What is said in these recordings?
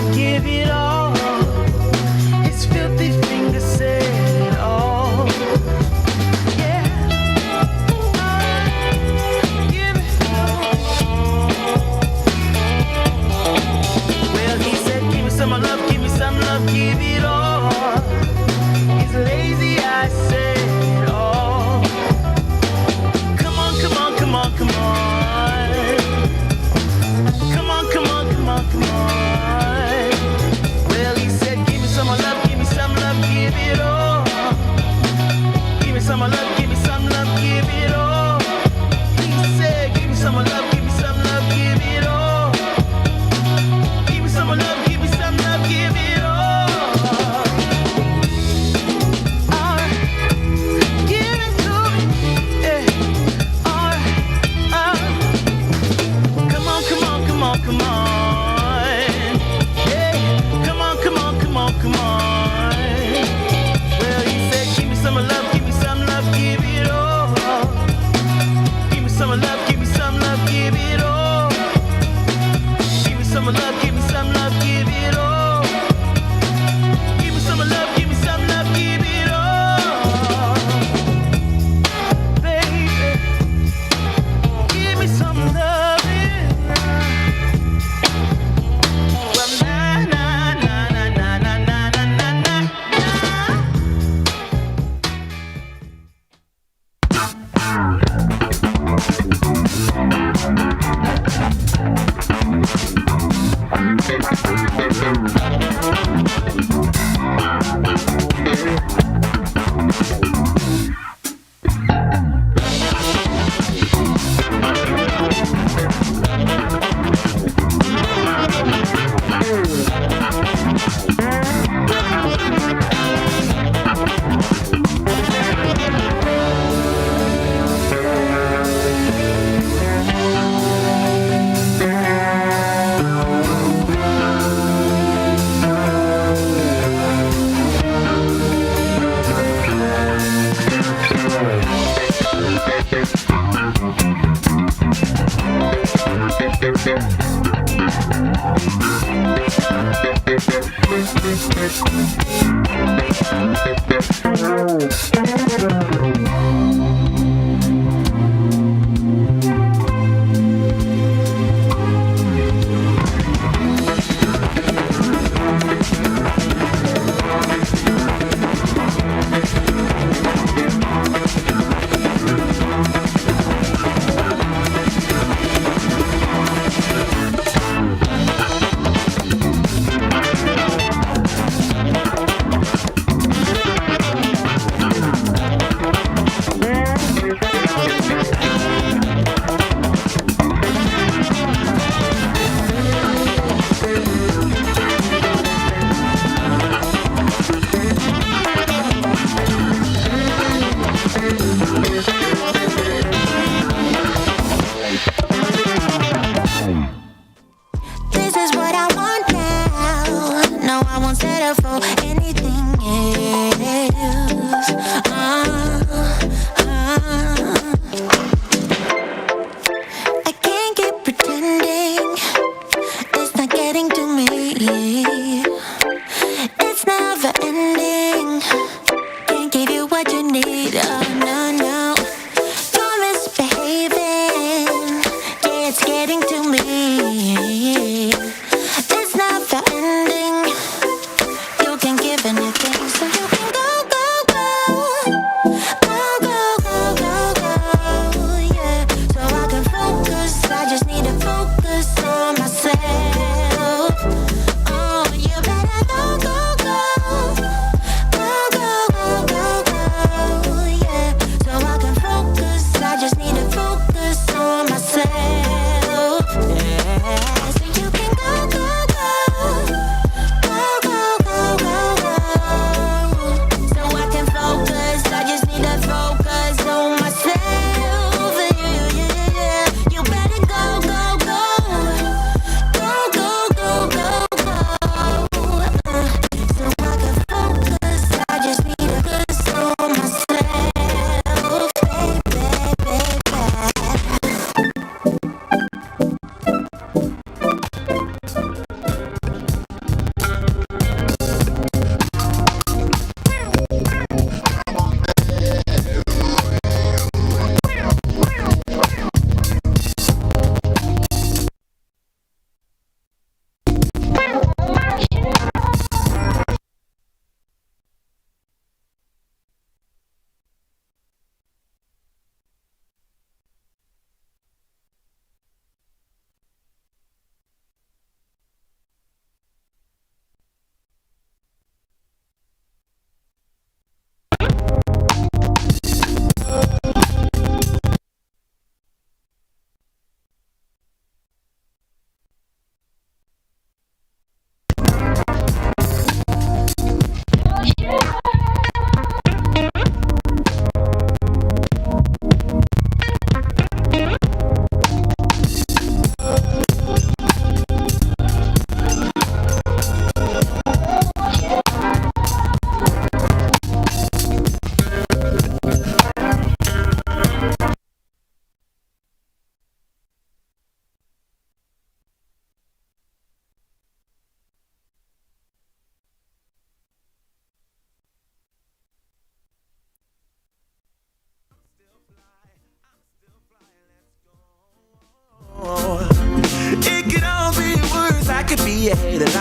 love, give it all. His filthy fingers said it all. Yeah. Give it all. Well, he said, give me some love, give me some love, give it all. He's lazy, I said, oh. Come on, come on, come on, come on. Come on, come on, come on, come on. Well, he said, give me some love, give me some love, give it all. Give me some love, give me some love, give it all. He said, give me some love, give me some love, give it all. Give me some love, give me some love, give it all. Give it to me, yeah. Come on, come on, come on, come on. Yeah, come on, come on, come on, come on. Well, he said, give me some love, give me some love, give it all. Give me some love, give me some love, give it all. Give me some love, give me some love, give it all. Give me some love, give me some love, give it all. Baby, give me some loving. Well, na na na na na na na na na na. This is what I want now. No, I won't settle for anything else. I can't keep pretending. It's not getting to me. It's never ending. Can't give you what you need. Oh, no, no. You're misbehaving. Yeah, it's getting to me. It's never ending. You can give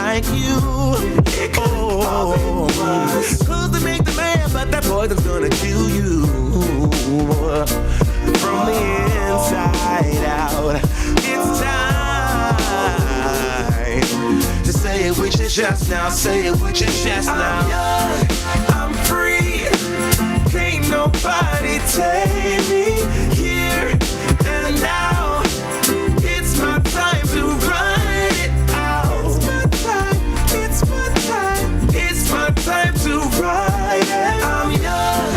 like you. Oh, clothes to make the man, but that poison's gonna kill you from the inside out. It's time to say it with your chest now. Say it with your chest now. I'm young, I'm free. Can't nobody take me here and now. It's my time to run it out. It's my time, it's my time to ride it. I'm young,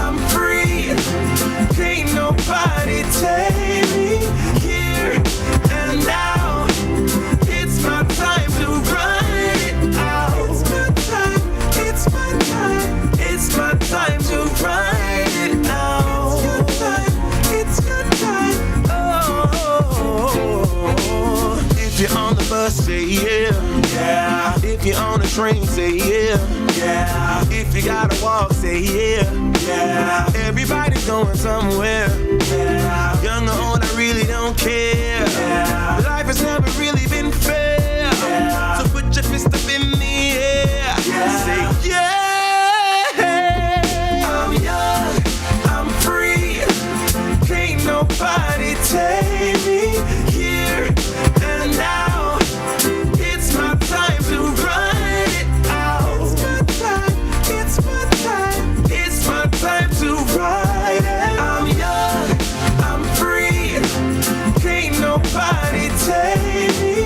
I'm free. Can't nobody take me here and now. It's my time to run it out. It's my time, it's my time, it's my time to ride it out. It's your time, oh. If you're on the bus, say yeah. Yeah. If you're on the train, say yeah. Yeah. If you gotta walk, say yeah. Yeah. Everybody's going somewhere. Yeah. Young or old, I really don't care. Yeah. Life has never really been fair. Yeah. So put your fist up in the air. Yeah. Say yeah. I'm young, I'm free. Can't nobody take me here and now. It's my time to run it out. It's my time, it's my time, it's my time to ride it. I'm young, I'm free. Can't nobody take me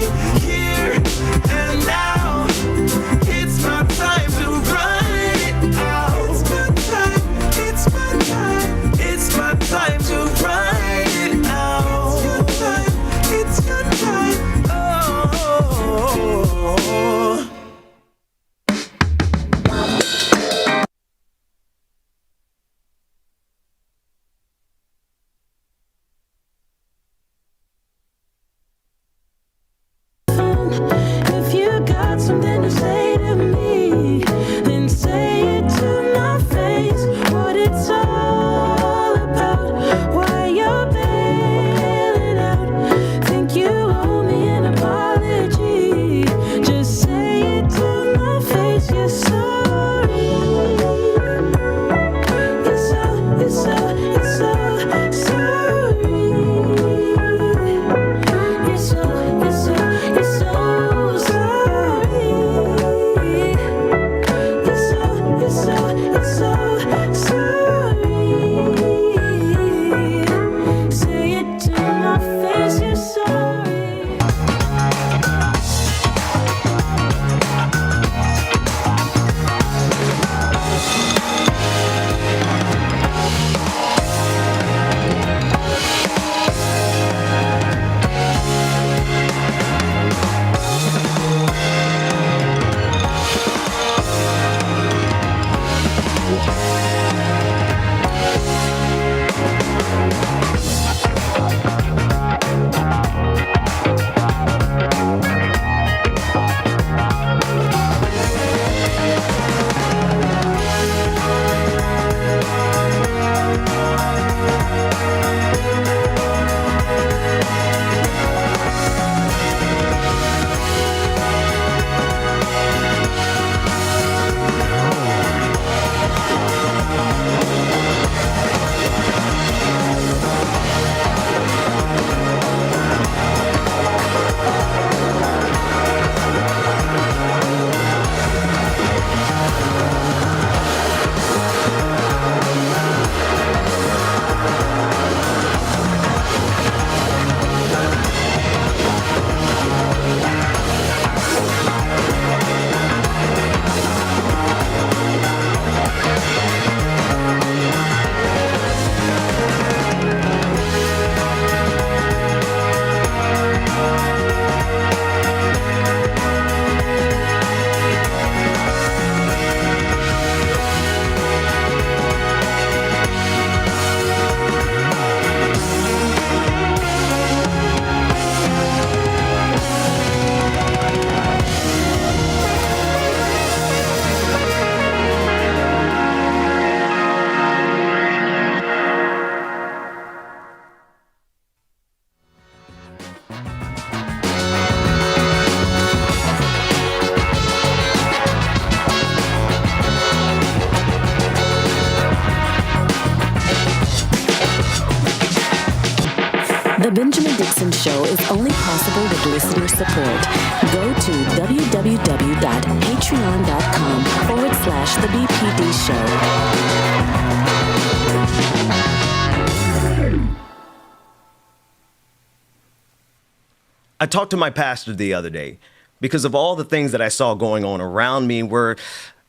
The Benjamin Dixon Show is only possible with listener support. Go to www.patreon.com/The BPD Show. I talked to my pastor the other day because of all the things that I saw going on around me were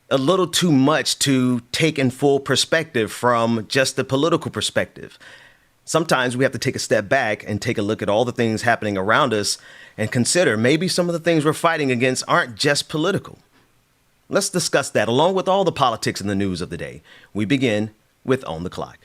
a little too much to take in full perspective from just the political perspective. Sometimes we have to take a step back and take a look at all the things happening around us and consider maybe some of the things we're fighting against aren't just political. Let's discuss that along with all the politics and the news of the day. We begin with On the Clock.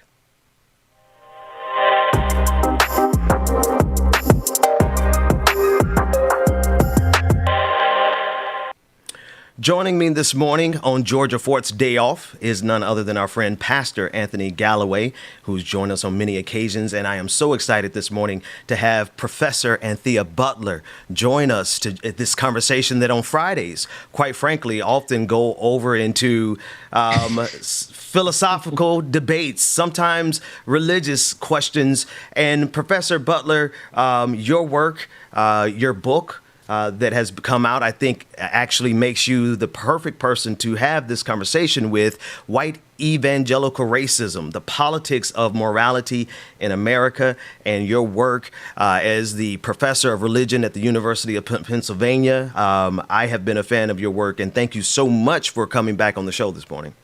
Joining me this morning on Georgia Fort's day off is none other than our friend Pastor Anthony Galloway, who's joined us on many occasions. And I am so excited this morning to have Professor Anthea Butler join us to this conversation that on Fridays, quite frankly, often go over into philosophical debates, sometimes religious questions. And Professor Butler, your work, your book, that has come out, I think, actually makes you the perfect person to have this conversation with: white evangelical racism, the politics of morality in America, and your work as the professor of religion at the University of Pennsylvania. I have been a fan of your work, and thank you so much for coming back on the show this morning.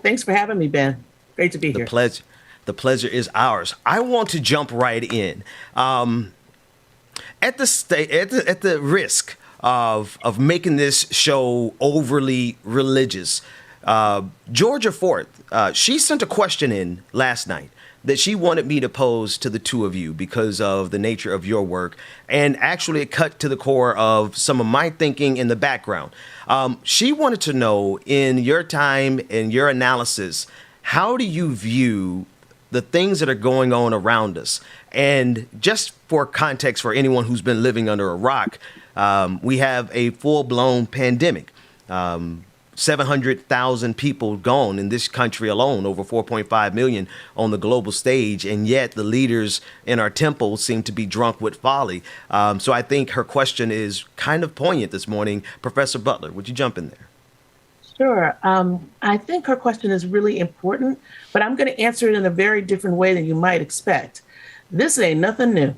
Thanks for having me, Ben. Great to be here. The pleasure is ours. I want to jump right in. At the risk of making this show overly religious, Georgia Fort, she sent a question in last night that she wanted me to pose to the two of you because of the nature of your work, and actually it cut to the core of some of my thinking in the background. She wanted to know, in your time and your analysis, how do you view the things that are going on around us? And just for context, for anyone who's been living under a rock, we have a full-blown pandemic. 700,000 people gone in this country alone, over 4.5 million on the global stage, and yet the leaders in our temples seem to be drunk with folly. So I think her question is kind of poignant this morning. Professor Butler, would you jump in there? Sure. I think her question is really important, but I'm going to answer it in a very different way than you might expect. This ain't nothing new.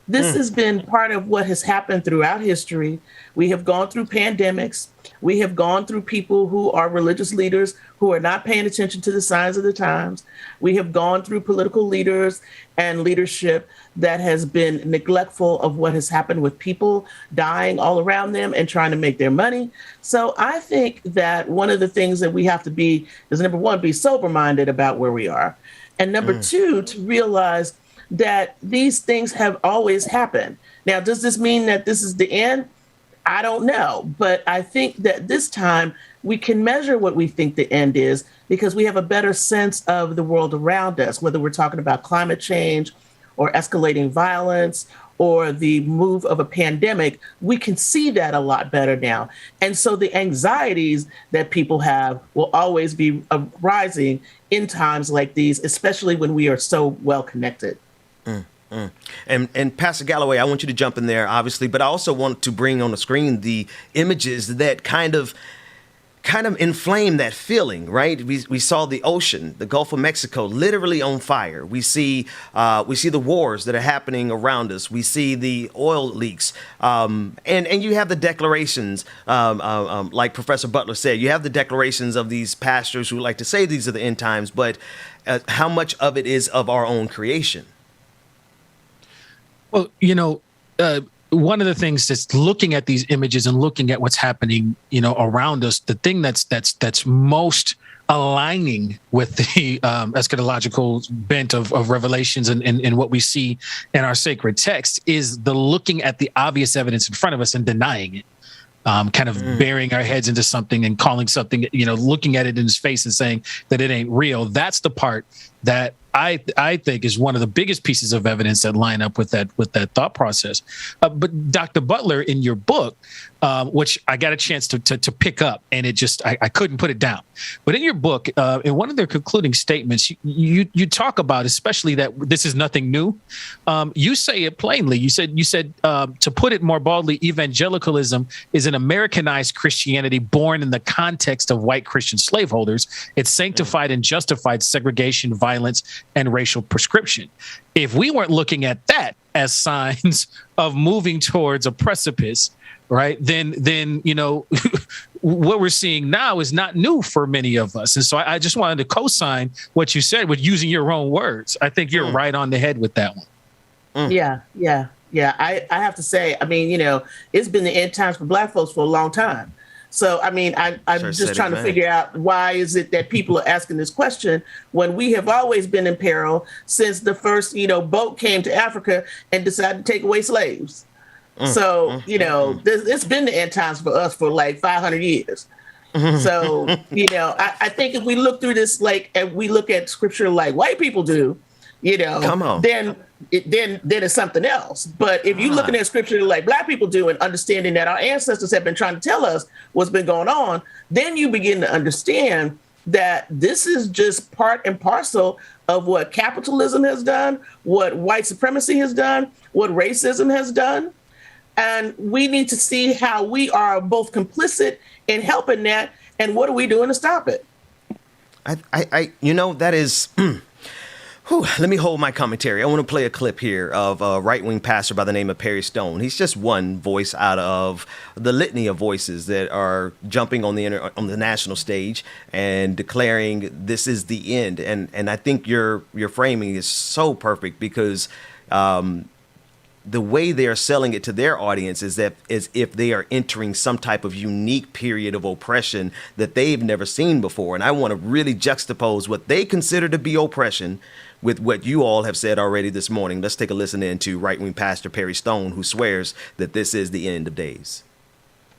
This has been part of what has happened throughout history. We have gone through pandemics. We have gone through people who are religious leaders who are not paying attention to the signs of the times. We have gone through political leaders and leadership that has been neglectful of what has happened with people dying all around them and trying to make their money. So I think that one of the things that we have to be is, number one, be sober-minded about where we are. And number two, to realize that these things have always happened. Now, does this mean that this is the end? I don't know. But I think that this time we can measure what we think the end is because we have a better sense of the world around us, whether we're talking about climate change or escalating violence or the move of a pandemic. We can see that a lot better now. And so the anxieties that people have will always be rising in times like these, especially when we are so well connected. And Pastor Galloway, I want you to jump in there, obviously, but I also want to bring on the screen the images that kind of inflame that feeling, right? We saw the ocean, the Gulf of Mexico, literally on fire. We see the wars that are happening around us. We see the oil leaks, and you have the declarations, like Professor Butler said. You have the declarations of these pastors who like to say these are the end times, but how much of it is of our own creation? Well, one of the things that's looking at these images and looking at what's happening, around us, the thing that's most aligning with the eschatological bent of Revelations and what we see in our sacred text is the looking at the obvious evidence in front of us and denying it. Kind of burying our heads into something and calling something, looking at it in his face and saying that it ain't real. That's the part that I think is one of the biggest pieces of evidence that line up with that thought process. But Dr. Butler, in your book, which I got a chance to pick up, and I couldn't put it down. But in your book, in one of their concluding statements, you talk about, especially that this is nothing new. You say it plainly. You said to put it more broadly, evangelicalism is an Americanized Christianity born in the context of white Christian slaveholders. It's sanctified and justified segregation, violence, and racial prescription. If we weren't looking at that as signs of moving towards a precipice, right, then what we're seeing now is not new for many of us. And so I just wanted to co-sign what you said with using your own words. I think you're right on the head with that one. Yeah. I have to say, I mean, it's been the end times for Black folks for a long time. So, I mean, I'm just trying to figure out why is it that people are asking this question when we have always been in peril since the first, boat came to Africa and decided to take away slaves. So, it's been the end times for us for like 500 years. So, I think if we look through this, and we look at scripture like white people do, Come on. then it's something else. But if you're looking at scripture like Black people do and understanding that our ancestors have been trying to tell us what's been going on, then you begin to understand that this is just part and parcel of what capitalism has done, what white supremacy has done, what racism has done. And we need to see how we are both complicit in helping that, and what are we doing to stop it? That is... let me hold my commentary. I want to play a clip here of a right-wing pastor by the name of Perry Stone. He's just one voice out of the litany of voices that are jumping on the national stage and declaring this is the end. And I think your framing is so perfect because the way they are selling it to their audience is if they are entering some type of unique period of oppression that they've never seen before. And I want to really juxtapose what they consider to be oppression with what you all have said already this morning. Let's take a listen in to right-wing pastor Perry Stone, who swears that this is the end of days.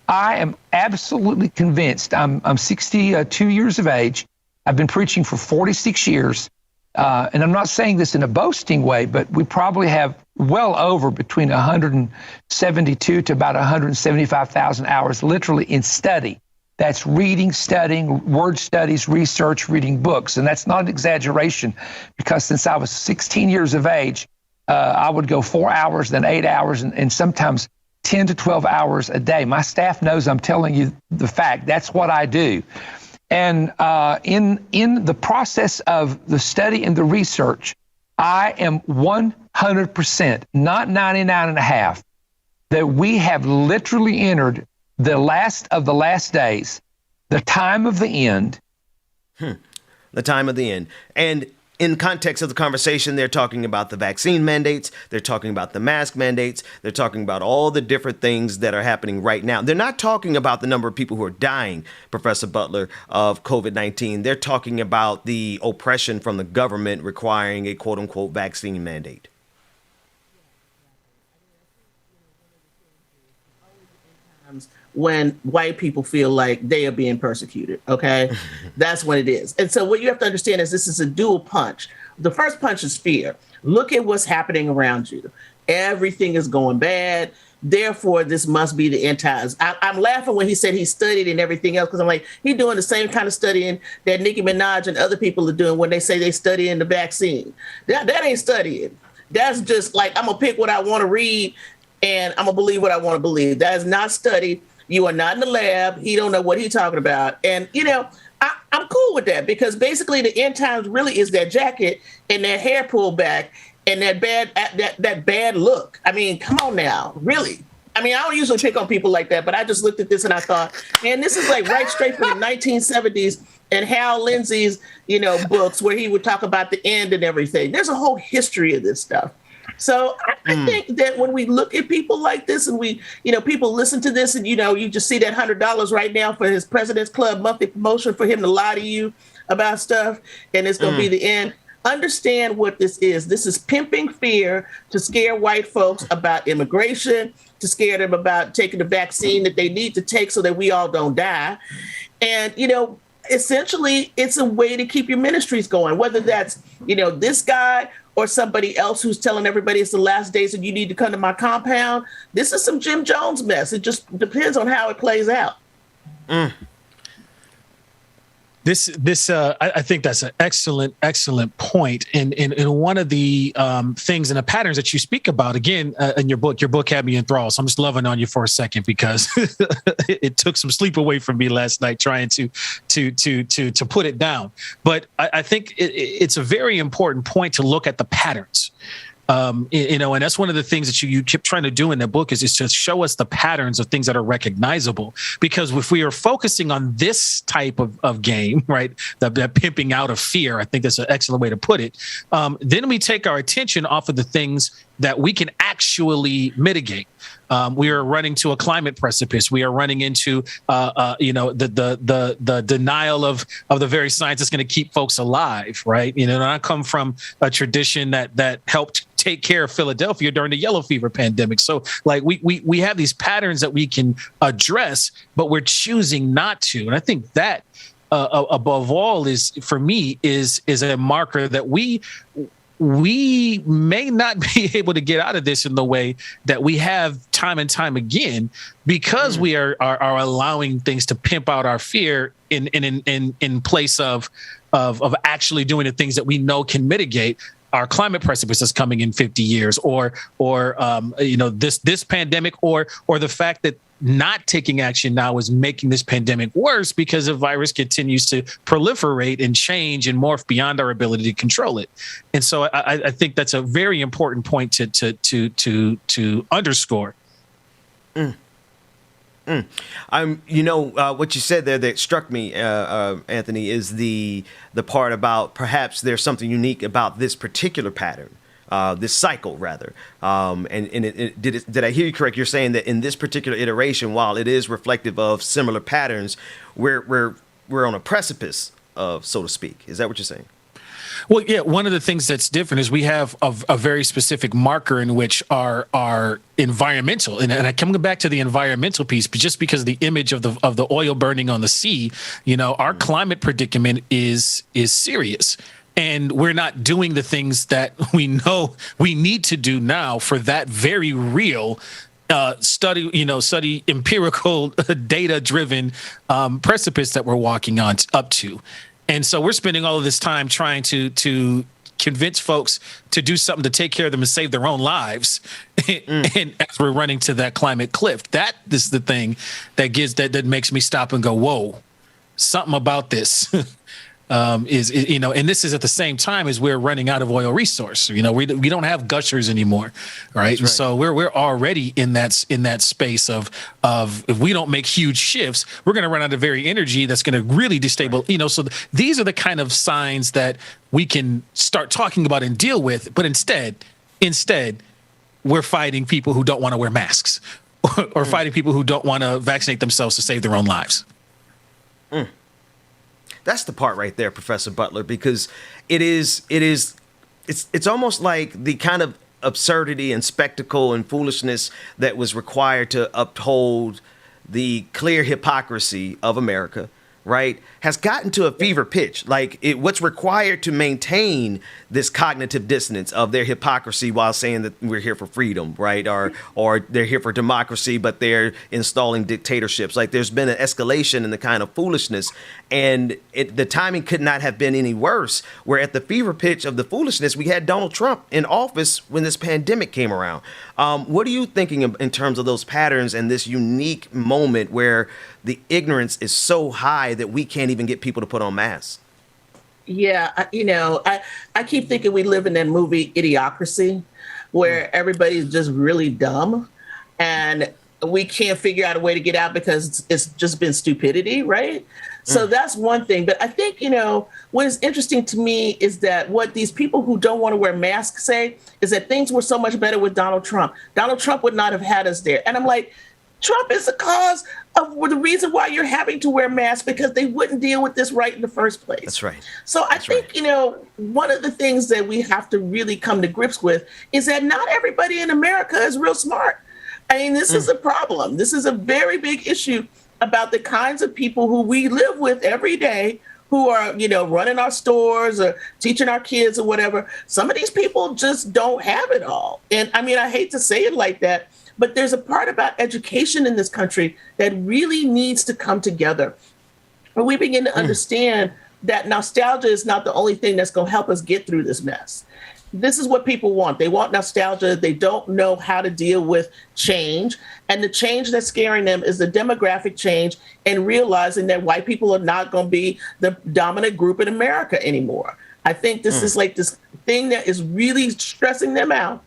I am absolutely convinced. I'm 62 years of age. I've been preaching for 46 years. And I'm not saying this in a boasting way, but we probably have well over between 172 to about 175,000 hours literally in study. That's reading, studying, word studies, research, reading books. And that's not an exaggeration, because since I was 16 years of age, I would go 4 hours, then 8 hours, and sometimes 10 to 12 hours a day. My staff knows I'm telling you the fact. That's what I do. And in the process of the study and the research, I am 100%, not 99.5%, that we have literally entered the last of the last days, the time of the end. The time of the end. And in context of the conversation, they're talking about the vaccine mandates. They're talking about the mask mandates. They're talking about all the different things that are happening right now. They're not talking about the number of people who are dying, Professor Butler, of COVID-19. They're talking about the oppression from the government requiring a quote unquote vaccine mandate. When white people feel like they are being persecuted, okay? That's what it is. And so what you have to understand is this is a dual punch. The first punch is fear. Look at what's happening around you. Everything is going bad. Therefore, this must be the end times. I'm laughing when he said he studied and everything else, because I'm like, he's doing the same kind of studying that Nicki Minaj and other people are doing when they say they study in the vaccine. That ain't studying. That's just like, I'm going to pick what I want to read and I'm going to believe what I want to believe. That is not study. You are not in the lab. He don't know what he's talking about. And, I'm cool with that, because basically the end times really is that jacket and that hair pulled back and that bad look. I mean, come on now, really. I mean, I don't usually pick on people like that, but I just looked at this and I thought, man, this is like right straight from the 1970s and Hal Lindsey's, books where he would talk about the end and everything. There's a whole history of this stuff. So I think that when we look at people like this and we, people listen to this and, you just see that $100 right now for his President's Club monthly promotion for him to lie to you about stuff, and it's going to be the end. Understand what this is. This is pimping fear to scare white folks about immigration, to scare them about taking the vaccine that they need to take so that we all don't die. And, essentially, it's a way to keep your ministries going, whether that's, this guy or somebody else who's telling everybody it's the last days and you need to come to my compound. This is some Jim Jones mess. It just depends on how it plays out. I think that's an excellent point. And one of the things and the patterns that you speak about, again, in your book had me enthralled. So I'm just loving on you for a second because it took some sleep away from me last night trying to put it down. But I think it's a very important point to look at the patterns. And that's one of the things that you keep trying to do in the book is to show us the patterns of things that are recognizable. Because if we are focusing on this type of game, right, that pimping out of fear, I think that's an excellent way to put it. Then we take our attention off of the things that we can actually mitigate. We are running to a climate precipice. We are running into, the denial of the very science that's going to keep folks alive, right? And I come from a tradition that helped take care of Philadelphia during the yellow fever pandemic. So, like, we have these patterns that we can address, but we're choosing not to. And I think that, above all, is for me is a marker that we may not be able to get out of this in the way that we have time and time again, because we are allowing things to pimp out our fear in place of actually doing the things that we know can mitigate our climate precipice is coming in 50 years, or this pandemic, or the fact that not taking action now is making this pandemic worse because the virus continues to proliferate and change and morph beyond our ability to control it. And so I think that's a very important point to underscore. What you said there that struck me, Anthony, is the part about perhaps there's something unique about this particular pattern. This cycle, rather, did I hear you correct? You're saying that in this particular iteration, while it is reflective of similar patterns, we're on a precipice of, so to speak. Is that what you're saying? Well, yeah. One of the things that's different is we have a very specific marker in which our environmental, and I come back to the environmental piece, but just because the image of the oil burning on the sea, our climate predicament is serious. And we're not doing the things that we know we need to do now for that very real study empirical data-driven precipice that we're walking on up to. And so we're spending all of this time trying to convince folks to do something to take care of them and save their own lives. And as we're running to that climate cliff, that is the thing that makes me stop and go, whoa, something about this. And this is at the same time as we're running out of oil resource. We don't have gushers anymore, right? Right. So we're already in that space of if we don't make huge shifts, we're going to run out of very energy that's going to really destabilize. So these are the kind of signs that we can start talking about and deal with. But instead, we're fighting people who don't want to wear masks, or fighting people who don't want to vaccinate themselves to save their own lives. That's the part right there, Professor Butler, because it's almost like the kind of absurdity and spectacle and foolishness that was required to uphold the clear hypocrisy of America, right, has gotten to a fever pitch. Like, what's required to maintain this cognitive dissonance of their hypocrisy while saying that we're here for freedom, right, or they're here for democracy, but they're installing dictatorships. Like, there's been an escalation in the kind of foolishness, and the timing could not have been any worse. Where at the fever pitch of the foolishness, we had Donald Trump in office when this pandemic came around. What are you thinking in terms of those patterns and this unique moment where the ignorance is so high that we can't even get people to put on masks? Yeah, I keep thinking we live in that movie Idiocracy, where everybody's just really dumb and we can't figure out a way to get out because it's just been stupidity, right? So that's one thing. But I think, what is interesting to me is that what these people who don't want to wear masks say is that things were so much better with Donald Trump. Donald Trump would not have had us there. And I'm like, Trump is the cause of the reason why you're having to wear masks, because they wouldn't deal with this right in the first place. That's right. So I think, one of the things that we have to really come to grips with is that not everybody in America is real smart. I mean, this is a problem. This is a very big issue about the kinds of people who we live with every day who are, running our stores or teaching our kids or whatever, some of these people just don't have it all. And I mean, I hate to say it like that, but there's a part about education in this country that really needs to come together. Where we begin to understand that nostalgia is not the only thing that's going to help us get through this mess. This is what people want. They want nostalgia. They don't know how to deal with change. And the change that's scaring them is the demographic change and realizing that white people are not going to be the dominant group in America anymore. I think this is like this thing that is really stressing them out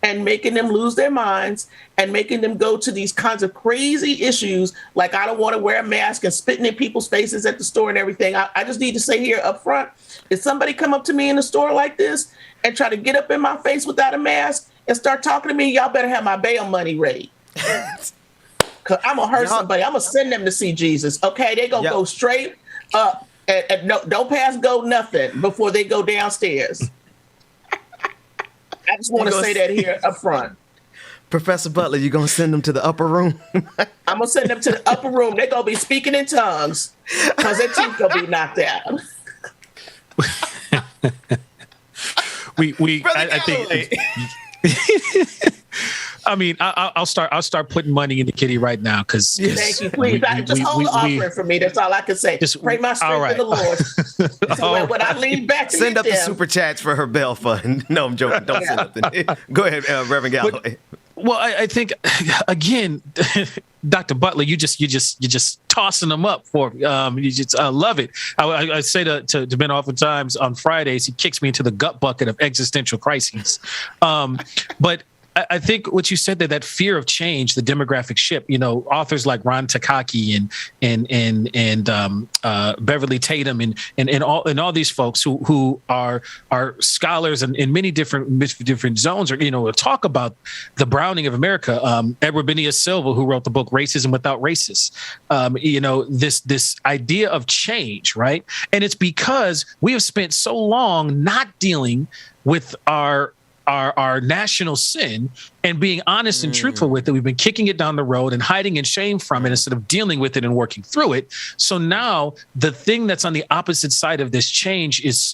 and making them lose their minds and making them go to these kinds of crazy issues like I don't want to wear a mask and spitting in people's faces at the store and everything. I just need to say here up front, if somebody come up to me in the store like this and try to get up in my face without a mask and start talking to me, y'all better have my bail money ready. Because I'm going to hurt somebody. I'm going to send them to see Jesus, okay? They're going to go straight up and no, don't pass go nothing before they go downstairs. I just want to say that here up front. Professor Butler, you going to send them to the upper room? I'm going to send them to the upper room. They're going to be speaking in tongues because their teeth going to be knocked out. I think. I mean, I'll start putting money in the kitty right now because. Thank you, please. Just hold the offering for me. That's all I can say. Just pray my strength to the Lord. So when I lean back to send up the super chats for her bail fund. No, I'm joking. Don't send nothing. Go ahead, Reverend Galloway. Well, I think again, Dr. Butler, you just tossing them up for I love it. I say to Ben oftentimes on Fridays, he kicks me into the gut bucket of existential crises. But I think what you said that fear of change, the demographic shift, authors like Ron Takaki and Beverly Tatum and all these folks who are scholars in many different zones or talk about the browning of America. Edward Benias Silva, who wrote the book Racism Without Racists, this idea of change, right? And it's because we have spent so long not dealing with our national sin and being honest and truthful with it. We've been kicking it down the road and hiding in shame from it instead of dealing with it and working through it. So now the thing that's on the opposite side of this change is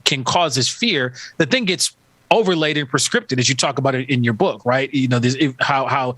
can cause this fear. The thing gets overlaid and prescripted, as you talk about it in your book, right? How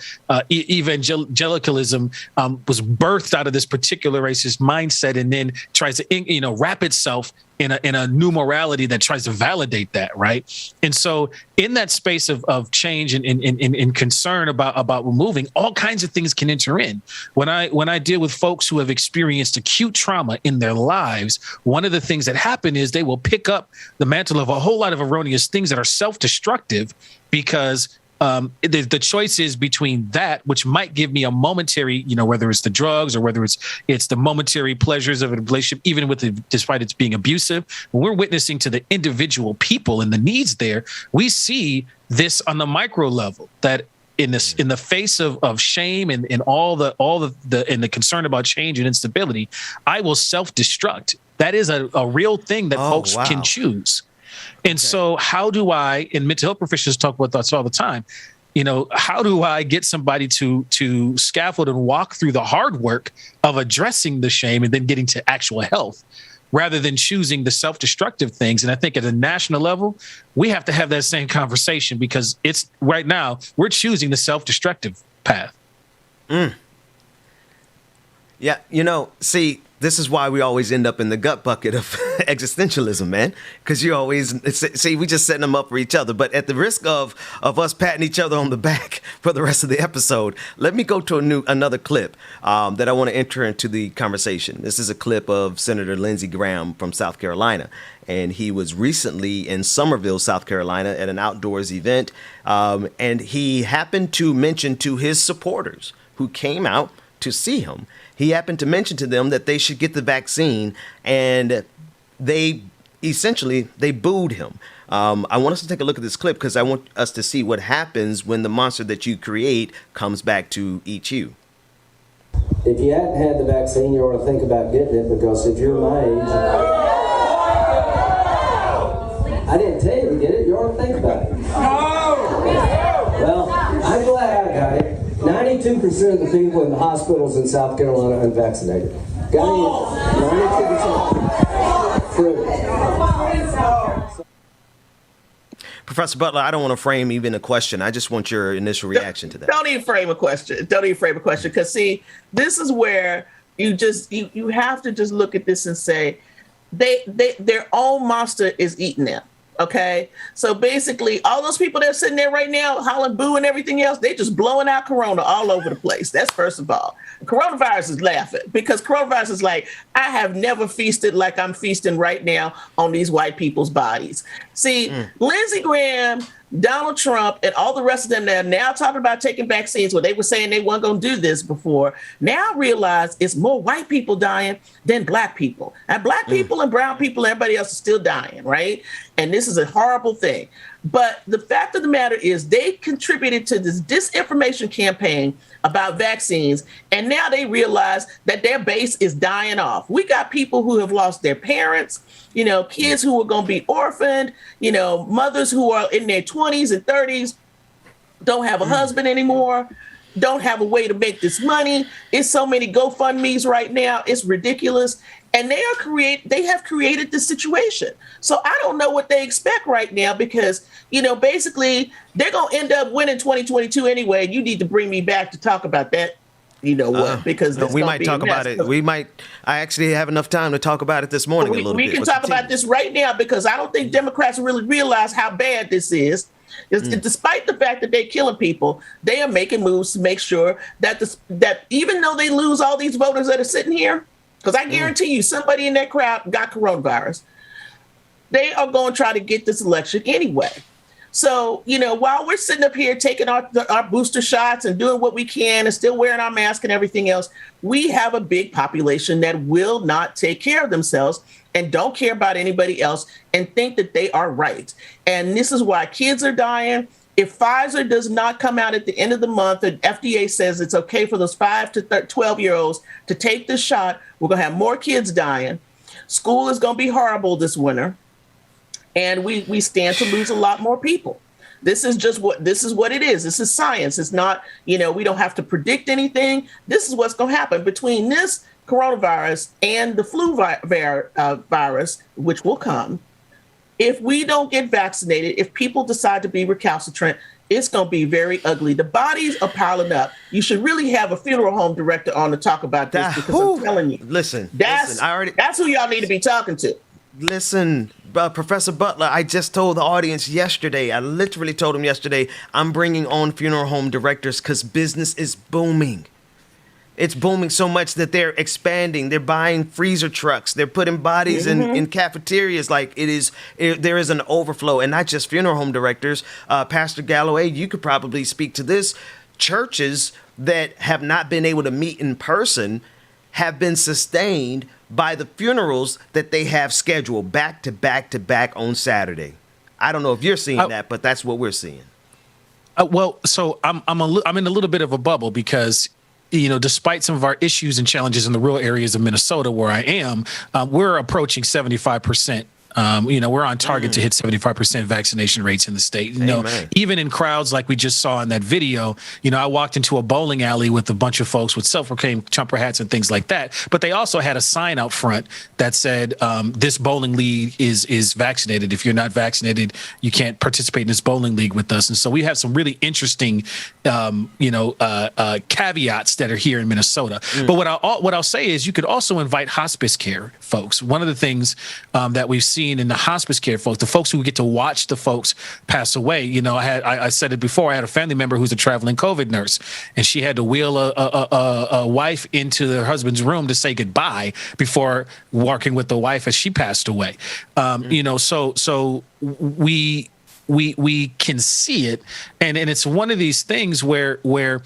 evangelicalism was birthed out of this particular racist mindset and then tries to wrap itself in a new morality that tries to validate that, right? And so in that space of change and concern about moving, all kinds of things can enter in. When I deal with folks who have experienced acute trauma in their lives, one of the things that happen is they will pick up the mantle of a whole lot of erroneous things that are self-destructive because the choice is between that, which might give me a momentary, whether it's the drugs or whether it's the momentary pleasures of a relationship, even despite it's being abusive. When we're witnessing to the individual people and the needs there, we see this on the micro level that in the face of shame and all the concern about change and instability, I will self-destruct. That is a real thing that folks can choose. And so how do I, and mental health professionals talk about that all the time, how do I get somebody to scaffold and walk through the hard work of addressing the shame and then getting to actual health rather than choosing the self-destructive things? And I think at a national level, we have to have that same conversation because it's right now we're choosing the self-destructive path. Yeah. See, this is why we always end up in the gut bucket of existentialism, man. Because you always we just setting them up for each other. But at the risk of us patting each other on the back for the rest of the episode, let me go to another clip that I want to enter into the conversation. This is a clip of Senator Lindsey Graham from South Carolina. And he was recently in Summerville, South Carolina at an outdoors event. And he happened to mention to his supporters who came out to see him, he happened to mention to them that they should get the vaccine, and they booed him. I want us to take a look at this clip because I want us to see what happens when the monster that you create comes back to eat you. If you hadn't had the vaccine, you ought to think about getting it because if you're my age, I didn't tell you to get it. You ought to think about it. Well, I'm glad I got it. 92% of the people in the hospitals in South Carolina are unvaccinated. Got any? 92%. True. Professor Butler, I don't want to frame even a question. I just want your initial reaction to that. Don't even frame a question. Don't even frame a question. Because, see, this is where you have to just look at this and say, their own monster is eating them. Okay, so basically, all those people that are sitting there right now, hollering, boo, and everything else, they just blowing out corona all over the place. That's first of all. Coronavirus is laughing because coronavirus is like, I have never feasted like I'm feasting right now on these white people's bodies. See, Lindsey Graham, Donald Trump, and all the rest of them that are now talking about taking vaccines, where they were saying they weren't going to do this before, now realize it's more white people dying than black people. And black people and brown people, everybody else is still dying, right? And this is a horrible thing. But the fact of the matter is they contributed to this disinformation campaign about vaccines, and now they realize that their base is dying off. We got people who have lost their parents, kids who are going to be orphaned, mothers who are in their 20s and 30s, don't have a husband anymore, don't have a way to make this money. It's so many GoFundMes right now. It's ridiculous. And they have created this situation. So I don't know what they expect right now because, basically they're going to end up winning 2022 anyway. And you need to bring me back to talk about that. Because we might talk about it. I actually have enough time to talk about it this morning a little bit. We can talk about this right now because I don't think Democrats really realize how bad this is. Despite the fact that they're killing people, they are making moves to make sure that even though they lose all these voters that are sitting here, because I guarantee you somebody in that crowd got coronavirus, they are going to try to get this election anyway. So, while we're sitting up here taking our booster shots and doing what we can and still wearing our mask and everything else, we have a big population that will not take care of themselves and don't care about anybody else and think that they are right. And this is why kids are dying. If Pfizer does not come out at the end of the month, the FDA says it's okay for those 5 to 12-year-olds to take this shot, we're going to have more kids dying. School is going to be horrible this winter. And we stand to lose a lot more people. This is what it is. This is science. It's not, we don't have to predict anything. This is what's going to happen between this coronavirus and the flu virus, which will come. If we don't get vaccinated, if people decide to be recalcitrant, it's going to be very ugly. The bodies are piling up. You should really have a funeral home director on to talk about this because I'm telling you, that's who y'all need to be talking to. Listen, Professor Butler, I just told the audience yesterday, I literally told them yesterday, I'm bringing on funeral home directors because business is booming. It's booming so much that they're expanding. They're buying freezer trucks. They're putting bodies in cafeterias. Like there is an overflow, and not just funeral home directors. Pastor Galloway, you could probably speak to this. Churches that have not been able to meet in person have been sustained by the funerals that they have scheduled back to back to back on Saturday. I don't know if you're seeing that, but that's what we're seeing. So I'm in a little bit of a bubble because, despite some of our issues and challenges in the rural areas of Minnesota where I am, we're approaching 75%. We're on target to hit 75% vaccination rates in the state. Even in crowds like we just saw in that video, I walked into a bowling alley with a bunch of folks with self-proclaimed Trumper hats and things like that. But they also had a sign out front that said, this bowling league is vaccinated. If you're not vaccinated, you can't participate in this bowling league with us. And so we have some really interesting, caveats that are here in Minnesota. But what I'll say is you could also invite hospice care folks. One of the things that we've seen in the hospice care folks, the folks who get to watch the folks pass away. I said it before. I had a family member who's a traveling COVID nurse, and she had to wheel a wife into her husband's room to say goodbye before working with the wife as she passed away. So we can see it, and it's one of these things where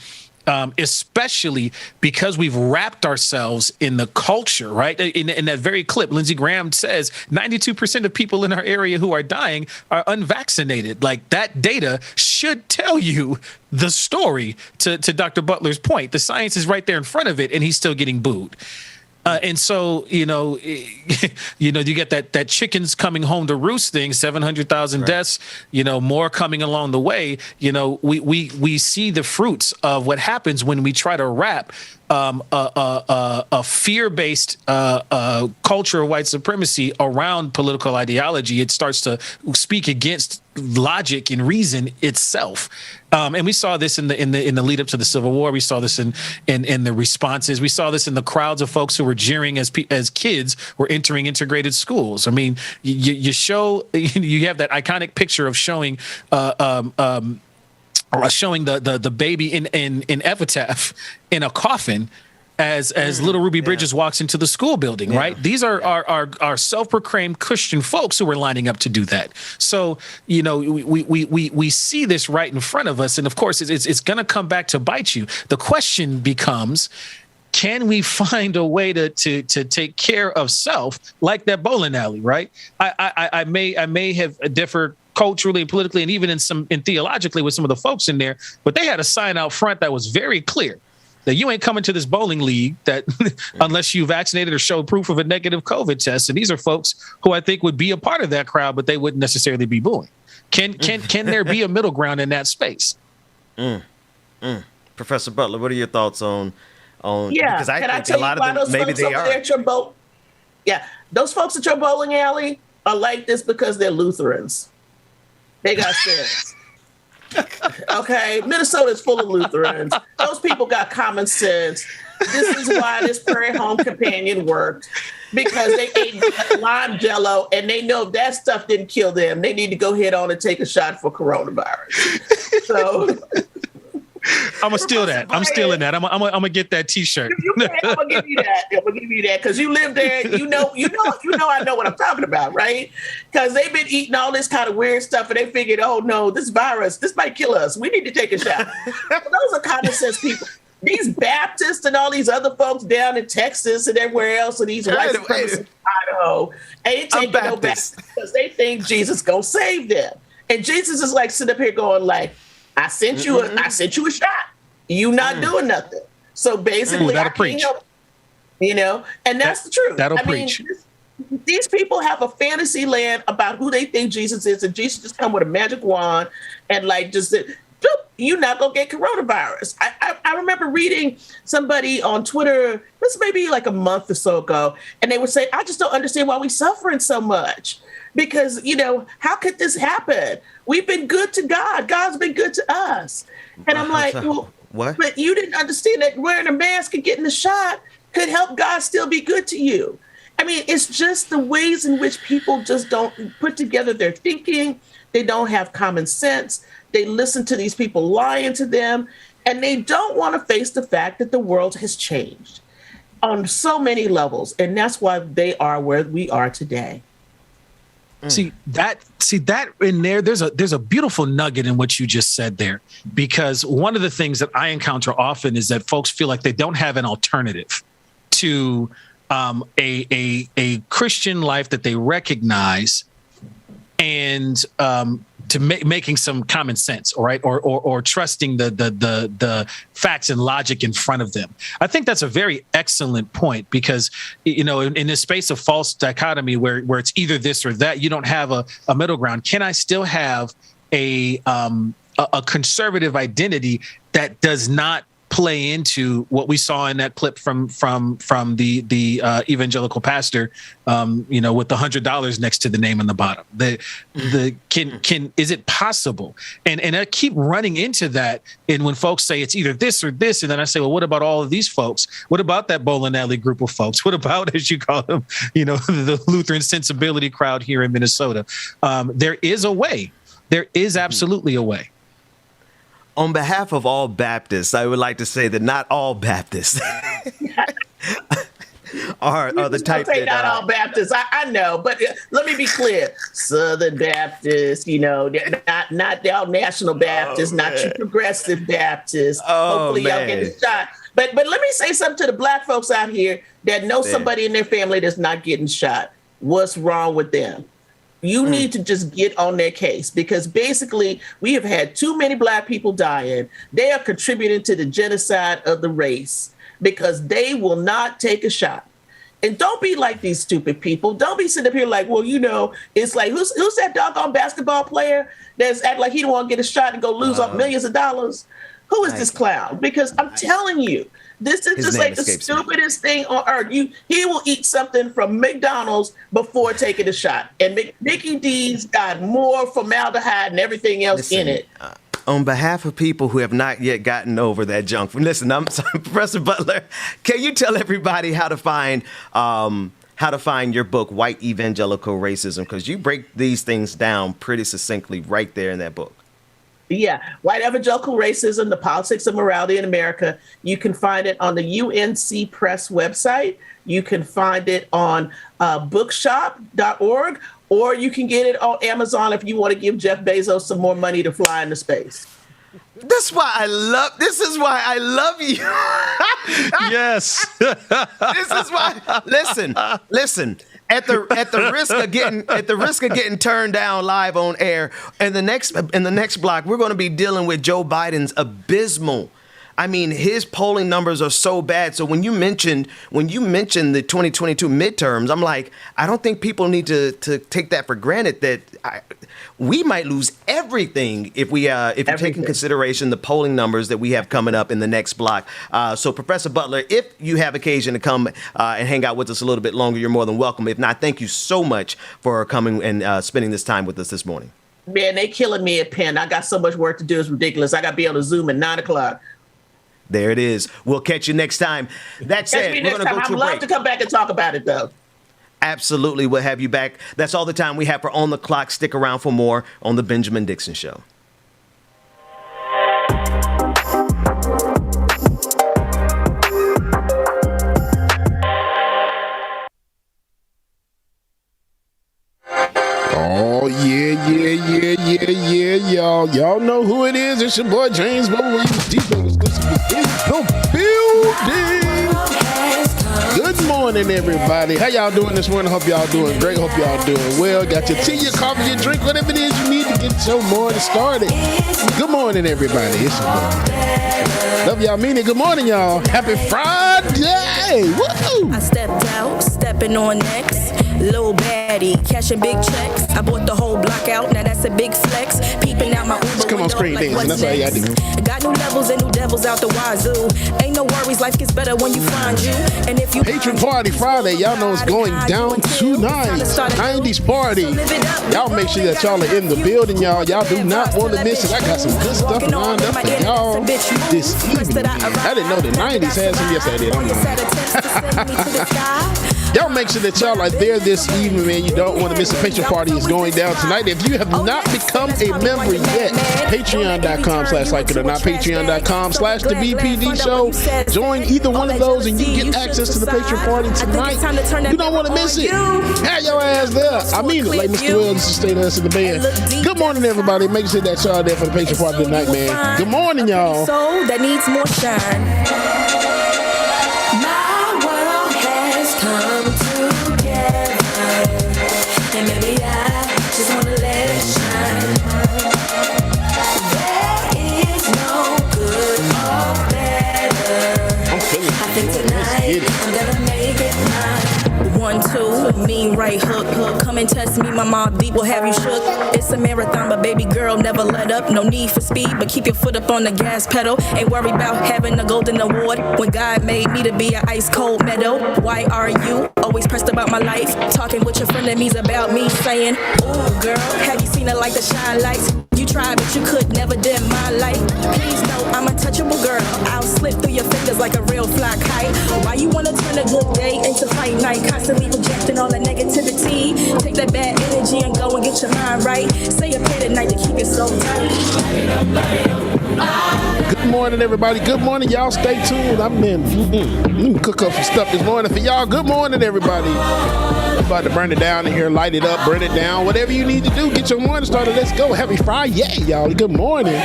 especially because we've wrapped ourselves in the culture, right? In that very clip, Lindsey Graham says 92% of people in our area who are dying are unvaccinated. Like, that data should tell you the story. To Dr. Butler's point, the science is right there in front of it, and he's still getting booed. And so, you get that chickens coming home to roost thing, 700,000 deaths, more coming along the way. We see the fruits of what happens when we try to wrap a fear-based culture of white supremacy around political ideology. It starts to speak against logic and reason itself. And we saw this in the lead up to the Civil War. We saw this in the responses. We saw this in the crowds of folks who were jeering as kids were entering integrated schools. I mean, you have that iconic picture of showing the baby in epitaph in a coffin as little Ruby Bridges walks into the school building, right? These are self-proclaimed Christian folks who are lining up to do that. So, we see this right in front of us. And of course, it's going to come back to bite you. The question becomes, can we find a way to take care of self like that bowling alley, right? I may have differed culturally, politically, and even in theologically with some of the folks in there, but they had a sign out front that was very clear that you ain't coming to this bowling league that unless you vaccinated or show proof of a negative COVID test. And these are folks who I think would be a part of that crowd, but they wouldn't necessarily be booing. Can there be a middle ground in that space? Professor Butler, what are your thoughts on? Yeah, because I think a lot of them maybe they are. Those folks at your bowling alley are like this because they're Lutherans. They got sense. Okay, Minnesota's full of Lutherans. Those people got common sense. This is why this Prairie Home Companion worked, because they ate lime jello and they know if that stuff didn't kill them, they need to go head on and take a shot for coronavirus. So I'm gonna steal that. I'm stealing that. I'm gonna get that T-shirt. I'm gonna give you that. I'm gonna give you that because you live there. You know. I know what I'm talking about, right? Because they've been eating all this kind of weird stuff, and they figured, oh no, this virus, this might kill us. We need to take a shot. Those are common sense people. These Baptists and all these other folks down in Texas and everywhere else, and these white supremacists in Idaho ain't taking no Baptists because they think Jesus gonna save them, and Jesus is like sitting up here going like, I sent you a shot. You not doing nothing. So basically, I can't help, and that's the truth. That'll preach. These people have a fantasy land about who they think Jesus is, and Jesus just come with a magic wand and like just said, you're not gonna get coronavirus. I remember reading somebody on Twitter, this may be like a month or so ago, and they would say, I just don't understand why we're suffering so much. Because, how could this happen? We've been good to God. God's been good to us. And I'm like, well, what? But you didn't understand that wearing a mask and getting the shot could help God still be good to you. I mean, it's just the ways in which people just don't put together their thinking. They don't have common sense. They listen to these people lying to them, and they don't want to face the fact that the world has changed on so many levels. And that's why they are where we are today. See that in there, there's a beautiful nugget in what you just said there, because one of the things that I encounter often is that folks feel like they don't have an alternative to a Christian life that they recognize and to making some common sense, all right, or trusting the facts and logic in front of them. I think that's a very excellent point because, in this space of false dichotomy where it's either this or that, you don't have a middle ground. Can I still have a conservative identity that does not play into what we saw in that clip from the evangelical pastor, with the $100 next to the name on the bottom? Is it possible? And I keep running into that. And when folks say it's either this or this, and then I say, well, what about all of these folks? What about that bowling alley group of folks? What about, as you call them, the Lutheran sensibility crowd here in Minnesota? There is a way. There is absolutely a way. On behalf of all Baptists, I would like to say that not all Baptists are the type that... Not all Baptists, I know, but let me be clear. Southern Baptists, not all National Baptists, not your Progressive Baptists. Hopefully y'all get a shot. But let me say something to the Black folks out here that know somebody in their family that's not getting shot. What's wrong with them? You need to just get on their case, because basically we have had too many Black people dying. They are contributing to the genocide of the race because they will not take a shot. And don't be like these stupid people. Don't be sitting up here like, well, you know, it's like, who's that doggone basketball player that's act like he don't want to get a shot and go lose off millions of dollars? Who is this clown? Because I'm telling you, this is just like the stupidest thing on earth. He will eat something from McDonald's before taking a shot. And Mickey D's got more formaldehyde and everything else in it. On behalf of people who have not yet gotten over that junk food, listen, I'm sorry, Professor Butler, can you tell everybody how to find your book, White Evangelical Racism? Because you break these things down pretty succinctly right there in that book. Yeah, White Evangelical Racism, The Politics of Morality in America. You can find it on the UNC Press website. You can find it on bookshop.org, or you can get it on Amazon if you want to give Jeff Bezos some more money to fly into space. This is why I love you. Yes. This is why. Listen. At the risk of getting turned down live on air, in the next block, we're going to be dealing with Joe Biden's abysmal. I mean, his polling numbers are so bad. So when you mentioned the 2022 midterms, I'm like, I don't think people need to take that for granted that we might lose everything if you take in consideration the polling numbers that we have coming up in the next block. So Professor Butler, if you have occasion to come and hang out with us a little bit longer, you're more than welcome. If not, thank you so much for coming and spending this time with us this morning. Man, they killing me at Penn. I got so much work to do. It's ridiculous. I got to be on a Zoom at 9:00. There it is. We'll catch you next time. That said, we're going to go to a break. I'd love to come back and talk about it, though. Absolutely. We'll have you back. That's all the time we have for On the Clock. Stick around for more on The Benjamin Dixon Show. Oh, yeah, y'all. Y'all know who it is. It's your boy, James Bubble Williams, DJ exclusive in the building. Good morning, everybody. How y'all doing this morning? Hope y'all doing great. Hope y'all doing well. Got your tea, your coffee, your drink, whatever it is you need to get your morning started. Good morning, everybody. It's your boy. Love y'all, mean it. Good morning, y'all. Happy Friday. Woo! I stepped out, stepping on next. Little baddie, cashing big checks. I bought the whole block out, now that's a big flex. Peeping out my Uber come on screen like, dancing, that's all you gotta do. Got new levels and new devils out the wazoo. Ain't no worries, life gets better when you find you. And if you Patron Party Friday, y'all know it's going down tonight. 90s party. Y'all make sure that y'all are in the building, y'all. Y'all do not want to miss it. I got some good stuff lined up for y'all this evening. I didn't know the 90s had some. Yes, I did. Y'all make sure that y'all are there this evening, man. You don't want to miss a Patron Party. Is going down tonight. If you have not become a member yet, patreon.com/like it or not, patreon.com/the BPD show. Join either one of those and you get access to the Patron Party tonight. You don't want to miss it. Have your ass there. I mean it, like Mr. Wells used to stay to us in the band. Good morning, everybody. Make sure that y'all there for the Patron Party tonight, man. Good morning, y'all. Soul that needs more shine. Come together, and maybe I just wanna let it shine. There is no good or better. I think tonight I'm gonna make it mine. 1, 2, mean right hook. Come and test me, my mom deep will have you shook. It's a marathon, but baby girl, never let up. No need for speed, but keep your foot up on the gas pedal. Ain't worried about having a golden award when God made me to be an ice cold medal. Why are you always pressed about my life? Talking with your frenemies about me, saying, ooh, girl, have you seen it like the shine lights? You tried, but you could never dim my light. Please know I'm a touchable girl. I'll slip through your fingers like a real fly kite. Why you wanna turn a good day into fight night? Constantly projecting all the negativity. Take that bad energy and go and get your mind right. Say a prayer tonight to keep it so tight. Good morning, everybody. Good morning, y'all. Stay tuned. I'm in. Let me cook up some stuff this morning for y'all. Good morning, everybody. I'm about to burn it down in here, light it up, burn it down. Whatever you need to do, get your morning started. Let's go. Happy Friday, y'all. Good morning.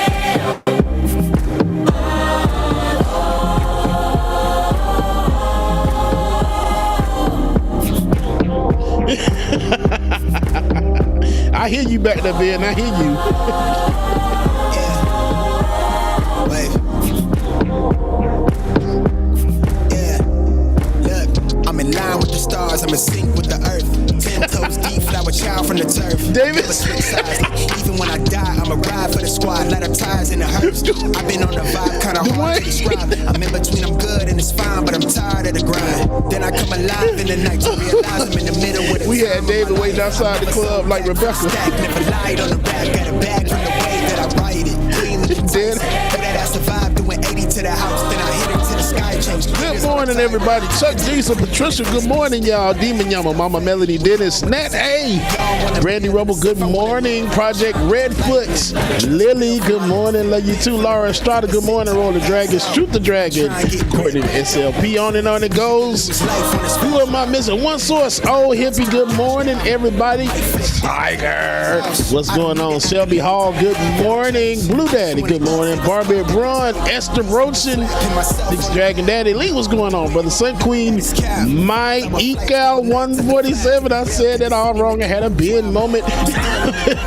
I hear you back there, Ben. I hear you. Mars, I'm in sync with the earth. 10 toes deep, flower child from the turf. David. Even when I die, I'ma ride for the squad. Let her ties in the hearse. I've been on the vibe, kinda hard to describe. I'm in between, I'm good and it's fine, but I'm tired of the grind. Then I come alive in the night to realize I'm in the middle with it. We had David waiting outside the club like Rebecca. Stack, never lied on the rap, got a bag from the way that I write it. Clean the Dead. that I survived doing 80 to the house, then I hit it to the sky change. Good morning, everybody. Chuck Diesel, Patricia, good morning, y'all. Demon Yama, Mama Melody, Dennis, Nat A, Randy Rubble, good morning. Project Redfoot, Lily, good morning. Love you too. Laura Estrada, good morning. Roll the Dragon, Shoot the Dragon, Courtney SLP, on and it goes. Who am I missing? One Source, oh, hippie, good morning, everybody. Tiger, what's going on? Shelby Hall, good morning. Blue Daddy, good morning. Barbie Braun, Esther Roachin, Nick's Dragon Daddy Lee, what's going on, brother? Sun Queen, my Ecal 147. I said that all wrong. I had a Ben moment.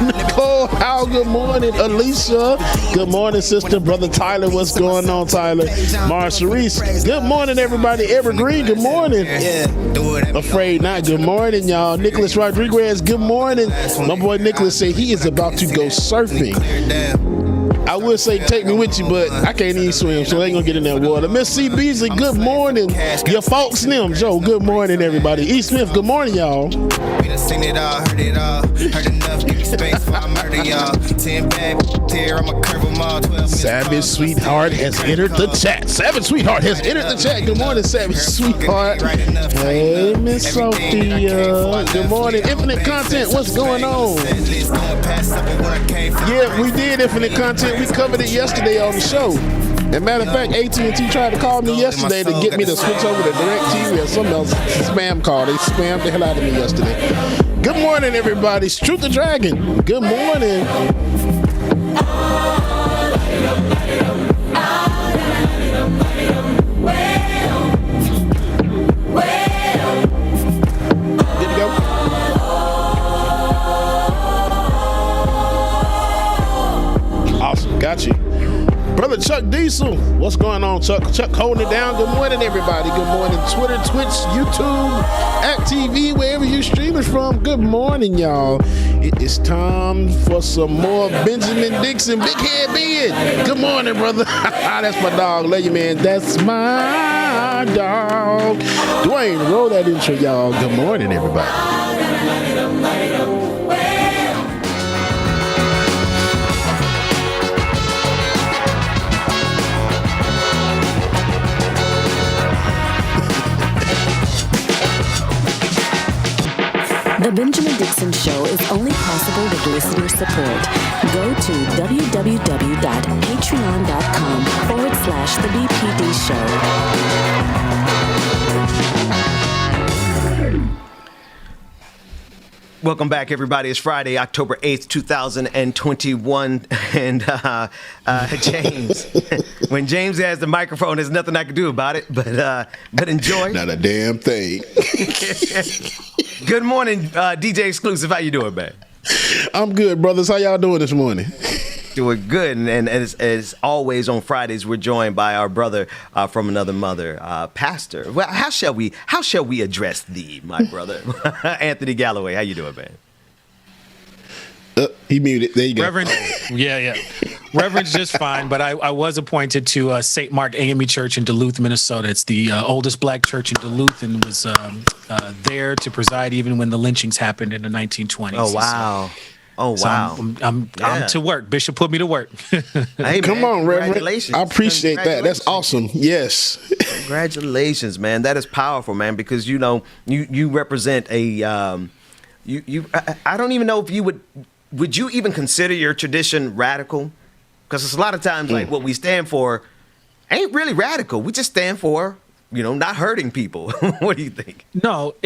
Nicole Howell, good morning. Alicia, good morning, sister. Brother Tyler, what's going on, Tyler? Marsha Reese, good morning, everybody. Evergreen, good morning. Afraid Not, good morning, y'all. Nicholas Rodriguez, good morning. My boy Nicholas said he is about to go surfing. I would say take me with you, but I can't even swim, so I ain't gonna get in that water. Miss C. Beasley, good morning. Your folks, them. Joe, good morning, everybody. E. Smith, good morning, y'all. We done seen it all, heard it all. Heard enough, give me space for I murder y'all. 10 bad here, I'ma curve them all. 12 Savage Sweetheart has entered the chat. Savage Sweetheart has entered the chat. Good morning, Savage Sweetheart. Hey, Miss Sophia. Good morning. Infinite Content, what's going on? Yeah, we did Infinite Content. We covered it yesterday on the show. As a matter of fact, AT&T tried to call me yesterday to get me to switch over to DirecTV or something else. Spam call. They spammed the hell out of me yesterday. Good morning, everybody. Shoot the Dragon. Good morning. Good to go. Awesome. Got you. Brother Chuck Diesel, what's going on, Chuck? Chuck holding it down. Good morning, everybody. Good morning, Twitter, Twitch, YouTube, Act TV, wherever you stream it from. Good morning, y'all. It is time for some more Benjamin Dixon, Big Head Ben. Good morning, brother. That's my dog. Love you, man. That's my dog. Dwayne, roll that intro, y'all. Good morning, everybody. The Benjamin Dixon Show is only possible with listener support. Go to www.patreon.com/The BPD Show. Welcome back, everybody. It's Friday, October 8th, 2021. And James, when James has the microphone, there's nothing I can do about it, but enjoy. Not a damn thing. Good morning, DJ Exclusive. How you doing, man? I'm good, brothers. How y'all doing this morning? Doing good, and as always on Fridays, we're joined by our brother from another mother, Pastor. Well, how shall we address thee, my brother, Anthony Galloway? How you doing, man? He muted. There you go. Reverend, yeah. Reverend's just fine, but I was appointed to St. Mark AME Church in Duluth, Minnesota. It's the oldest black church in Duluth, and was there to preside even when the lynchings happened in the 1920s. Oh, wow. So I'm to work. Bishop put me to work. Hey, come man, on, Reverend. congratulations. I appreciate that. That's awesome. Yes. Congratulations, man. That is powerful, man, because you represent a I don't even know if you would you even consider your tradition radical? Because it's a lot of times like what we stand for ain't really radical. We just stand for not hurting people. What do you think? No,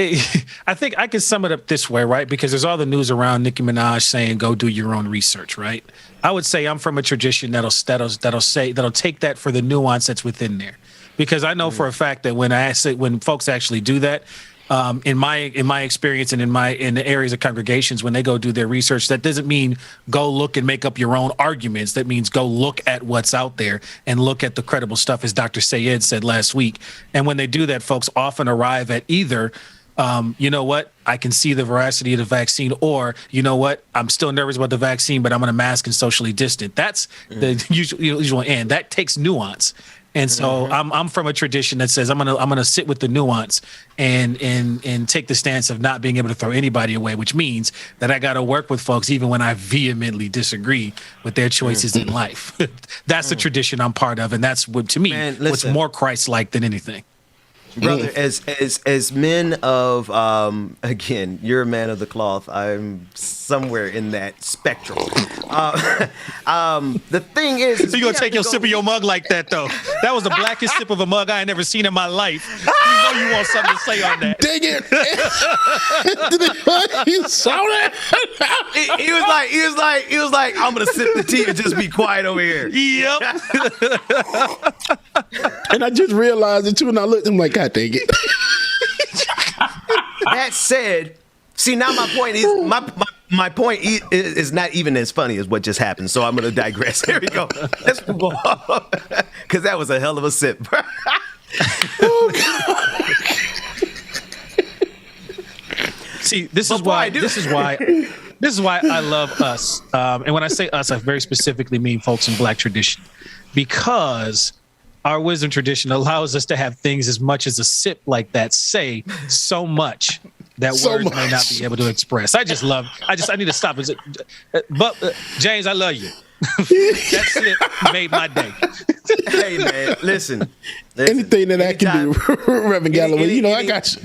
I think I can sum it up this way, right? Because there's all the news around Nicki Minaj saying, go do your own research, right? I would say I'm from a tradition that'll take that for the nuance that's within there. Because I know for a fact that when folks actually do that, in my experience and in the areas of congregations, when they go do their research, that doesn't mean go look and make up your own arguments. That means go look at what's out there and look at the credible stuff, as Dr. Sayed said last week. And when they do that, folks often arrive at either you know what, I can see the veracity of the vaccine, or you know what, I'm still nervous about the vaccine, but I'm going to mask and socially distant. That's the usual end. That takes nuance. And so I'm from a tradition that says I'm gonna sit with the nuance and take the stance of not being able to throw anybody away, which means that I got to work with folks even when I vehemently disagree with their choices in life. That's the tradition I'm part of, and that's what, to me, what's more Christ-like than anything. Brother, as men of again, you're a man of the cloth. I'm somewhere in that spectrum. The thing is, so you gonna take your sip of your mug like that, though? That was the blackest sip of a mug I ain't never seen in my life. You know you want something to say on that. Dang it! You saw that? He was like, I'm gonna sip the tea and just be quiet over here. Yep. And I just realized it too, and I looked at him like, God dang it. That said, see, now my point is my point is not even as funny as what just happened. So I'm going to digress. Here we go. Let's move on, because that was a hell of a sip. See, this is why I love us. And when I say us, I very specifically mean folks in Black tradition, because our wisdom tradition allows us to have things as much as a sip like that say so much that words may not be able to express. I need to stop. But James, I love you. That sip made my day. Hey man, listen. Anything that I can do, Reverend Galloway, I got you.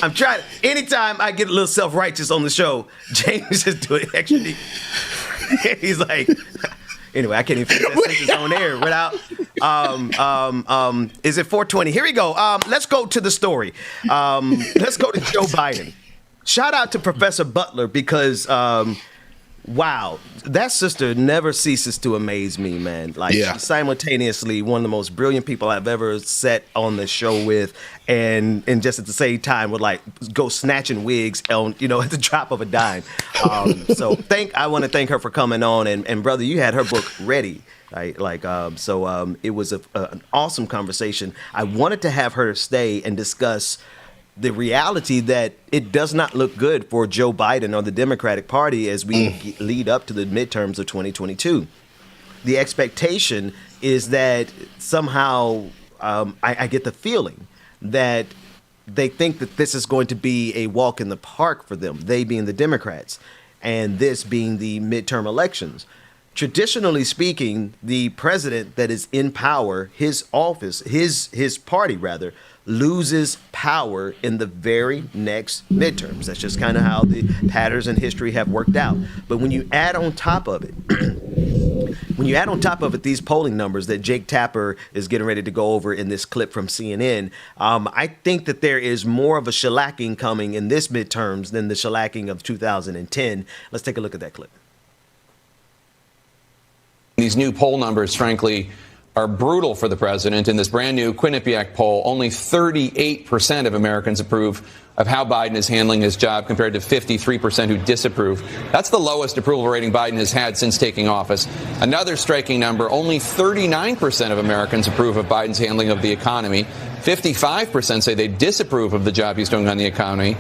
I'm trying. Anytime I get a little self-righteous on the show, James just do it extra deep. He's like, anyway, I can't even finish that sentence on air without. Is it 4:20? Here we go. Let's go to the story. Let's go to Joe Biden. Shout out to Professor Butler, because wow, that sister never ceases to amaze me, man. Like, she's simultaneously one of the most brilliant people I've ever sat on the show with, and just at the same time would like go snatching wigs on, at the drop of a dime. So I want to thank her for coming on, and brother, you had her book ready. Right? It was an awesome conversation. I wanted to have her stay and discuss the reality that it does not look good for Joe Biden or the Democratic Party as we lead up to the midterms of 2022. The expectation is that somehow I get the feeling that they think that this is going to be a walk in the park for them, they being the Democrats, and this being the midterm elections. Traditionally speaking, the president that is in power, his office, his party rather, loses power in the very next midterms. That's just kind of how the patterns in history have worked out. But when you add on top of it, these polling numbers that Jake Tapper is getting ready to go over in this clip from CNN, I think that there is more of a shellacking coming in this midterms than the shellacking of 2010. Let's take a look at that clip. These new poll numbers, frankly, are brutal for the president. In this brand new Quinnipiac poll, only 38% of Americans approve of how Biden is handling his job, compared to 53% who disapprove. That's the lowest approval rating Biden has had since taking office. Another striking number, only 39% of Americans approve of Biden's handling of the economy. 55% say they disapprove of the job he's doing on the economy.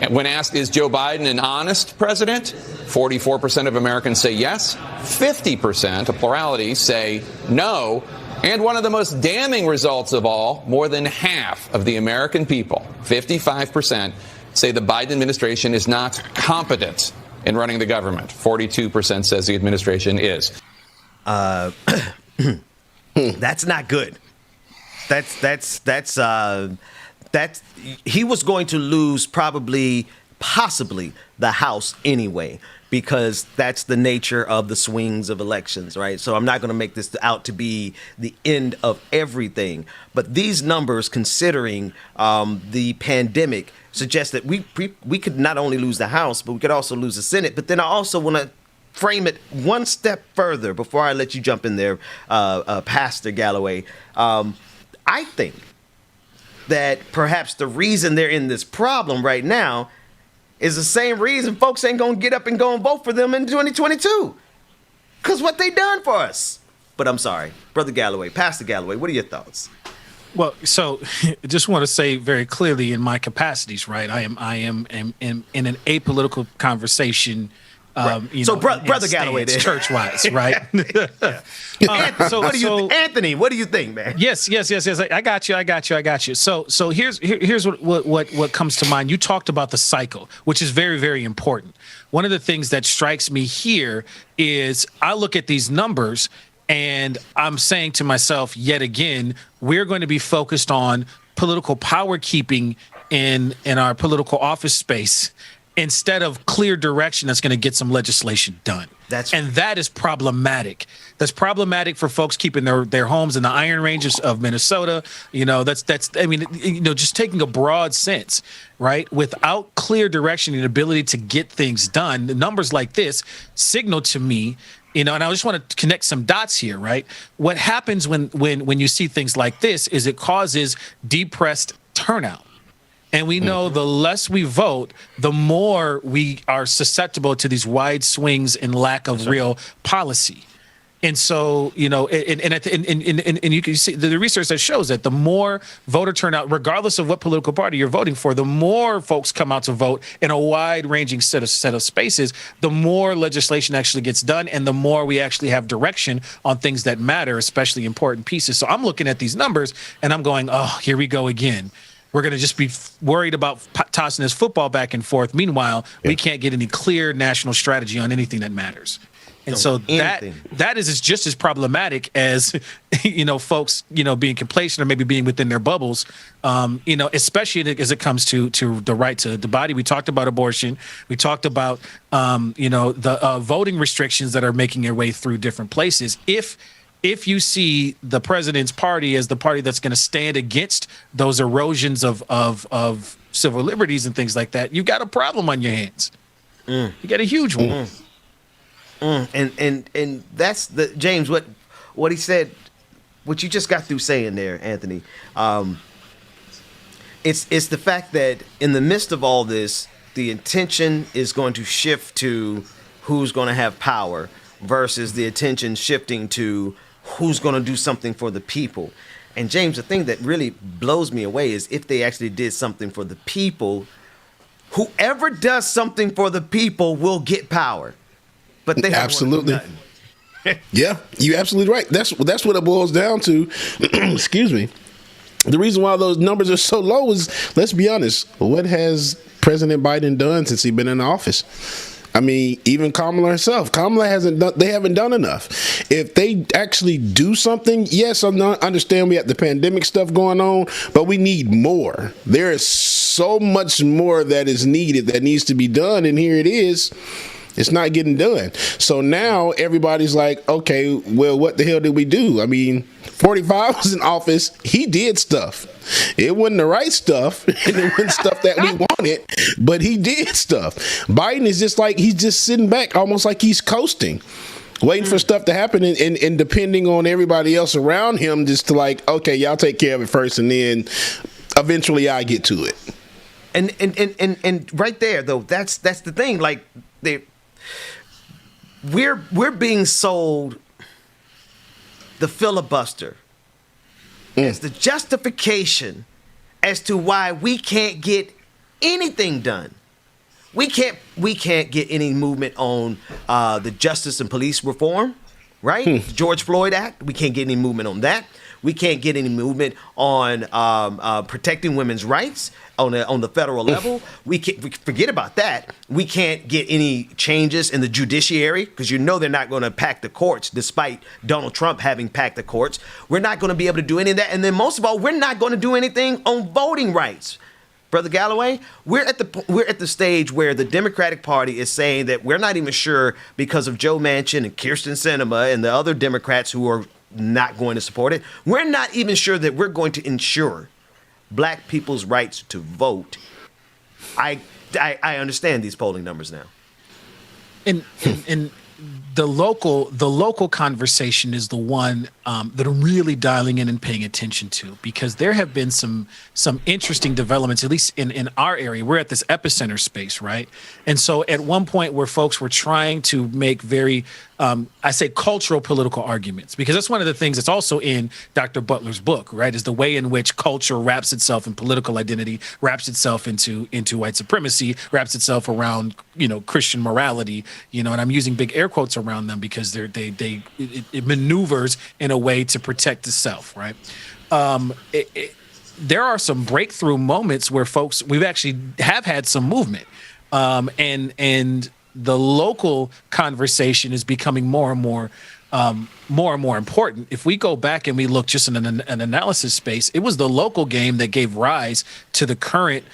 When asked, is Joe Biden an honest president? 44% of Americans say yes. 50%, a plurality, say no. And one of the most damning results of all, more than half of the American people, 55%, say the Biden administration is not competent in running the government. 42% says the administration is. That's not good. That's he was going to lose possibly the House anyway, because that's the nature of the swings of elections, right? So I'm not going to make this out to be the end of everything. But these numbers, considering the pandemic, suggest that we could not only lose the House, but we could also lose the Senate. But then I also want to frame it one step further before I let you jump in there, Pastor Galloway. I think that perhaps the reason they're in this problem right now is the same reason folks ain't going to get up and go and vote for them in 2022. Because what they done for us. But I'm sorry, Brother Galloway, Pastor Galloway, what are your thoughts? Well, so just want to say very clearly in my capacities, right? I am in an apolitical conversation. Right. So, brother Galloway, church-wise, right? Anthony, what do you think, man? Yes. I got you. So here's what comes to mind. You talked about the cycle, which is very, very important. One of the things that strikes me here is I look at these numbers and I'm saying to myself, yet again, we're going to be focused on political power keeping in our political office space instead of clear direction that's going to get some legislation done. That is problematic. That's problematic for folks keeping their homes in the Iron Ranges of Minnesota. Just taking a broad sense, right? Without clear direction and ability to get things done, the numbers like this signal to me, and I just want to connect some dots here, right? What happens when you see things like this is it causes depressed turnout. And we know the less we vote, the more we are susceptible to these wide swings and lack of real policy. And so, and you can see the research that shows that the more voter turnout, regardless of what political party you're voting for, the more folks come out to vote in a wide-ranging set of spaces, the more legislation actually gets done, and the more we actually have direction on things that matter, especially important pieces. So I'm looking at these numbers, and I'm going, oh, here we go again. We're going to just be worried about tossing this football back and forth. Meanwhile, we can't get any clear national strategy on anything that matters. And so that is just as problematic as, folks, being complacent or maybe being within their bubbles, especially as it comes to the right to the body. We talked about abortion. We talked about, the voting restrictions that are making their way through different places. If you see the president's party as the party that's going to stand against those erosions of civil liberties and things like that, you've got a problem on your hands. You got a huge one. And that's James, what he said, what you just got through saying there, Anthony. It's the fact that in the midst of all this, the intention is going to shift to who's going to have power versus the attention shifting to who's going to do something for the people. And James, the thing that really blows me away is if they actually did something for the people, whoever does something for the people will get power. But they absolutely. Yeah, you're absolutely right. That's what it boils down to. Excuse me. The reason why those numbers are so low is, let's be honest, what has President Biden done since he's been in office? I mean, even Kamala herself. They haven't done enough. If they actually do something, yes, I understand we have the pandemic stuff going on, but we need more. There is so much more that is needed that needs to be done, and here it is. It's not getting done. So now everybody's like, okay, well, what the hell did we do? I mean, 45 was in office. He did stuff. It wasn't the right stuff. And it wasn't stuff that we wanted, but he did stuff. Biden is just like, he's just sitting back, almost like he's coasting, waiting for stuff to happen and depending on everybody else around him just to like, okay, y'all take care of it first, and then eventually I get to it. And right there, though, that's the thing. Like, we're being sold the filibuster as the justification as to why we can't get anything done. We can't get any movement on the justice and police reform, right? George Floyd Act. We can't get any movement on that. We can't get any movement on protecting women's rights on the federal level. We forget about that. We can't get any changes in the judiciary because they're not going to pack the courts, despite Donald Trump having packed the courts. We're not going to be able to do any of that. And then most of all, we're not going to do anything on voting rights. Brother Galloway, we're at the stage where the Democratic Party is saying that we're not even sure, because of Joe Manchin and Kyrsten Sinema and the other Democrats who are not going to support it. We're not even sure that we're going to ensure black people's rights to vote. I understand these polling numbers now. And the local conversation is the one that I'm really dialing in and paying attention to, because there have been some interesting developments, at least in our area. We're at this epicenter space, right? And so at one point where folks were trying to make very I say cultural political arguments, because that's one of the things that's also in Dr. Butler's book, right? Is the way in which culture wraps itself in political identity, wraps itself into white supremacy, wraps itself around, Christian morality, and I'm using big air quotes around them because it maneuvers in a way to protect the self, right? There are some breakthrough moments where we've actually have had some movement, and the local conversation is becoming more and more important. If we go back and we look just in an analysis space, it was the local game that gave rise to the current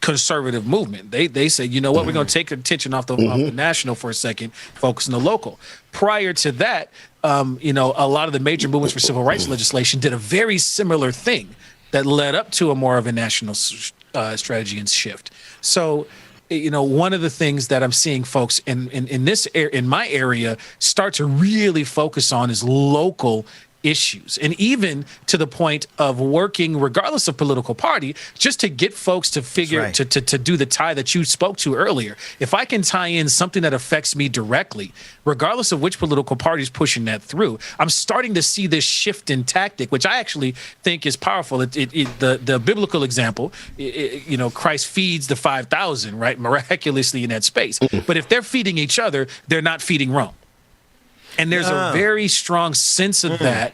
conservative movement. They said, you know what, we're going to take attention off the national for a second, focus on the local. Prior to that, a lot of the major movements for civil rights legislation did a very similar thing that led up to a more of a national strategy and shift. So, one of the things that I'm seeing folks in my area start to really focus on is local issues, and even to the point of working, regardless of political party, just to get folks to figure right. to do the tie that you spoke to earlier. If I can tie in something that affects me directly, regardless of which political party is pushing that through, I'm starting to see this shift in tactic, which I actually think is powerful. The biblical example, Christ feeds the 5,000, right, miraculously in that space. But if they're feeding each other, they're not feeding Rome. And there's a very strong sense of that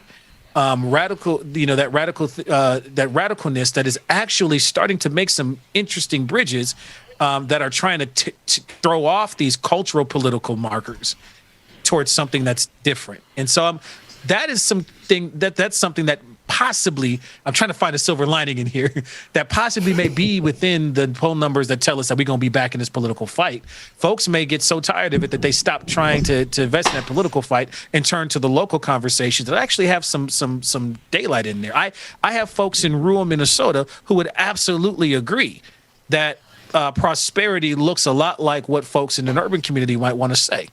radicalness that is actually starting to make some interesting bridges that are trying to throw off these cultural political markers towards something that's different. And so that is something that's something that possibly, I'm trying to find a silver lining in here, that possibly may be within the poll numbers that tell us that we're going to be back in this political fight. Folks may get so tired of it that they stop trying to invest in that political fight and turn to the local conversations that actually have some daylight in there. I have folks in rural Minnesota who would absolutely agree that prosperity looks a lot like what folks in an urban community might want to say,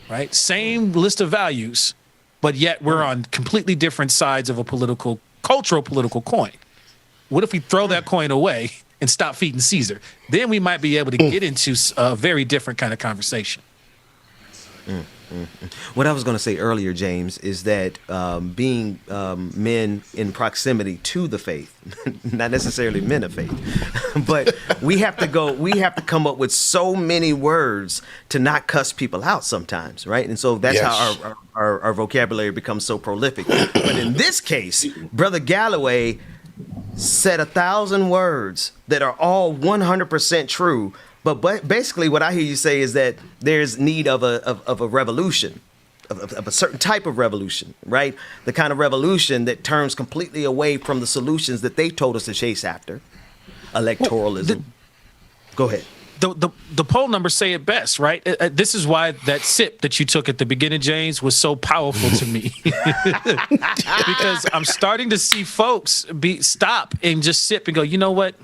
right? Same list of values, but yet we're on completely different sides of a cultural political coin. What if we throw that coin away and stop feeding Caesar? Then we might be able to get into a very different kind of conversation. What I was going to say earlier, James, is that being men in proximity to the faith, not necessarily men of faith, but we have to come up with so many words to not cuss people out sometimes, right? And so that's how our vocabulary becomes so prolific. But in this case, Brother Galloway said 1,000 words that are all 100% true. But basically, what I hear you say is that there's need of a revolution, of a certain type of revolution, right? The kind of revolution that turns completely away from the solutions that they told us to chase after, electoralism. Go ahead. The poll numbers say it best, right? This is why that sip that you took at the beginning, James, was so powerful to me. Because I'm starting to see folks stop and just sip and go, you know what?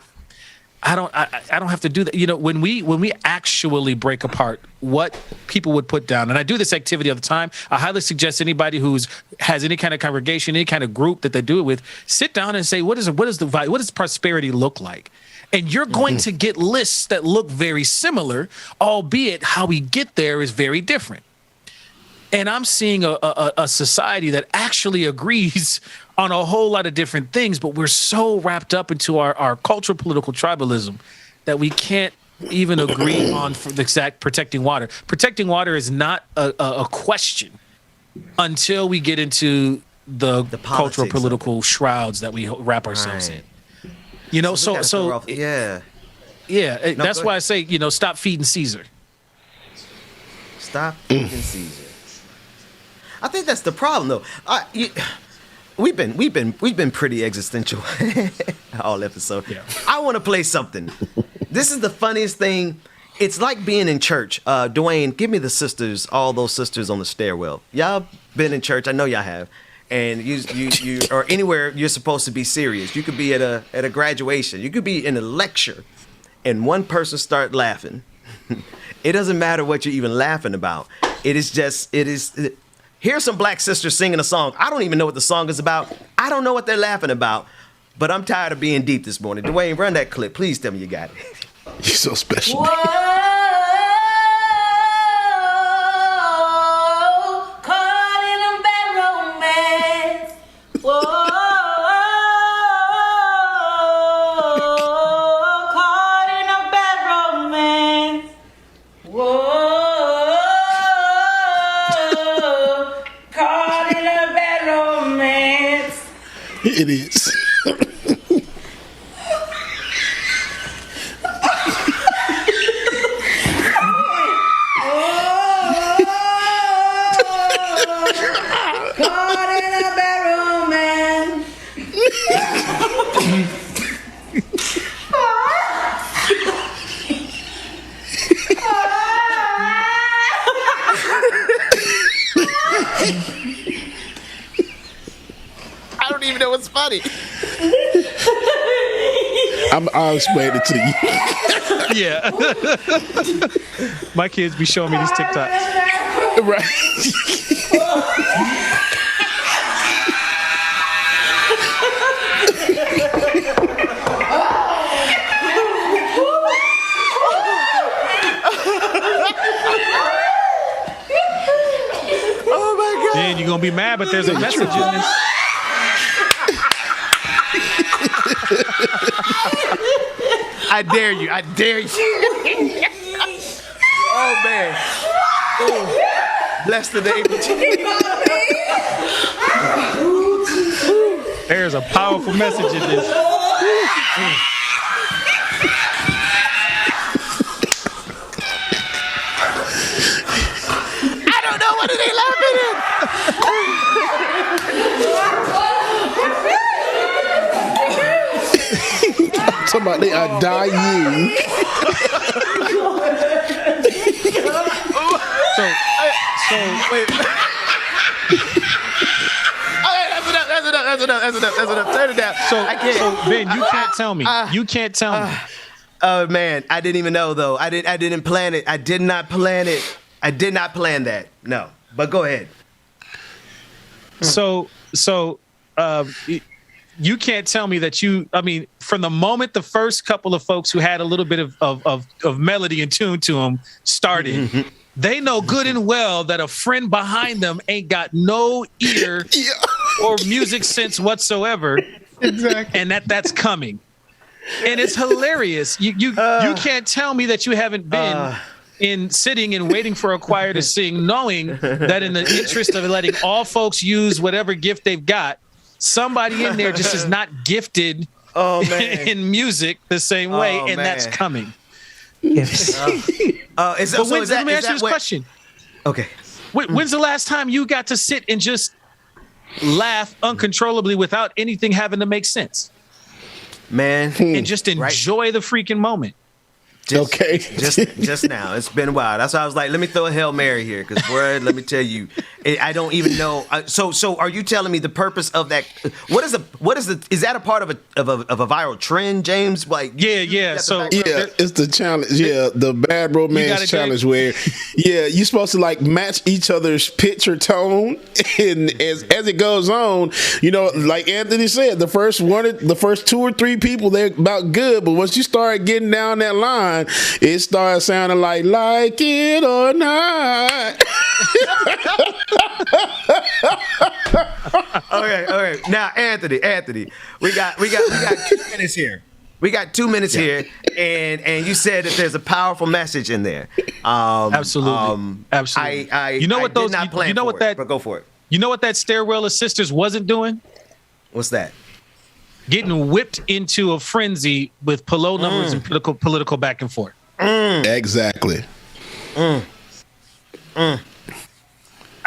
I don't have to do that. When we actually break apart what people would put down, and I do this activity all the time, I highly suggest anybody has any kind of congregation, any kind of group that they do it with, sit down and say, what does prosperity look like? And you're going to get lists that look very similar, albeit how we get there is very different. And I'm seeing a society that actually agrees on a whole lot of different things, but we're so wrapped up into our cultural political tribalism that we can't even agree on for the exact protecting water. Protecting water is not a question until we get into the cultural political shrouds that we wrap ourselves in. That's why I say, stop feeding Caesar. Stop feeding Caesar. I think that's the problem, though. We've been pretty existential all episode. Yeah. I want to play something. This is the funniest thing. It's like being in church. Dwayne, give me the sisters, all those sisters on the stairwell. Y'all been in church? I know y'all have. And you or anywhere you're supposed to be serious. You could be at a graduation. You could be in a lecture, and one person start laughing. It doesn't matter what you're even laughing about. Here's some black sisters singing a song. I don't even know what the song is about. I don't know what they're laughing about, but I'm tired of being deep this morning. Dwayne, run that clip. Please tell me you got it. You're so special. Whoa, It is. Caught in a bedroom, man. I don't even know what's funny. I'll explain it to you. Yeah. My kids be showing me these TikToks. Right. Oh my God. Man, you're going to be mad, but there's a message in this. I dare you. I dare you. Oh man. Oh. Bless the name of Jesus. There's a powerful message in this. I don't know what are they laughing at. Talking about they are dying. So wait. That's enough. Turn it down. So, I can't. so Ben, you can't tell me. You can't tell me. Oh man, I didn't even know though. I didn't plan it. I did not plan it. I did not plan that. No. But go ahead. So you can't tell me that from the moment the first couple of folks who had a little bit of melody and tune to them started, they know good and well that a friend behind them ain't got no ear or music sense whatsoever. Exactly. And that's coming. And it's hilarious. You can't tell me that you haven't been in sitting and waiting for a choir to sing, knowing that in the interest of letting all folks use whatever gift they've got, somebody in there just is not gifted in music the same way, and that's coming. Yes. Let me ask you this question. Okay. When's the last time you got to sit and just laugh uncontrollably without anything having to make sense? Man. And just enjoy the freaking moment. Just now. It's been a while. That's why I was like, let me throw a Hail Mary here, because let me tell you, I don't even know. So are you telling me the purpose of that? Is that a part of a viral trend, James? Like, So it's the challenge. Yeah, the bad romance challenge where, you're supposed to like match each other's pitch or tone, and as it goes on, like Anthony said, the first two or three people, they're about good, but once you start getting down that line, it starts sounding like it or not. Okay. Now, Anthony, we got 2 minutes here. We got 2 minutes here, and you said that there's a powerful message in there. Absolutely. You know what those? You know what that? But go for it. You know what that stairwell of sisters wasn't doing? What's that? Getting whipped into a frenzy with pillow numbers and political back and forth. Exactly. I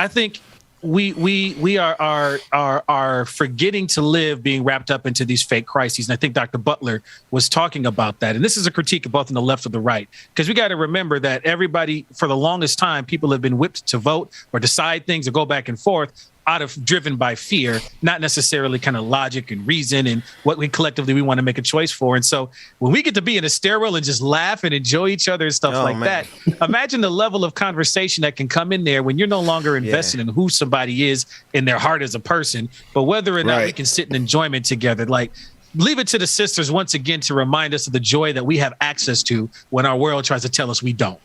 think we are forgetting to live, being wrapped up into these fake crises. And I think Dr. Butler was talking about that. And this is a critique of both on the left or the right, because we got to remember that everybody, for the longest time, people have been whipped to vote or decide things or go back and forth driven by fear, not necessarily kind of logic and reason and what we collectively want to make a choice for. And so when we get to be in a stairwell and just laugh and enjoy each other and stuff that, imagine the level of conversation that can come in there when you're no longer invested in who somebody is in their heart as a person, but whether or not we can sit in enjoyment together. Like, leave it to the sisters once again to remind us of the joy that we have access to when our world tries to tell us we don't.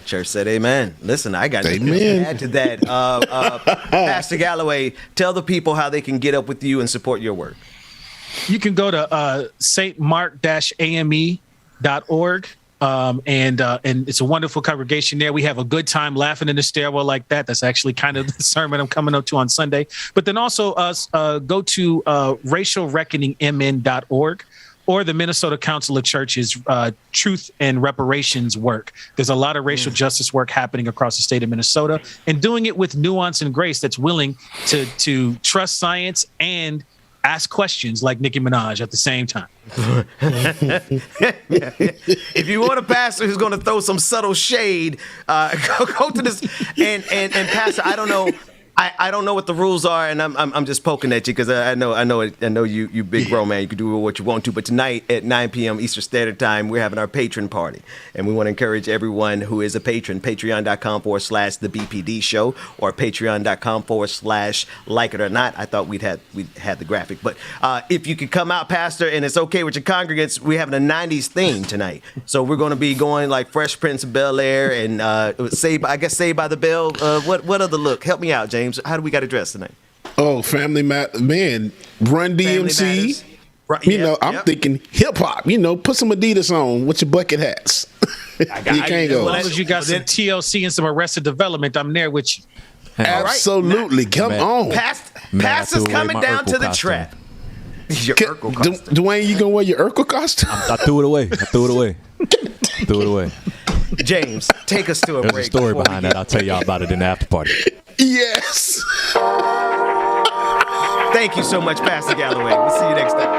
Church said amen. Listen, I got nothing to add to that. Pastor Galloway, tell the people how they can get up with you and support your work. You can go to stmark-ame.org. And it's a wonderful congregation there. We have a good time laughing in the stairwell like that. That's actually kind of the sermon I'm coming up to on Sunday. But then also go to racialreckoningmn.org or the Minnesota Council of Churches Truth and Reparations work. There's a lot of racial justice work happening across the state of Minnesota, and doing it with nuance and grace that's willing to trust science and ask questions like Nicki Minaj at the same time. If you want a pastor who's going to throw some subtle shade, go to this. And Pastor, I don't know. I don't know what the rules are, and I'm just poking at you because I know you big grown man. You can do what you want to, but tonight at 9 p.m. Eastern Standard Time, we're having our patron party, and we want to encourage everyone who is a patron. Patreon.com/the BPD Show or Patreon.com/like it or not. I thought we'd had the graphic, but if you could come out, Pastor, and it's okay with your congregants, we're having a '90s theme tonight, so we're going to be going like Fresh Prince of Bel-Air and Saved by the Bell. What other look? Help me out, James. How do we got to dress tonight? Oh, Family man, Run DMC. I'm thinking hip hop. Put some Adidas on with your bucket hats. You can't go. As long as you got some TLC and some Arrested Development, I'm there with you. Absolutely. Come on. Pastor's coming down to the trap. Your Urkel costume. Dwayne, you gonna wear your Urkel costume? I threw it away. James, take us to a break. There's a story behind that. I'll tell y'all about it in the after party. Yes. Thank you so much, Pastor Galloway. We'll see you next time.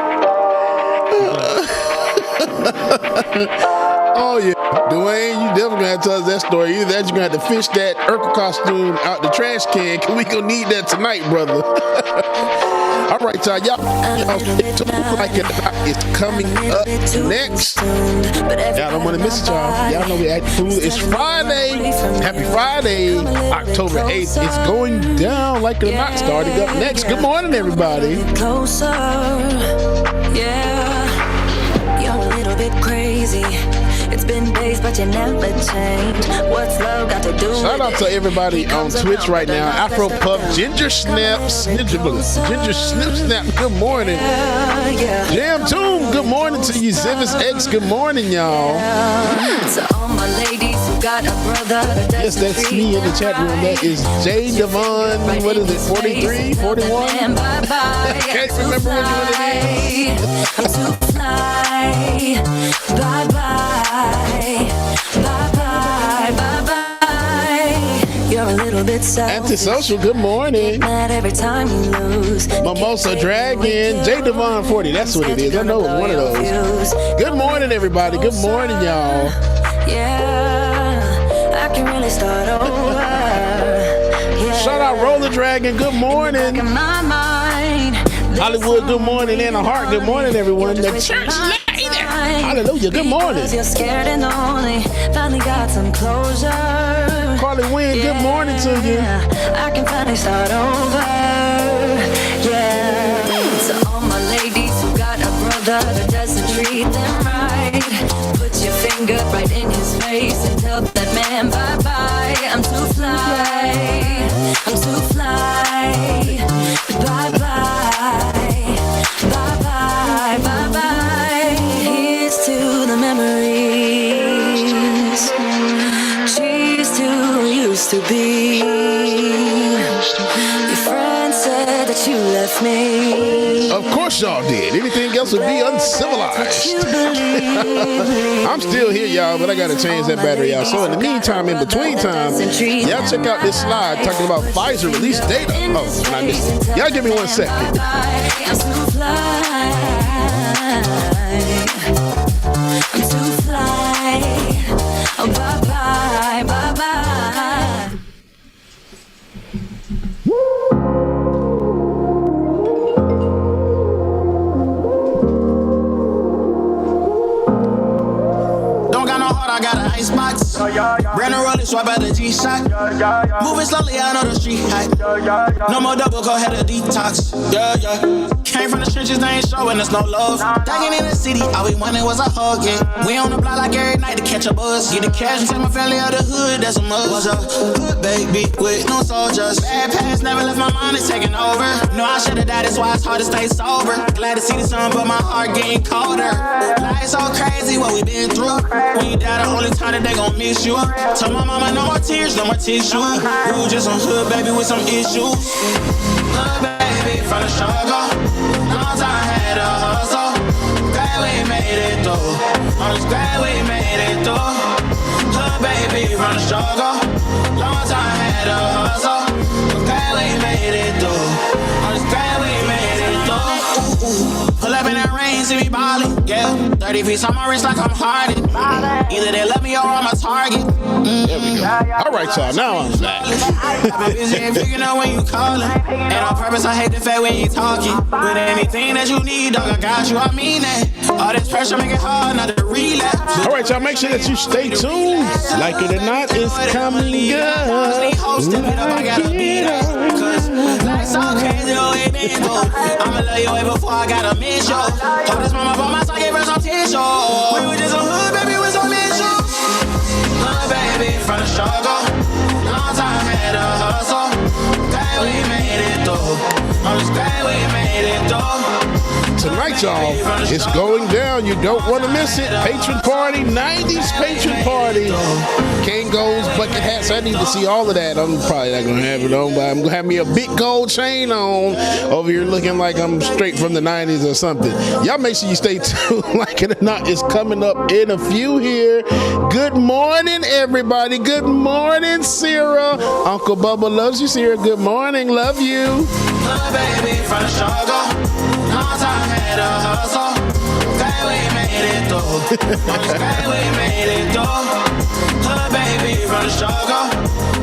Oh, yeah. Dwayne, you definitely gonna have to tell us that story. Either that, you're gonna have to fish that Urkel costume out the trash can, because we gonna need that tonight, brother. All right, y'all. Y'all like it is coming up next. Y'all don't want to miss it, y'all. Y'all know we act food. It's Friday. Happy Friday, October 8th. It's going down like a not starting up next. Good morning, everybody. Closer, yeah. You're a little bit crazy. It's been days, but you never change. What's love got to do with it? Shout out to everybody on Twitch right now. Afro Puff, Ginger Snaps, Ginger Snip Snap, good morning. Jam Tomb, good morning to you. Zivis X, good morning, y'all. To all my ladies who got a brother. Yes, that's me in the chat room. That is Jay Devon. What is it, 43, 41? I can't remember which one it is. I'm too fly. Bye-bye. Bye-bye. You're a little bit selfish. Antisocial, good morning. Mad every time you lose. Mimosa Dragon, J Devon 40, that's what it is. I know it's one of those. Good morning, everybody. Good morning, y'all. Yeah, I can really start over. Yeah. Shout out Roller Dragon, good morning. Hollywood, good morning. Anna Hart, good morning, everyone. The church lady. Hallelujah, good morning. You're scared and only finally got some closure. Carly Wynn, good morning to you. I can finally start over. Yeah. To all my ladies who got a brother that doesn't treat them right, put your finger right in his face and tell that man bye-bye. I'm too fly. I'm too fly. Bye-bye. Bye-bye. Bye-bye. Here's to the memories. Cheers to who used to be. Your friend said that you left me. Of course y'all did. Anything else would be uncivilized. I'm still here, y'all, but I gotta change that battery out. So in the meantime, in between time, y'all check out this slide talking about Pfizer release data. Oh, I missed it. Y'all give me 1 second. I'm too fly. I'm too fly. Oh, bye-bye, bye-bye. Don't got no heart, I got an icebox. Brand new rolling, swipe at the G-Shock. Moving slowly, I know the street hype. No more double, go ahead and detox. Yeah, yeah. came from the trenches, they ain't showing us no love. Thugging in the city, all we wanted was a hug, yeah. We on the block like every night to catch a bus. Get the cash and take my family out the hood, that's a must. Was a hood baby with no soldiers. Bad past never left my mind, it's taking over. No, I should've died, that's why it's hard to stay sober. Glad to see the sun, but my heart getting colder. Life's so crazy, what we been through. When you die, the only time that they gon' miss you. Tell my mama, no more tears, no more tissue. We was just some hood baby with some issues. Hood baby from the struggle. Long time had a hustle. Glad we made it through. I'm just glad we made it through. Hood baby from the struggle. Long time had a hustle. Glad we made it through. I'm just glad we made it through. Pull up in that rain, see me ballin', yeah. 30 feet on my wrist like I'm Harden. Either they love me or I'm a target. There we go. All right, y'all. Now I'm back. I've been busy and figuring out when you callin'. And on purpose, I hate the fact when you talking. With anything that you need, dog, I got you, I mean that. All this pressure make it hard not to relapse. All right, y'all. Make sure that you stay tuned. Like it or not, it's coming up. Life's so crazy, the way they go. I'ma love you way before I gotta miss you. Hold this mama by my side, gave her some tissue. We were just a hood baby with some issues. Hood baby from the struggle. Long time had a hustle. Glad we made it through. I'm just glad we made it through. Tonight, y'all, it's going down. You don't want to miss it. Patron party, 90s patron party. Kangols, bucket hats. I need to see all of that. I'm probably not going to have it on, but I'm going to have me a big gold chain on over here looking like I'm straight from the 90s or something. Y'all make sure you stay tuned. Like it or not, it's coming up in a few here. Good morning, everybody. Good morning, Sarah. Uncle Bubba loves you, Sarah. Good morning. Love you. Baby from the struggle. Long time had a hustle. Glad we made it through. I'm just glad we made it through. Hood baby from the struggle.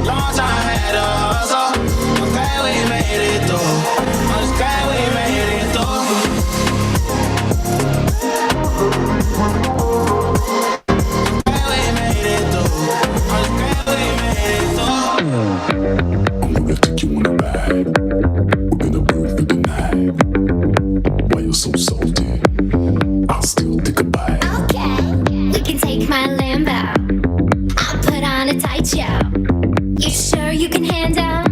Long time had a hustle. Glad we made it through. I'm just glad we made it through. Glad we made it through. I'm just glad we made it through. I'm gonna take you on a ride. We're gonna move for the night. Why you so salty? I'll still take a bite. Okay, we can take my Lambo. I'll put on a tight show. You sure you can handle?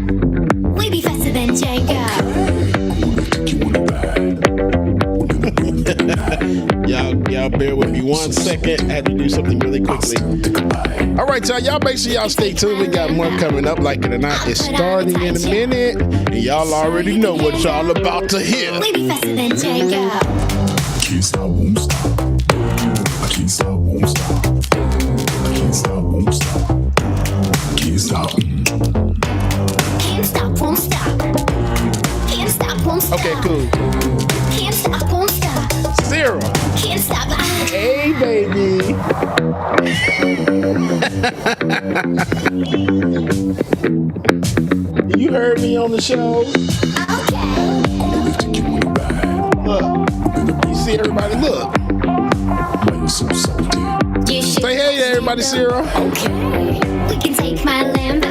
We be faster than Django. Y'all bear with me 1 second. I had to do something really quickly. All right, y'all make sure y'all stay tuned. We got more coming up. Like it or not, it's starting in a minute. And y'all already know what y'all about to hear. We be faster than Django. Can't stop, won't stop. I can't stop, won't stop. I can't stop, won't stop. Can't stop. Can't stop, won't stop. Can't stop, won't stop. Okay, cool. Can't stop, won't stop. Sarah. Can't stop. Hey, baby. You heard me on the show. Look. You see everybody? Look. Why you so salty? Say hey to everybody, Sarah. Okay. We can take my Lambo.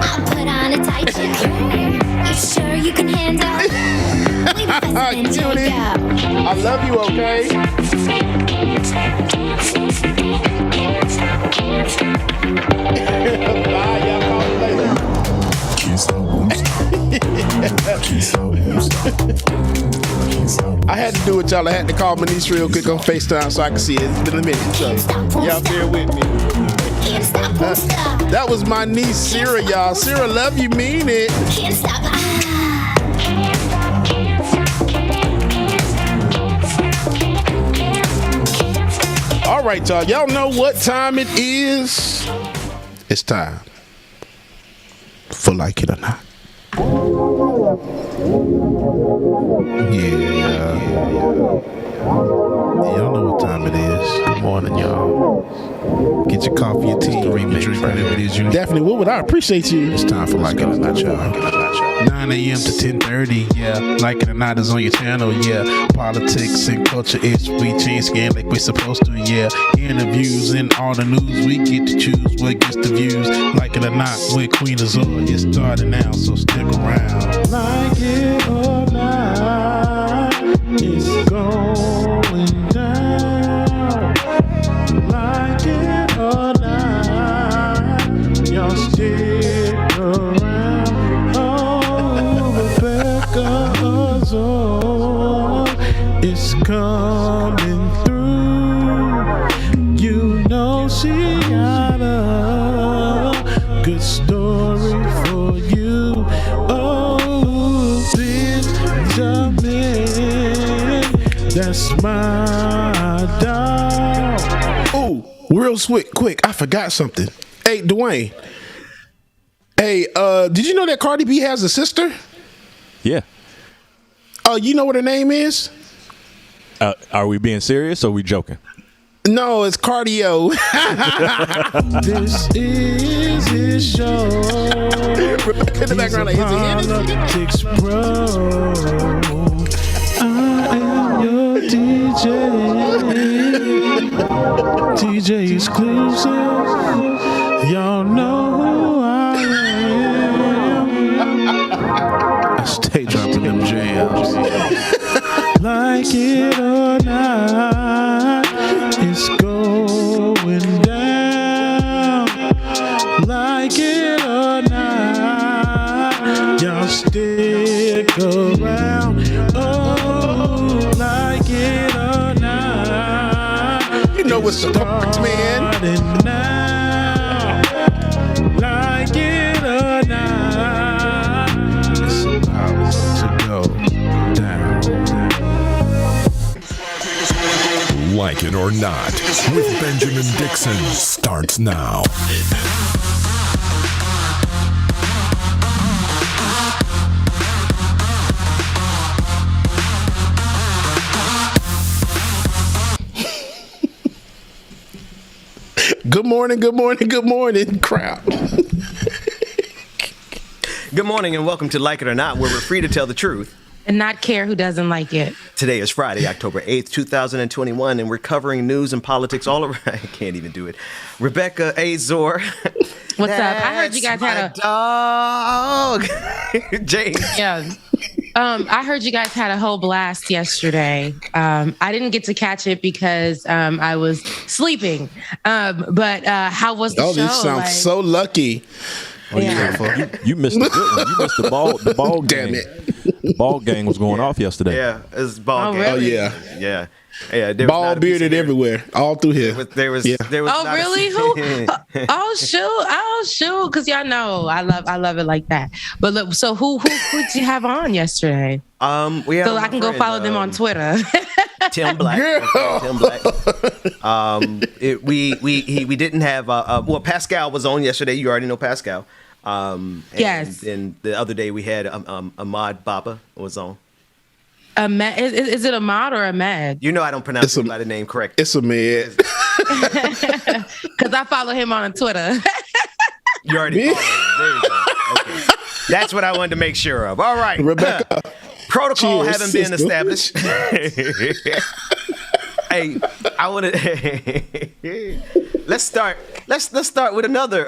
I'll put on a tight show. You sure you can handle? We be faster than Django. I love you, okay? Bye, y'all. Call me later. Can't stop, won't stop. Can't stop, won't stop. I had to do it, y'all. I had to call my niece real quick on FaceTime so I can see it. It's been a minute, so y'all bear with me. That was my niece, Sarah, y'all. Sarah, love you, mean it. Can't stop. All right, y'all. Y'all know what time it is. It's time for Like It or Not. Yeah. Y'all know what time it is. Good morning, y'all. Get your coffee, your tea, your drink, whatever it is you need. Definitely would. I appreciate you. It's time for Like It or Not, y'all. 9 a.m. to 10:30, yeah. Like It or Not is on your channel, yeah. Politics and culture is we change skin like we're supposed to, yeah. Interviews and all the news, we get to choose what gets the views. Like It or Not with Queen Azor, it's starting now, so stick around. Like it or not. oh, it's coming through. You know she got a good story for you. Oh, Benjamin, that's my dog. Oh, real quick, I forgot something. Hey, Dwayne. Hey, did you know that Cardi B has a sister? Yeah. You know what her name is? Are we being serious or are we joking? No, it's cardio. This is his show. In the background, like, politics bro. I am your DJ. DJ exclusive. Y'all know who I am. I stay dropping them jams. Like it or not, it's going down. Like it or not, y'all stick around. Oh, like it or not, you know what's up, man. Now, like it or not, it's about to go down. Like It or Not with Benjamin Dixon starts now. Good morning, crowd. Good morning and welcome to Like It or Not, where we're free to tell the truth and not care who doesn't like it. Today is Friday, October 8th, 2021, and we're covering news and politics all around. I can't even do it. Rebecca Azor. What's up? I heard you guys had a dog. James. Yeah. I heard you guys had a whole blast yesterday. I didn't get to catch it because I was sleeping. But how was the show? Oh, this sounds so lucky. Oh, yeah. You missed the good one. You missed the ball game. Damn it. The ball game was going off yesterday. Yeah, it was ball game. Really? Oh, yeah. Ball bearded everywhere, all through here. There was. Oh, really? Who? Oh, shoot! Because y'all know I love it like that. But look, so who did you have on yesterday? We had so I can go follow them on Twitter. Tim Black. Tim Black. We didn't have. Well, Pascal was on yesterday. You already know Pascal. Yes. And the other day we had Ahmad Baba was on. Is it Ahmad or Ahmed? You know I don't pronounce it by the name correctly. It's Ahmed. Because I follow him on Twitter. You already follow him. There you go. Okay. That's what I wanted to make sure of. All right. Rebecca. Protocol Cheers, having been sister. established. Hey, I want to. Let's start with another.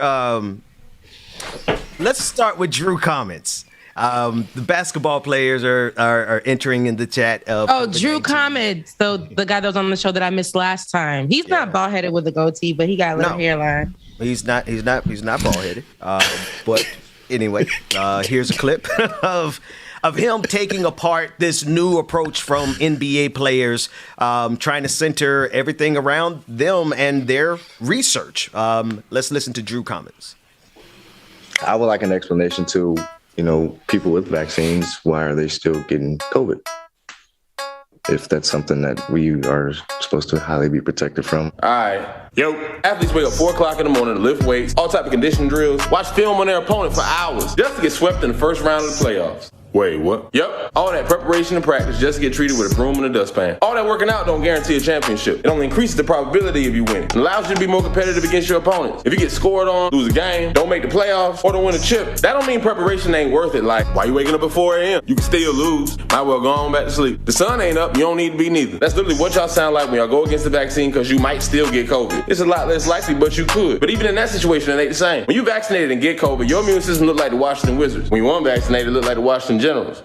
Let's start with Drew comments. The basketball players are entering in the chat. Drew comments. So the guy that was on the show that I missed last time. He's not bald headed with a goatee, but he got a little hairline. He's not bald headed. But anyway, here's a clip of him taking apart this new approach from NBA players, trying to center everything around them and their research. Let's listen to Drew comments. I would like an explanation to, people with vaccines. Why are they still getting COVID? If that's something that we are supposed to highly be protected from. All right. Yo, athletes wake up 4 o'clock in the morning to lift weights, all type of conditioning drills, watch film on their opponent for hours just to get swept in the first round of the playoffs. Wait, what? Yep. All that preparation and practice just to get treated with a broom and a dustpan. All that working out don't guarantee a championship. It only increases the probability of you winning. It allows you to be more competitive against your opponents. If you get scored on, lose a game, don't make the playoffs, or don't win a chip, that don't mean preparation ain't worth it. Like, why you waking up at 4 a.m.? You can still lose. Might well go on back to sleep. The sun ain't up, you don't need to be neither. That's literally what y'all sound like when y'all go against the vaccine because you might still get COVID. It's a lot less likely, but you could. But even in that situation, it ain't the same. When you vaccinated and get COVID, your immune system look like the Washington Wizards. When you unvaccinated, it look like the Washington Generals.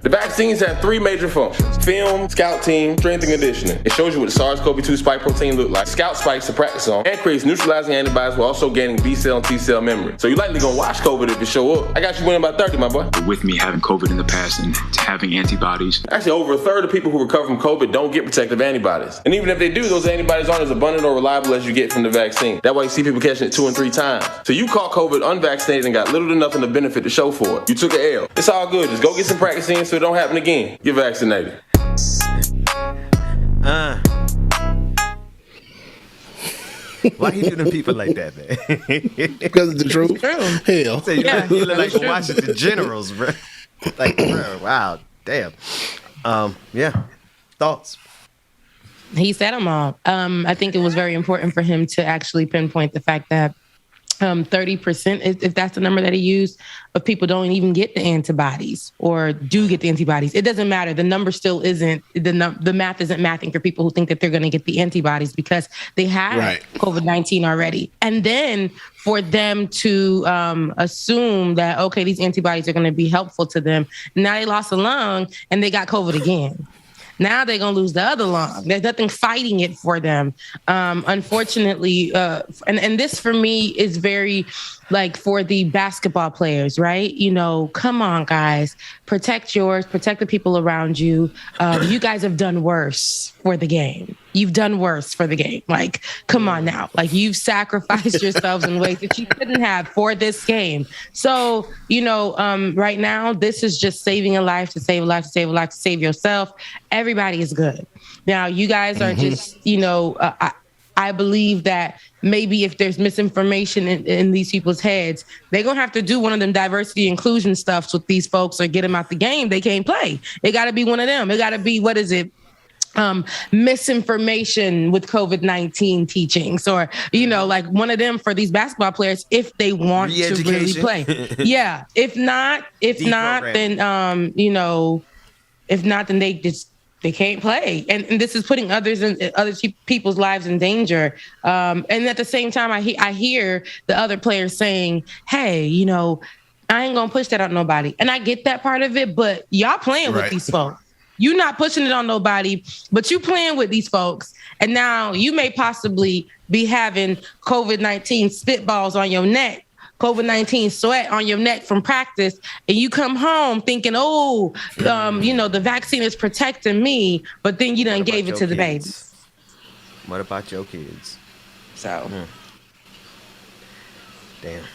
The vaccines have 3 major functions: film, scout team, strength and conditioning. It shows you what the SARS-CoV-2 spike protein look like, scout spikes to practice on, and creates neutralizing antibodies while also gaining B-cell and T-cell memory. So you're likely gonna watch COVID if it show up. I got you winning by 30, my boy. With me having COVID in the past and having antibodies. Actually, over a third of people who recover from COVID don't get protective antibodies. And even if they do, those antibodies aren't as abundant or reliable as you get from the vaccine. That's why you see people catching it 2 and 3 times. So you caught COVID unvaccinated and got little to nothing of benefit to show for it. You took an L. It's all good. Just go get some practice in so it don't happen again. Get vaccinated. Why you do them people like that, man? Because it's the truth. Hell. So you look like the Washington Generals, bro. Like, bro, wow, damn. Yeah. Thoughts? He said them all. I think it was very important for him to actually pinpoint the fact that 30%, if that's the number that he used, of people don't even get the antibodies or do get the antibodies. It doesn't matter. The number still isn't, the math isn't mathing for people who think that they're going to get the antibodies because they have COVID-19 already. And then for them to assume that, okay, these antibodies are going to be helpful to them. Now they lost a lung and they got COVID again. Now they're going to lose the other lung. There's nothing fighting it for them. Unfortunately, and this for me is very like for the basketball players, right? You know, come on, guys, protect yours, protect the people around you. You guys have done worse for the game. You've done worse for the game. Like, come on now. Like, you've sacrificed yourselves in ways that you couldn't have for this game. So, you know, right now, this is just saving a life to save a life, to save a life, to save yourself. Everybody is good. Now, you guys are just, you know, I believe that maybe if there's misinformation in these people's heads, they're going to have to do one of them diversity inclusion stuffs with these folks or get them out the game. They can't play. It got to be one of them. It got to be, what is it? Misinformation with COVID-19 teachings, or, you know, like one of them for these basketball players if they want to really play. Yeah. If not, then, you know, if not, then they can't play. And this is putting others in other people's lives in danger. And at the same time, I hear the other players saying, hey, you know, I ain't going to push that on nobody. And I get that part of it, but y'all playing with these folks. You're not pushing it on nobody, but you playing with these folks. And now you may possibly be having COVID-19 spitballs on your neck, COVID-19 sweat on your neck from practice. And you come home thinking, oh, you know, the vaccine is protecting me, but then you done gave it to the babies. What about your kids? So. Damn.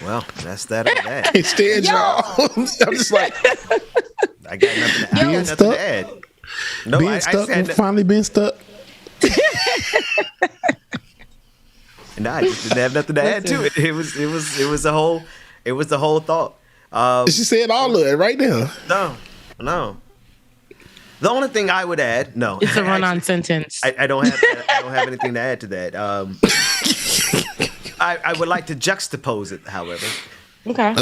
Well, that's that or that. It stands, y'all. I'm just like, I got nothing to add. No, being stuck and finally being stuck. No, I just didn't have nothing to add to it. It was the whole thought. She said all of it right now. No. The only thing I would add, it's a run-on sentence. I don't have anything to add to that. I would like to juxtapose it, however. Okay.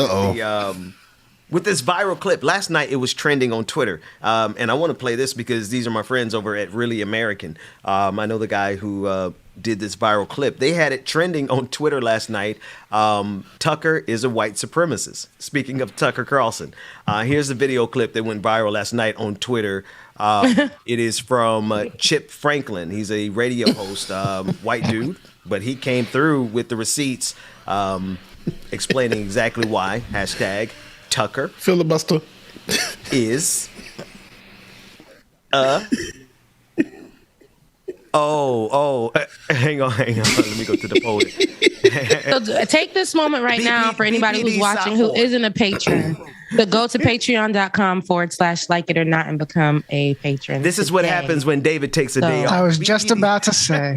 With this viral clip, last night it was trending on Twitter. And I want to play this because these are my friends over at Really American. I know the guy who did this viral clip. They had it trending on Twitter last night. Tucker is a white supremacist. Speaking of Tucker Carlson, here's the video clip that went viral last night on Twitter. It is from Chip Franklin. He's a radio host, white dude, but he came through with the receipts explaining exactly why. #Tucker filibuster is hang on. Let me go to the podium. So take this moment right now for anybody who's watching who isn't a patron. So go to patreon.com/like it or not and become a patron. This is what happens when David takes a day off. I was just about to say.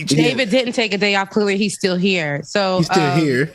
David didn't take a day off. Clearly, he's still here. So he's still here.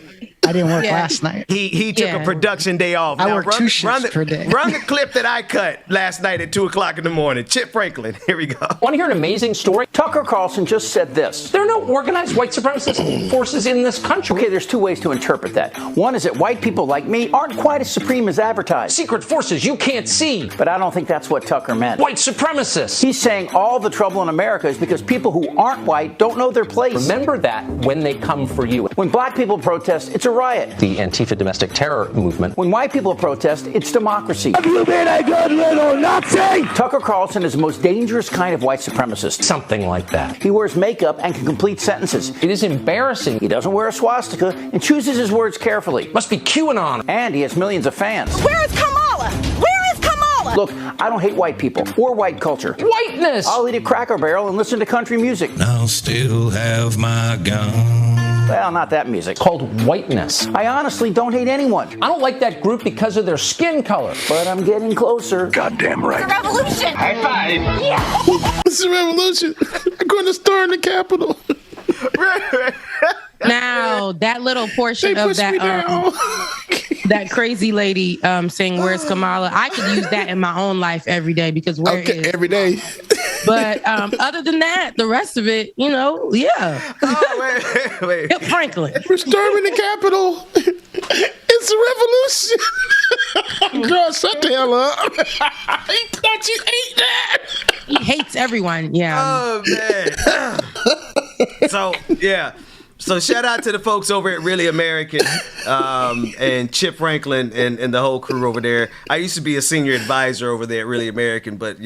I didn't work last night. He took a production day off. I worked 2 shifts per day. Run the clip that I cut last night at 2:00 in the morning. Chip Franklin. Here we go. Want to hear an amazing story? Tucker Carlson just said this. There are no organized white supremacist forces in this country. Okay, there's two ways to interpret that. One is that white people like me aren't quite as supreme as advertised. Secret forces you can't see. But I don't think that's what Tucker meant. White supremacists. He's saying all the trouble in America is because people who aren't white don't know their place. Remember that when they come for you. When black people protest, it's a riot. The Antifa domestic terror movement. When white people protest, it's democracy. Have you been a good little Nazi? Tucker Carlson is the most dangerous kind of white supremacist. Something like that. He wears makeup and can complete sentences. It is embarrassing. He doesn't wear a swastika and chooses his words carefully. Must be QAnon. And he has millions of fans. Where is Kamala? Where is Kamala? Look, I don't hate white people or white culture. Whiteness! I'll eat a Cracker Barrel and listen to country music. I'll still have my gun. Well, not that music. Called whiteness. I honestly don't hate anyone. I don't like that group because of their skin color. But I'm getting closer. Goddamn right. It's a revolution. High five. Yeah. It's a revolution. I'm going to storm the Capitol. Now, that little portion of that that crazy lady saying, "Where's Kamala?" I could use that in my own life every day because where is every day. But other than that, the rest of it, yeah. Oh, wait. Hip Franklin. We're storming the Capitol. It's a revolution. Girl, shut the hell up. I thought you ate that. He hates everyone. Yeah. Oh, man. So shout out to the folks over at Really American and Chip Franklin and the whole crew over there. I used to be a senior advisor over there at Really American, but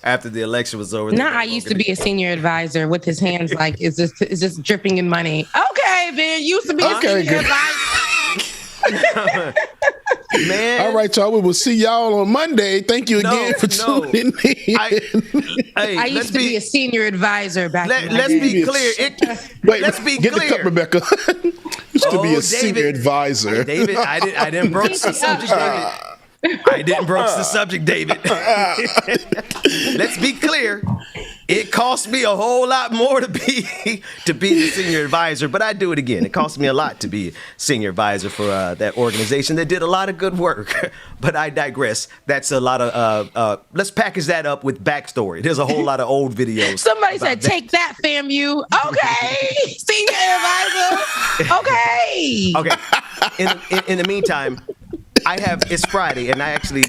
after the election was over, I used to be a senior advisor with his hands like, is this dripping in money? Okay, Ben, used to be a senior advisor. Man. All right, y'all. We will see y'all on Monday. Thank you again for tuning in. I used to be a senior advisor back then. Let's be clear. Let's be get clear. the cup, Rebecca. Used to be a senior advisor. David, I didn't broach the subject, David. I didn't broach the subject, David. Let's be clear. It cost me a whole lot more to be the senior advisor, but I do it again. It cost me a lot to be senior advisor for that organization that did a lot of good work. But I digress. That's a lot of. Let's package that up with backstory. There's a whole lot of old videos. Somebody said, "Take that, FAMU." Okay, senior advisor. Okay. Okay. In the meantime, it's Friday, and I actually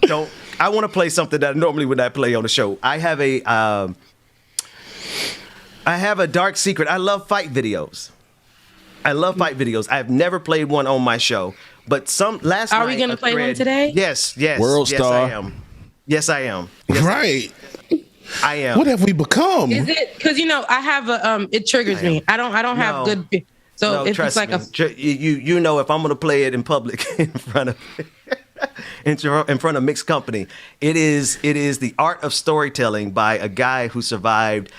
don't. I want to play something that I normally would not play on the show. I have a dark secret. I love fight videos. I've never played one on my show, but last night. Are we going to play one today? Yes. World Star. I am. Yes, I am. Right. I am. What have we become? Is it because I have a? It triggers me. I don't have good. So if it's like you know, if I'm going to play it in public in front of. In front of mixed company, it is the art of storytelling by a guy who survived.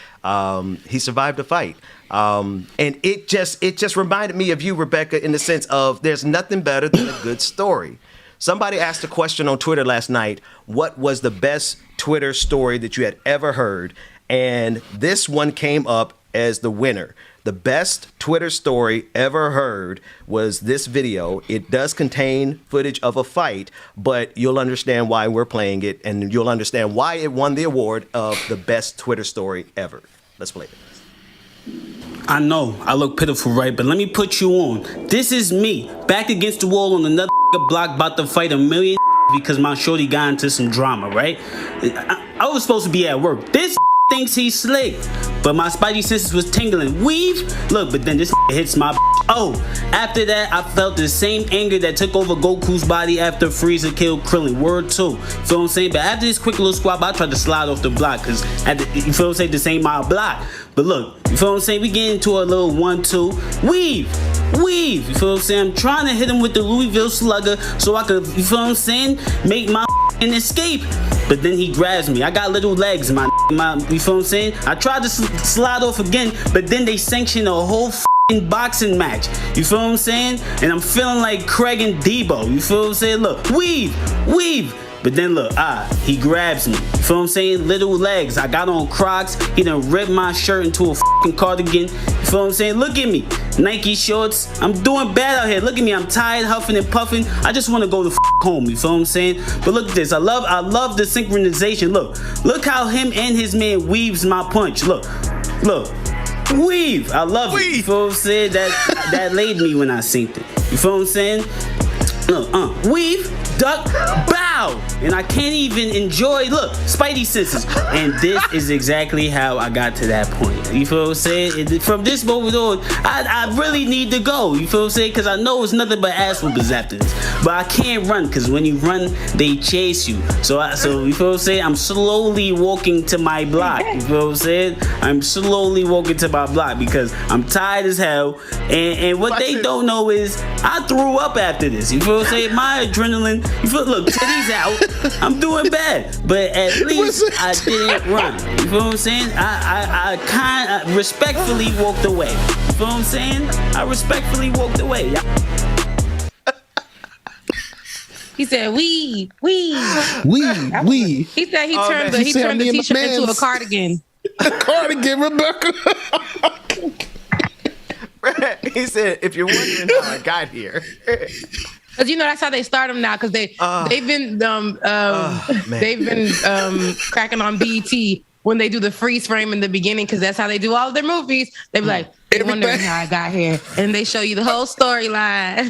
He survived a fight, and it just reminded me of you, Rebecca, in the sense of there's nothing better than a good story. Somebody asked a question on Twitter last night: what was the best Twitter story that you had ever heard? And this one came up as the winner. The best Twitter story ever heard was this video. It does contain footage of a fight, but you'll understand why we're playing it, and you'll understand why it won the award of the best Twitter story ever. Let's play it. I know I look pitiful, right? But let me put you on. This is me, back against the wall on another block, about to fight a million because my shorty got into some drama, right? I was supposed to be at work. This thinks he's slick, but my spidey senses was tingling. Weave, look, but then this hits my. Oh, after that, I felt the same anger that took over Goku's body after Frieza killed Krillin. Word 2. Feel what I'm saying? But after this quick little squab, I tried to slide off the block because you feel what I'm saying? This ain't my block. But look, you feel what I'm saying? We get into a little 1-2. Weave. You feel what I'm saying? I'm trying to hit him with the Louisville Slugger so I could, you feel what I'm saying? Make my escape. But then he grabs me. I got little legs, my you feel what I'm saying? I tried to slide off again, but then they sanctioned a whole boxing match. You feel what I'm saying? And I'm feeling like Craig and Debo. You feel what I'm saying? Look, weave. But then look, he grabs me. You feel what I'm saying? Little legs. I got on Crocs. He done ripped my shirt into a cardigan. You feel what I'm saying? Look at me. Nike shorts. I'm doing bad out here. Look at me. I'm tired, huffing and puffing. I just want to go to home. You feel what I'm saying? But look at this. I love the synchronization. Look how him and his man weaves my punch. Look. Weave. I love it. You feel what I'm saying? That laid me when I synced it. You feel what I'm saying? Weave, duck, bow. And I can't even enjoy, look, spidey senses. And this is exactly how I got to that point. You feel what I'm saying? From this moment on, I really need to go. You feel what I'm saying? Because I know it's nothing but ass whoopers after this. But I can't run, because when you run, they chase you. So you feel what I'm saying? I'm slowly walking to my block. You feel what I'm saying? I'm slowly walking to my block because I'm tired as hell. And what they don't know is I threw up after this. You feel what I'm saying? My adrenaline, you feel, look, titties out. I'm doing bad. But at least I didn't run. You feel what I'm saying? I kind of respectfully walked away. You feel what I'm saying? I respectfully walked away. He said, we. We. He said he turned the t-shirt into a cardigan. A cardigan, Rebecca. He said, if you're wondering how I got here. Because that's how they start them now. Because they've been cracking on BET when they do the freeze frame in the beginning. Because that's how they do all of their movies. They be like, you're wondering how I got here, and they show you the whole storyline.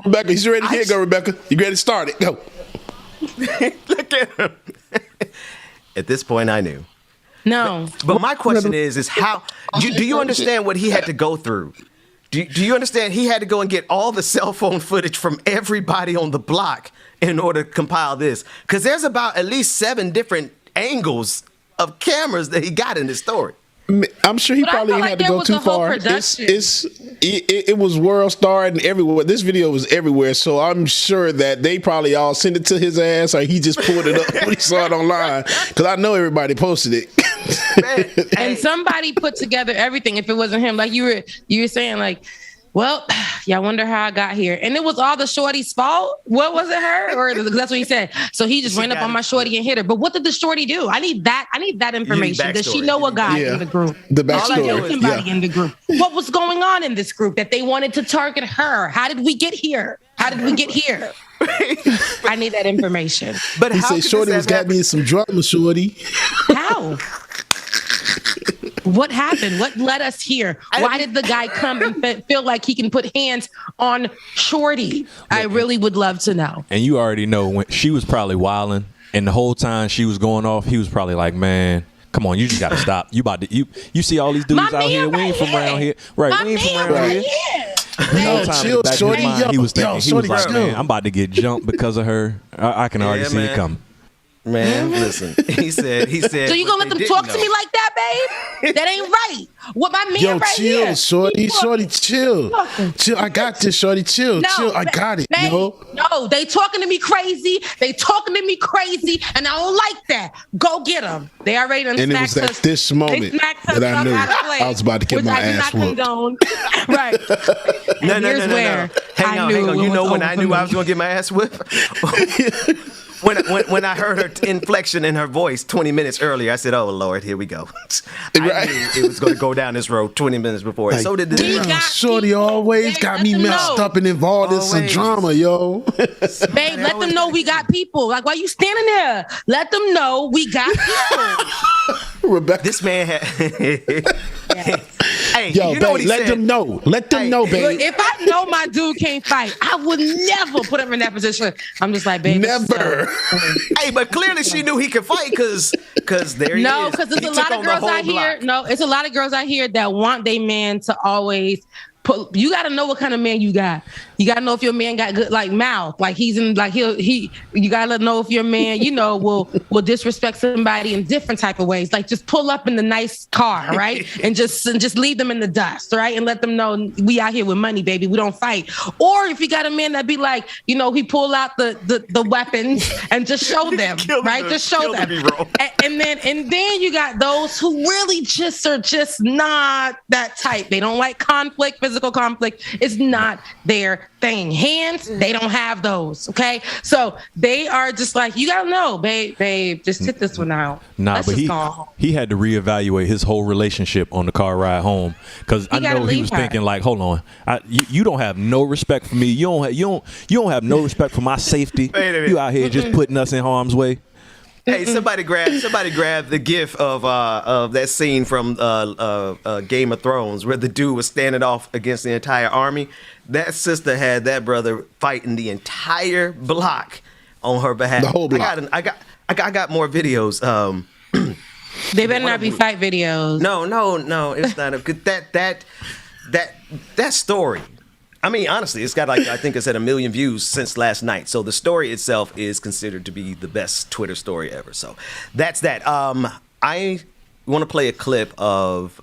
Rebecca, you ready? Here, go, Rebecca. You ready to start it? Go. Look at him. At this point, I knew. No. But my question is how do you understand what he had to go through? Do you understand he had to go and get all the cell phone footage from everybody on the block in order to compile this? Because there's about at least 7 different angles of cameras that he got in this story. I'm sure he probably didn't have to go too far. It was World Star and everywhere. This video was everywhere, so I'm sure that they probably all sent it to his ass, or he just pulled it up when he saw it online. Because I know everybody posted it. And somebody put together everything. If it wasn't him, like you were saying, like, well, yeah, I wonder how I got here. And it was all the shorty's fault. What was it, her? Or that's what he said. So he just ran up on my shorty and hit her. But what did the shorty do? I need that information. Does she know a guy in the group? The backstory. All I know somebody in the group. What was going on in this group that they wanted to target her? How did we get here? I need that information. But he said shorty was got me in some drama, shorty. How? What happened? What led us here? Why did the guy come and feel like he can put hands on Shorty? I really would love to know. And you already know when she was probably wilding, and the whole time she was going off, he was probably like, "Man, come on, you just gotta stop. You see all these dudes out here. We ain't from around here, right? We ain't from around here." No, chill, shorty. He was like, "Man, I'm about to get jumped because of her. I can already see it coming." Man, listen. He said. So you gonna let them talk to me like that, babe? That ain't right. What my man right chill, here. Shorty, chill. Chill, I got this, shorty. Chill, I got it. Babe, no, they talking to me crazy. And I don't like that. Go get them. They already done and it was at this moment that I knew I was about to get my ass whooped. Right. No. Hang on. You know when I knew I was gonna get my ass whipped? When I heard her inflection in her voice 20 minutes earlier, I said, "Oh Lord, here we go." I knew it was going to go down this road 20 minutes before. Like, so did this. Shorty always got me messed up and involved in some drama, yo. Babe, let them know we got people. Like, why you standing there? Let them know we got people. Rebecca, this man had. Hey, yo, babe, let them know. Let them know, babe. Look, if I know my dude can't fight, I would never put him in that position. I'm just like, babe, never. Hey, but clearly she knew he could fight because there he is. No, because there's a lot of girls out here. No, it's a lot of girls out here that want their man to always put. You got to know what kind of man you got. You got to know if your man got good, like mouth, like he's in, like he. You got to know if your man, will disrespect somebody in different type of ways. Like just pull up in the nice car, right, and just leave them in the dust, right, and let them know we out here with money, baby. We don't fight. Or if you got a man that be like, he pull out the weapons and just show them, right, just show them, and then you got those who really just are just not that type. They don't like conflict, physical conflict. It's not their thing. Hands, they don't have those. Okay, so they are just like, you gotta know, babe, just sit this one out. Nah, but he had to reevaluate his whole relationship on the car ride home, because I know he was thinking like, hold on, you don't have no respect for me. You don't have no respect for my safety. You out here just putting us in harm's way. Hey, somebody grab the gif of that scene from Game of Thrones where the dude was standing off against the entire army. That sister had that brother fighting the entire block on her behalf. The whole block. I got more videos. They better not be fight videos. No, it's not a good that story. I mean, honestly, it's got I think it's at 1 million views since last night. So the story itself is considered to be the best Twitter story ever. So that's that. I want to play a clip of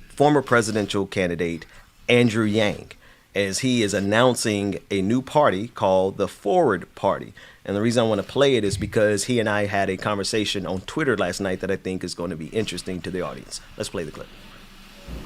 former presidential candidate Andrew Yang as he is announcing a new party called the Forward Party. And the reason I want to play it is because he and I had a conversation on Twitter last night that I think is going to be interesting to the audience. Let's play the clip.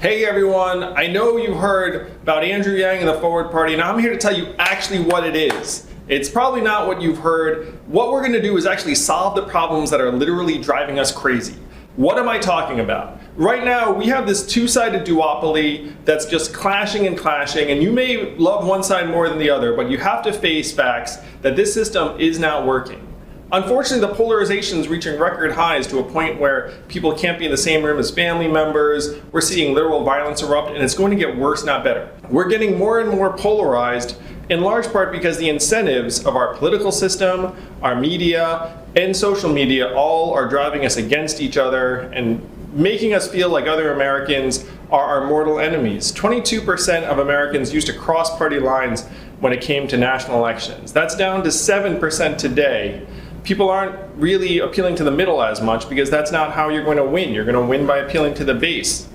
Hey everyone, I know you heard about Andrew Yang and the Forward Party, and I'm here to tell you actually what it is. It's probably not what you've heard. What we're going to do is actually solve the problems that are literally driving us crazy. What am I talking about? Right now, we have this two-sided duopoly that's just clashing and clashing, and you may love one side more than the other, but you have to face facts that this system is not working. Unfortunately, the polarization is reaching record highs to a point where people can't be in the same room as family members. We're seeing literal violence erupt, and it's going to get worse, not better. We're getting more and more polarized, in large part because the incentives of our political system, our media, and social media all are driving us against each other and making us feel like other Americans are our mortal enemies. 22% of Americans used to cross party lines when it came to national elections. That's down to 7% today. People aren't really appealing to the middle as much because that's not how you're going to win. You're going to win by appealing to the base.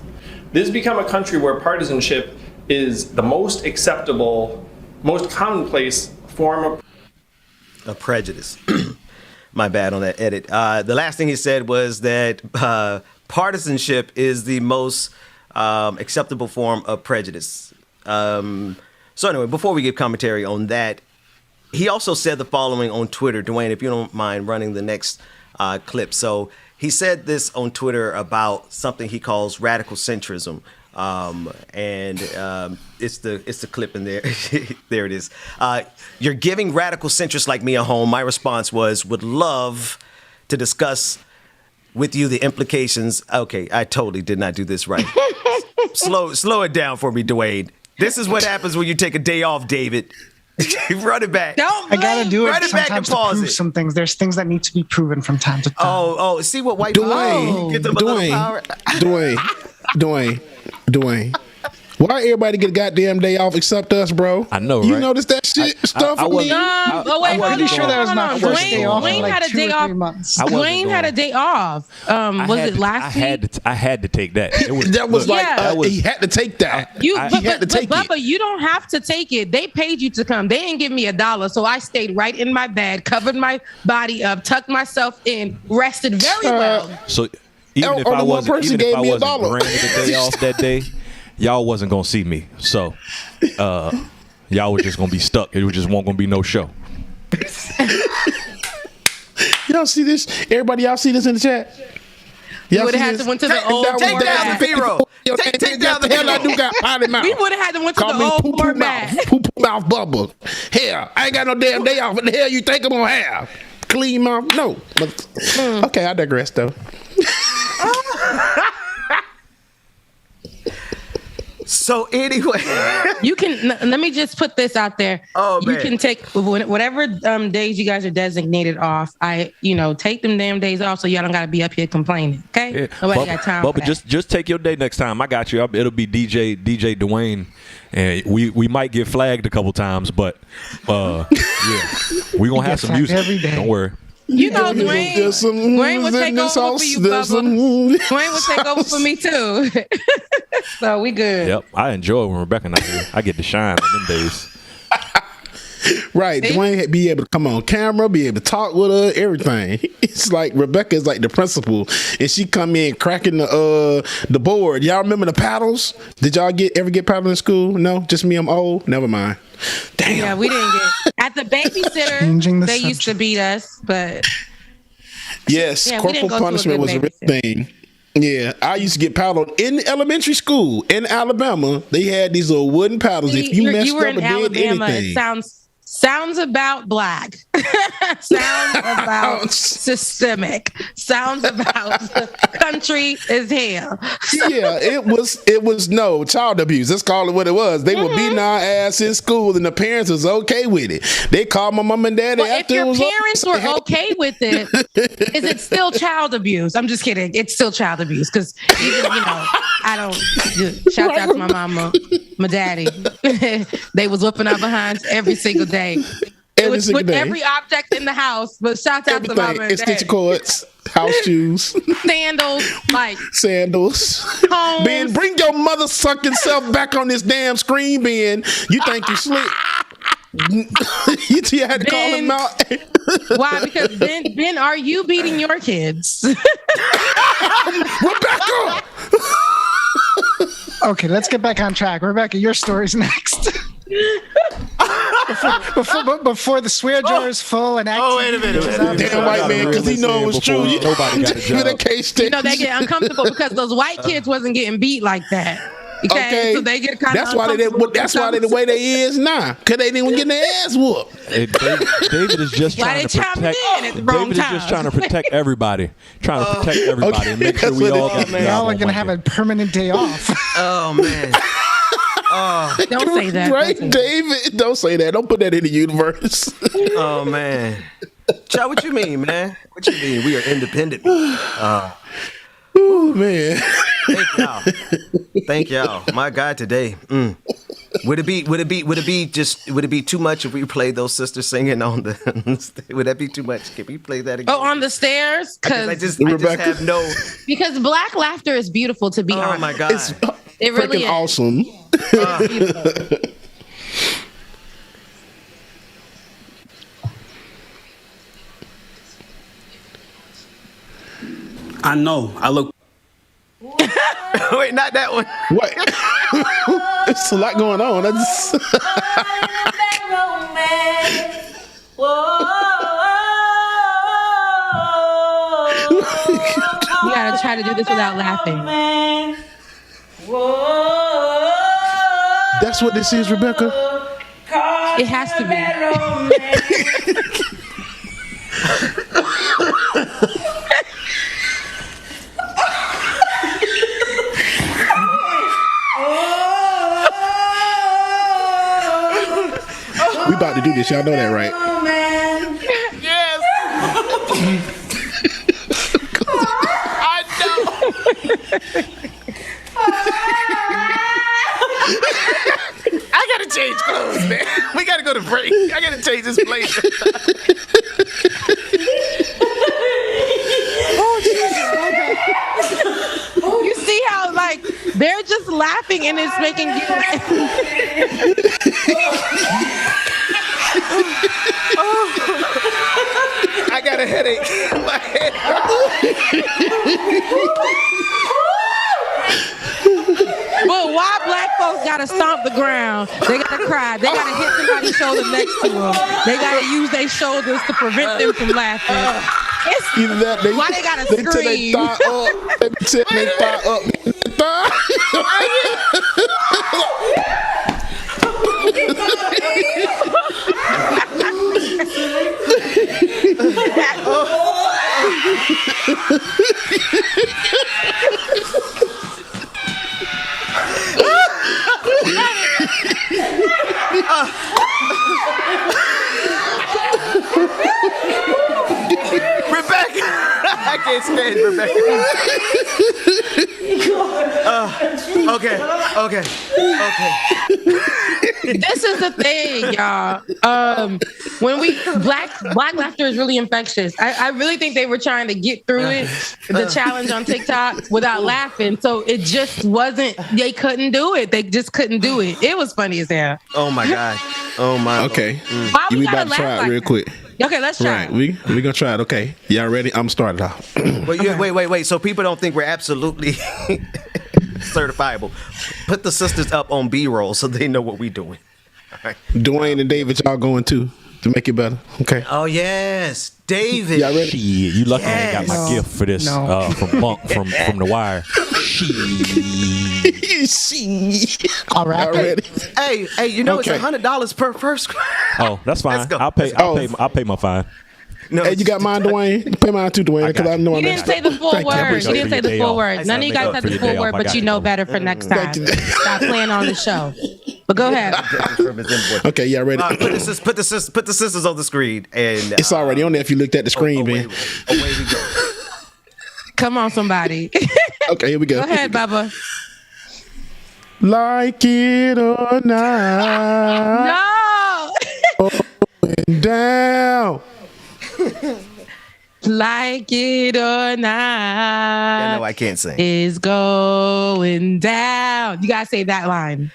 This has become a country where partisanship is the most acceptable, most commonplace form of prejudice. My bad on that edit. The last thing he said was that partisanship is the most acceptable form of prejudice. So anyway, before we give commentary on that, he also said the following on Twitter. Dwayne, if you don't mind running the next clip. So he said this on Twitter about something he calls radical centrism. It's the clip in there. There it is. You're giving radical centrists like me a home. My response was, would love to discuss with you the implications. Okay, I totally did not do this right. Slow it down for me, Dwayne. This is what happens when you take a day off, David. Run it back. I gotta do it Run it back and sometimes pause to prove it. some things. There's things that need to be proven from time to time. Oh, see what white people get them a little power. Dwayne. Why everybody get a goddamn day off except us, bro? I know, You right? notice that shit stuff with me? I'm pretty sure that was my first day off in Dwayne like had a 2 day or off. 3 months. Dwayne had a day off. Was it last week? I had to take that. It was, That was look, like Yeah. he had to take that. You, he had to take it. But you don't have to take it. They paid you to come. They didn't give me $1, so I stayed right in my bed, covered my body up, tucked myself in, rested very well. So even if I wasn't granted the day off that day, y'all wasn't gonna see me. So y'all were just gonna be stuck. It just won't gonna be no show. Y'all see this? Everybody, y'all see this in the chat? You would have had to went to the old Take down the B-roll. Take down the hell I do got potty mouth. We would have had to went to Call the me old poo-poo format. mouth. Poo-poo mouth bubble. Hell, I ain't got no damn day off. What the hell you think I'm gonna have? Clean mouth? No. But, okay, I digress though. So anyway, you can let me just put this out there. You can take whatever days you guys are designated off. Take them damn days off so y'all don't gotta be up here complaining. Okay, Yeah. nobody got time. But just take your day next time. I got you. It'll be DJ Dwayne, and we might get flagged a couple times, but yeah, we gonna have some music every day. Don't worry. You know, Dwayne would take over for you, Bubba. Dwayne would take over for me too. So we good. Yep, I enjoy when Rebecca not here. I get to shine on them days. Right, Dwayne be able to come on camera, be able to talk with her, everything. It's like Rebecca is like the principal, and she come in cracking the board. Y'all remember the paddles? Did y'all ever get paddle in school? No, just me. I'm old. Never mind. Damn. Yeah, we didn't get at the babysitter. They used to beat us, but yes, yeah, corporal punishment was a real thing. Yeah, I used to get paddled in elementary school in Alabama. They had these little wooden paddles. If you messed were up in or did Alabama. anything, It Sounds about black. Sounds about systemic. Sounds about country as hell. Yeah, it was no child abuse. Let's call it what it was. They were beating our ass in school, and the parents was okay with it. They called my mom and daddy Well, after if it your was parents were okay with it, is it still child abuse? I'm just kidding. It's still child abuse because even I don't. Shout out to my mama, my daddy. They was whooping our behinds every single day. It was with every object in the house, but shout out to mama and extension daddy. cords, house shoes, sandals, Ben, bring your mother sucking self back on this damn screen, Ben. You think you slick? You had to call him out. Why? Because Ben, are you beating your kids? Rebecca. Okay, let's get back on track. Rebecca, your story's next. before the swear jar is full and wait a minute. Damn white man, because he know it was true. Nobody got a job. They get uncomfortable because those white kids wasn't getting beat like that. Okay, so they get kind of uncomfortable. That's why they the way they is now, because they didn't get their ass whooped. David is just trying to protect. David is just trying to protect everybody. Trying to protect everybody and make sure we all get. Y'all are gonna have a permanent day off. Oh man. Don't say that. Right, David? Don't say that. Don't put that in the universe. Oh man. Child, what you mean, man? What you mean? We are independent. Oh man. Thank y'all. My God, today. Would it be too much if we played those sisters singing on the? Would that be too much? Can we play that again? Oh, on the stairs? Because I just have no. Because black laughter is beautiful to be honest. Oh my God. It really is awesome. I know. I look. Wait, not that one. What? It's a lot going on. You gotta try to do this without laughing. That's what this is, Rebecca? It has to be. We about to do this. Y'all know that, right? Yes. I know. I gotta change clothes, man. We gotta go to break. I gotta change this blazer. Oh, Jesus. You see how, they're just laughing and it's making you laugh. I got a headache. My head But why black folks gotta stomp the ground? They gotta cry. They gotta hit somebody's shoulder next to them. They gotta use their shoulders to prevent them from laughing. Either that, Why they gotta scream? They thigh up. They tip their thigh up. Rebecca, I can't stand Rebecca. Okay. This is the thing, y'all. When black laughter is really infectious. I really think they were trying to get through it, the challenge on TikTok, without laughing. So it just wasn't. They couldn't do it. They just couldn't do it. It was funny as hell. Oh my God. Oh my. Okay. Why we We gotta about to try laugh it like real that? quick. Okay, let's try. Right, we gonna try it. Okay, y'all ready? I'm started off. Wait. So people don't think we're absolutely certifiable. Put the sisters up on B-roll so they know what we doing. All right. Dwayne and David, y'all going too to make it better. Okay. Oh yes, David. Y'all ready? Shit, you lucky I ain't got my gift for this from Monk from The Wire. All right. Already. Hey, you know Okay. it's $100 per first. Oh, that's fine. Let's go. I'll pay my fine. No, Hey, you got mine, Dwayne? Pay mine too, Dwayne, because I know You I'm didn't say the full Thank you. I word. appreciate You didn't say the full word. None of you guys said the full word, but you know better for next time. Stop playing on the show. But go ahead. Okay, yeah, ready. Put the sisters on the screen, and It's already on there if you looked at the screen, man. away we go. Come on, somebody. Okay, here we go. Go ahead, Bubba. Like it or not. No. Going down. Like it or not. Yeah, no, I can't sing. Is going down. You gotta say that line.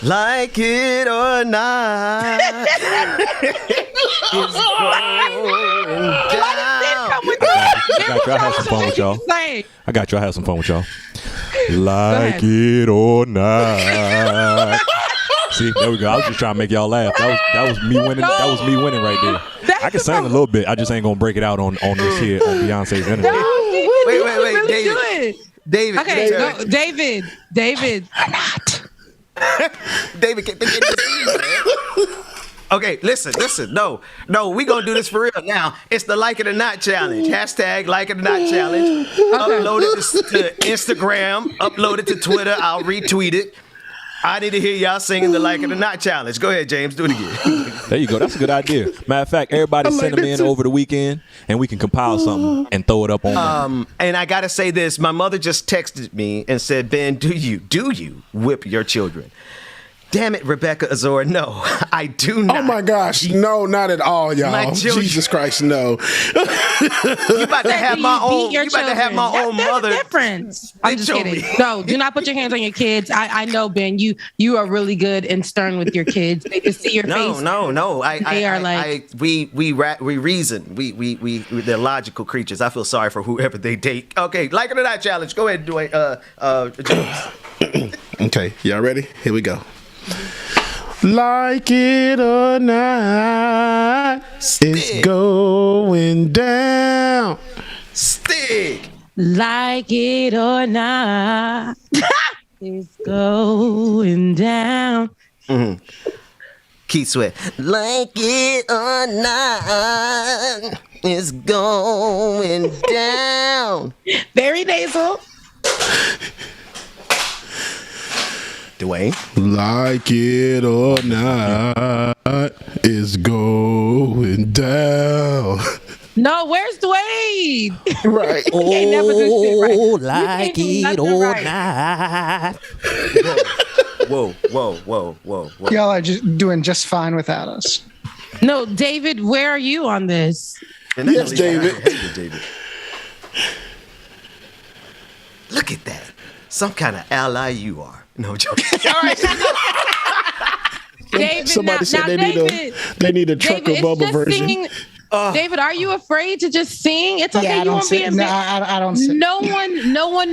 Like it or not. It's going down. Come with that. I had some fun with y'all. Say. I got you. I had some fun with y'all. Like it or not. See, there we go. I was just trying to make y'all laugh. That was me winning. That was me winning right there. I can sing a little bit. I just ain't gonna break it out on this here on Beyonce's internet. Wait, Really David. good. David. Okay, go, David. David, get this. Okay, listen. No, we gonna do this for real now. It's the Like It or Not challenge. Hashtag Like It or Not challenge. Upload it to Instagram. Upload it to Twitter. I'll retweet it. I need to hear y'all singing the Like It or Not challenge. Go ahead, James. Do it again. There you go. That's a good idea. Matter of fact, everybody send them in over the weekend, and we can compile something and throw it up on. And I gotta say this: my mother just texted me and said, "Ben, do you whip your children?" Damn it, Rebecca Azor. No, I do not. Oh my gosh, no, not at all, y'all. My children- Jesus Christ, no. You about to have my own. You about to have my own mother. There's a difference. I'm just kidding. No, do not put your hands on your kids. I know, Ben. You are really good and stern with your kids. They can see your face. No. We reason. We they're logical creatures. I feel sorry for whoever they date. Okay, Like It or Not challenge. Go ahead and do it. James. Okay, y'all ready? Here we go. Like it or not, it's going down. Stick. Like it or not, it's going down. Mm-hmm. Keith Sweat. Like it or not, it's going down. Very nasal. Dwayne. Like it or not, it's going down. No, where's Dwayne? Right. You can't never do shit right. Like You can't do it or nothing right. not. Whoa. Y'all are just doing just fine without us. No, David, where are you on this? Yes, David. David. Look at that. Some kind of ally you are. No joke. All right. David, Somebody said they need a trucker David, it's bubble just version. singing. David, are you afraid to just sing? It's okay. Yeah, I you don't won't be sing. in No, I don't sing. No one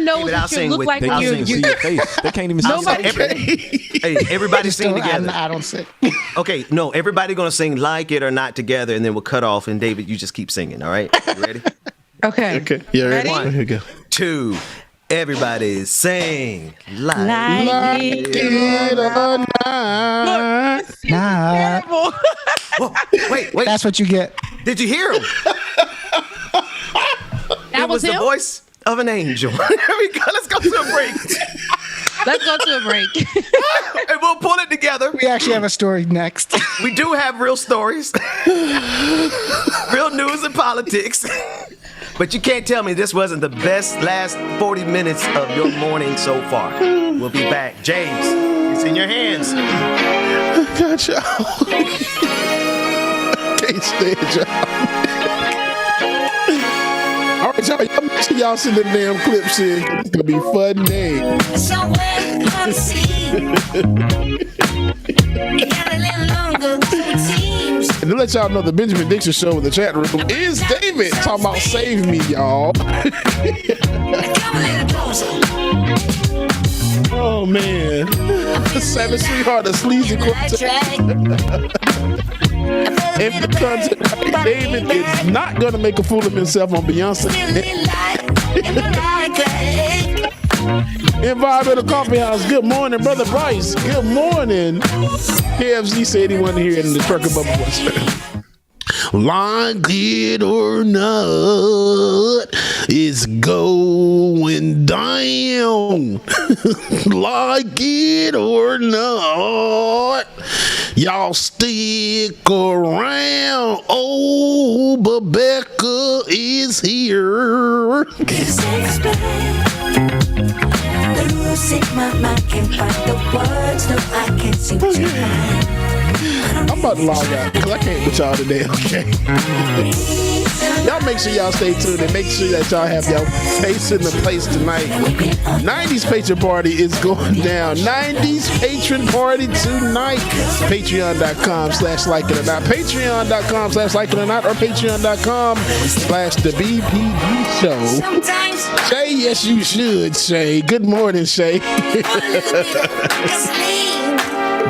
knows David, I'll what you sing look with- like They when can't even see you. your face. They can't even see your Nobody- face. Hey, everybody sing Still, together. I don't sing. Okay, no, everybody gonna sing Like It or Not together, and then we'll cut off. And David, you just keep singing. All right, you ready? Okay. Okay, yeah, ready? Ready? Here we go. 2. Everybody sing Like it or not. Nah, Terrible. Whoa, wait. that's what you get. Did you hear him? That It was the him? voice of an angel. Here we go. Let's go to a break. Let's go to a break. And we'll pull it together. We actually have a story next. We do have real stories, real news and politics. But you can't tell me this wasn't the best last 40 minutes of your morning so far. We'll be back. James, it's in your hands. Got y'all. Can't stand y'all. All right, y'all make sure y'all send the damn clips in. It's gonna be fun day. And to let y'all know, the Benjamin Dixon Show in the chat room is David talking about save me, y'all. Oh man, Savage Sweetheart, the sleazy quartet. And because David is not gonna make a fool of himself on Beyonce. Environmental Coffee House. Good morning, Brother Bryce. Good morning. KFC said he wanted to hear it in the trucker bubble voice. Like it or not, it's going down. Like it or not, y'all stick around. Oh, Rebecca is here. I'm about to log out because I can't with y'all today, okay? Y'all make sure y'all stay tuned and make sure that y'all have your face in the place tonight. 90s patron party is going down. 90s patron party tonight. Patreon.com/likeItOrNot. Patreon.com/likeItOrNot or Patreon.com/the BPD show. Shay, yes you should, Shay. Good morning, Shay.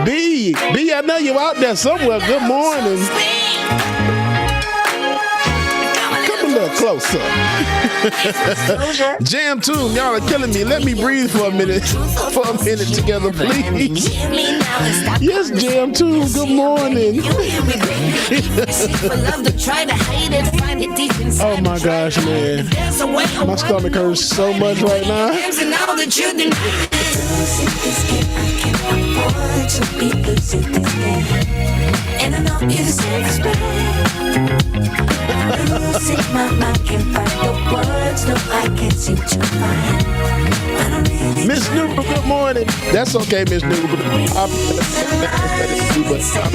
B, I know you out there somewhere. Good morning. Come a little closer. Jam tune, y'all are killing me. Let me breathe for a minute. Together, please. Yes, Jam tune. Good morning. Oh my gosh, man. My stomach hurts so much right now. And I know it's Miss Newell, good morning. That's okay, Miss Newell. I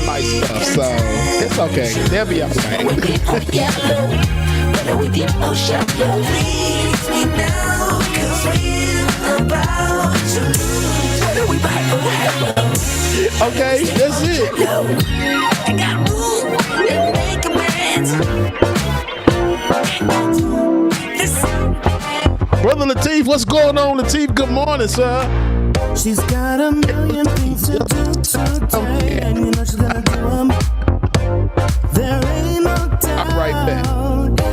might stuff, so it's okay. They'll be all right. Okay, that's it. Brother Lateef, what's going on, Lateef? Good morning, sir. She's got a million things to do today, and you know she's gonna do them. There ain't no doubt. I'm right back.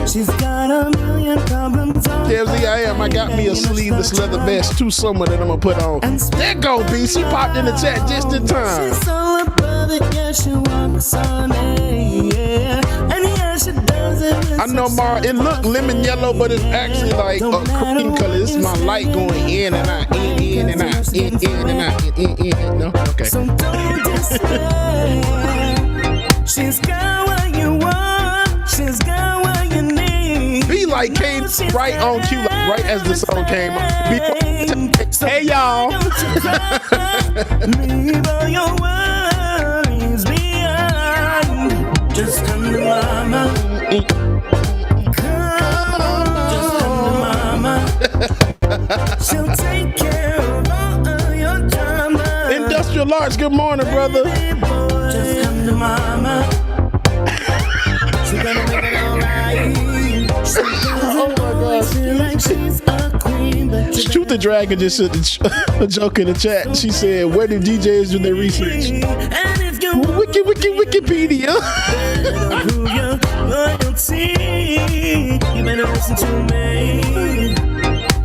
She's got a million problems. KFZ, I got me a sleeveless leather vest, too summer that I'm gonna put on. There go, B. She popped in the chat just in time. She's all about it, yeah, she walks on it, yeah. And yeah, she does it. I know, Mara, it look lemon yellow, but it's actually like a cream color. It's my light going in and out, in and out, in and out, in. No? Okay. So don't despair. She's got what you want. She's got what you need. Be like came right on cue, like right as the song came on. Hey y'all. Leave all your worries behind. Just come to mama. Come, just come to mama. She'll take care of all of your drama. Industrial Large, good morning, brother. Just come to mama. She's gonna make it alright. Oh my God. Feel like she's a queen, but Shoot the Dragon just said a joke in the chat. She said, where do DJs do their research? Wikipedia. You better listen to me.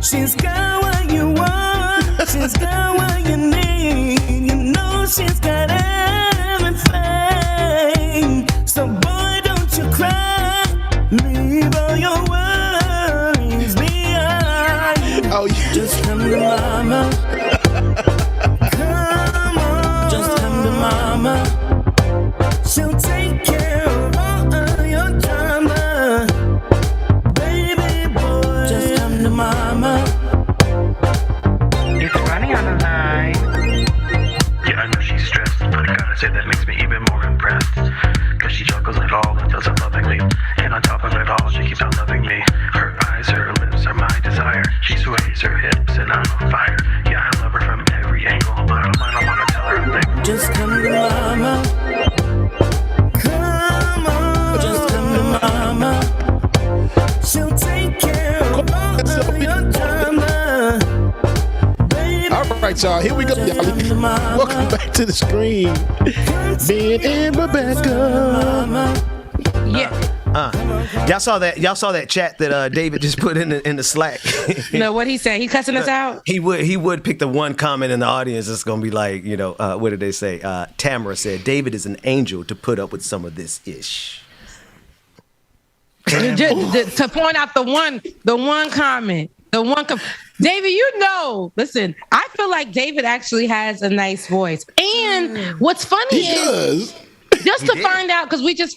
She's got what you want. She's got what you need. You know she's got everything. So boy, don't you cry. Leave all your worries behind. Oh, yeah. Just come to mama. Come on. Just come to mama. She'll take care of all of your drama. Baby boy, just come to mama. It's Ronnie on the line. Yeah, I know she's stressed, but I gotta say that makes me even more impressed. Cause she juggles it all and does it lovingly. And on top of it all, she keeps on loving me. Her eyes, her lips are my desire. She sways her hips and I'm on fire. Yeah, I love her from every angle, but I don't wanna tell her a thing. Just come to mama. Come on, just come to mama. She'll take care of all of your drama. All right, y'all. Here we go, y'all. Welcome back to the screen. Ben and Rebecca. Yeah. Y'all saw that chat that David just put in the Slack. No, what he said? He cussing us out? He would pick the one comment in the audience that's gonna be like, what did they say? Tamara said, David is an angel to put up with some of this ish. To point out the one comment. David, listen, I feel like David actually has a nice voice. And what's funny is just to find out, because we're just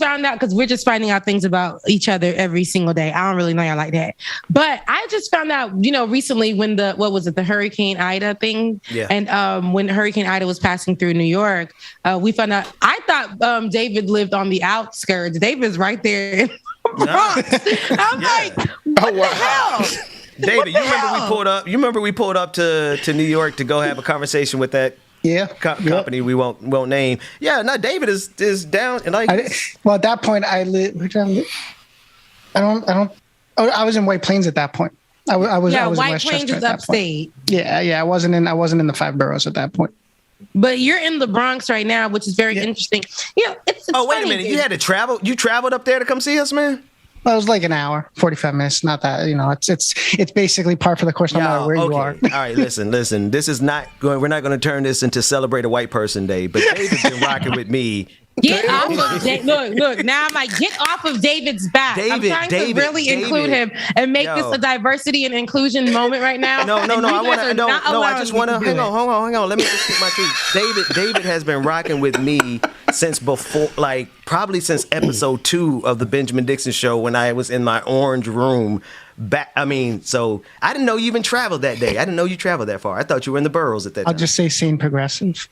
finding out things about each other every single day. I don't really know y'all like that. But I just found out, recently when the Hurricane Ida thing? Yeah. And when Hurricane Ida was passing through New York, we found out, I thought David lived on the outskirts. David's right there in the Bronx. I'm like, what the hell? David, you remember we pulled up to New York to go have a conversation with that company we won't name. Yeah, no, David is down and like. At that point, I was in White Plains at that point. I was in White Plains is upstate. Yeah, I wasn't in the 5 boroughs at that point. But you're in the Bronx right now, which is very interesting. Yeah, it's wait a minute, you had to travel. You traveled up there to come see us, man. Well, it was like an hour, 45 minutes. Not that, it's basically par for the course no matter where you are. All right, listen. This is not going. We're not going to turn this into Celebrate a White Person Day. But David's been rocking with me. Get off of look. Now I'm like, get off of David's back. I'm trying to really include him and make this a diversity and inclusion moment right now. No. I just want to hang on. Let me just get my truth. David has been rocking with me since before, like probably since episode 2 of the Benjamin Dixon Show when I was in my orange room. So I didn't know you even traveled that day. I didn't know you traveled that far. I thought you were in the boroughs at that time. I'll just say St. Progressive.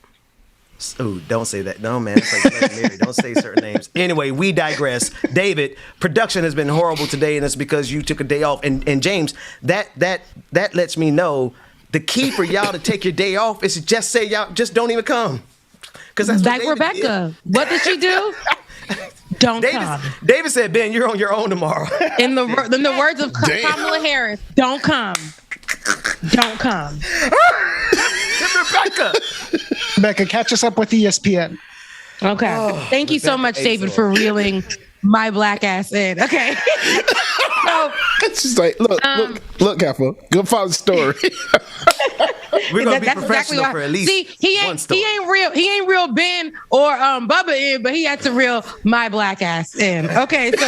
Oh, don't say that. No, man. It's like legendary. Don't say certain names. Anyway, we digress. David, production has been horrible today, and it's because you took a day off. And James, that lets me know the key for y'all to take your day off is to just say y'all just don't even come. Because that's like Rebecca. What did she do? Don't come. David said, Ben, you're on your own tomorrow. In the words of Kamala Harris, don't come. Don't come. Rebecca, catch us up with ESPN. Okay. Thank you so much, David, for reeling my black ass in. Okay. So, it's just like, look, Kappa. Good follow the story. We're gonna be professional for at least one story. He ain't real Ben or Bubba in, but he had to reel my black ass in. Okay, so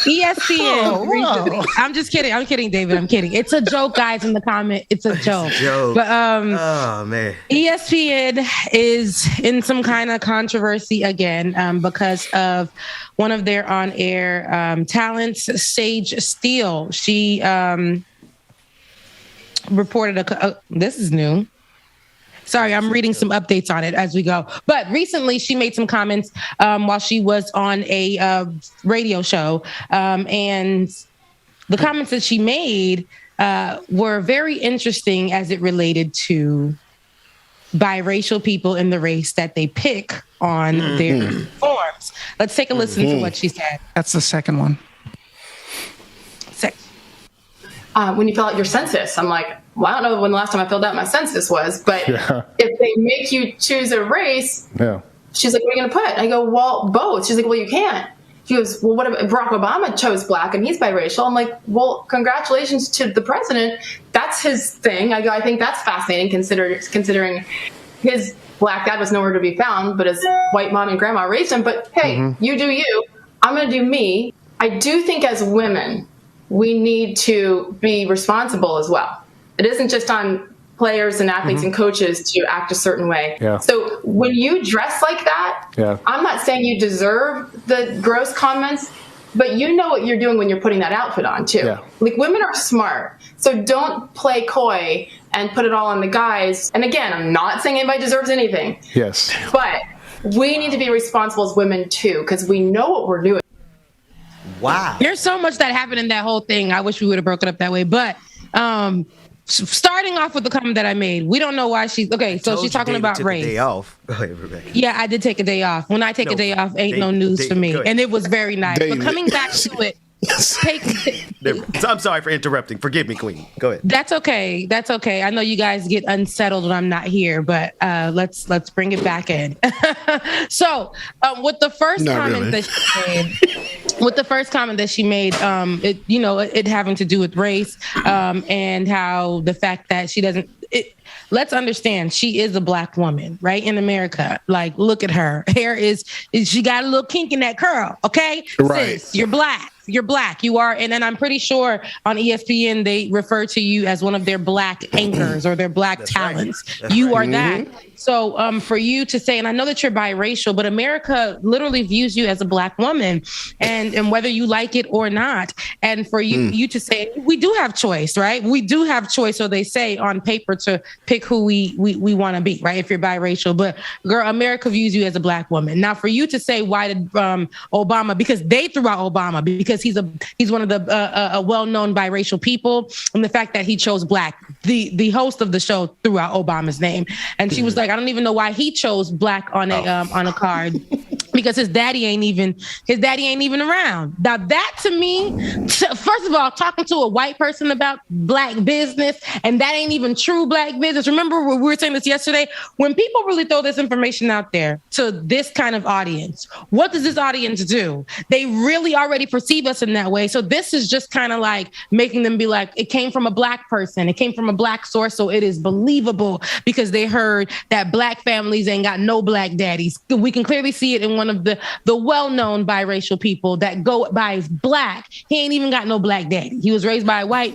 ESPN. I'm just kidding. I'm kidding, David. I'm kidding. It's a joke, guys. In the comment, it's a joke. But oh man, ESPN is in some kind of controversy again because of one of their on-air talents, Sage Steele. She reported this is new. Sorry, I'm reading some updates on it as we go. But recently she made some comments while she was on a radio show. And the comments that she made were very interesting as it related to biracial people in the race that they pick on their forms. Let's take a listen to what she said. That's the second one. When you fill out your census, I'm like, well, I don't know when the last time I filled out my census was, but if they make you choose a race, she's like, what are you going to put? I go, well, both. She's like, well, you can't. She goes, well, what if Barack Obama chose black and he's biracial? I'm like, well, congratulations to the president. That's his thing. I go, I think that's fascinating considering his black dad was nowhere to be found, but his white mom and grandma raised him. But hey, you do you. I'm going to do me. I do think as women, we need to be responsible as well. It isn't just on players and athletes and coaches to act a certain way. So when you dress like that, I'm not saying you deserve the gross comments, but you know what you're doing when you're putting that outfit on too. Like, women are smart. So don't play coy and put it all on the guys. And again, I'm not saying anybody deserves anything. But we need to be responsible as women too, because we know what we're doing. Wow. There's so much that happened in that whole thing. I wish we would have broken up that way. But starting off with the comment that I made, we don't know why she's okay. So she's talking about race. Day off. Go ahead, Rebecca. Yeah, I did take a day off. When I take a day off, ain't no news for me, and it was very nice. But coming back to it, I'm sorry for interrupting. Forgive me, Queen. Go ahead. That's okay. That's okay. I know you guys get unsettled when I'm not here, but let's bring it back in. So with the first comment that she made, with the first comment that she made, it having to do with race, and how the fact that she doesn't. Let's understand, she is a Black woman, right? In America. Like, look at her. Hair she got a little kink in that curl, okay? Right. Sis, you're Black. You're Black. You are. And I'm pretty sure on ESPN, they refer to you as one of their Black anchors or their Black talents. Right. You are that. So for you to say, and I know that you're biracial, but America literally views you as a Black woman, and whether you like it or not. And for you to say, we do have choice, right? We do have choice, so they say on paper, to pick who we want to be, right? If you're biracial. But girl, America views you as a Black woman. Now, for you to say, why did Obama, because they threw out Obama, because he's one of the well-known biracial people, and the fact that he chose Black. The host of the show threw out Obama's name, and she was like, I don't even know why he chose Black on a card, because his daddy ain't even around. Now that, to me, first of all, talking to a white person about Black business, and that ain't even true Black business. Remember, we were saying this yesterday, when people really throw this information out there to this kind of audience, what does this audience do? They really already perceive us in that way. So this is just kind of like making them be like, it came from a Black person, it came from a Black source, so it is believable, because they heard that Black families ain't got no Black daddies. We can clearly see it in one of the well-known biracial people that go by as Black. He ain't even got no Black daddy. He was raised by a white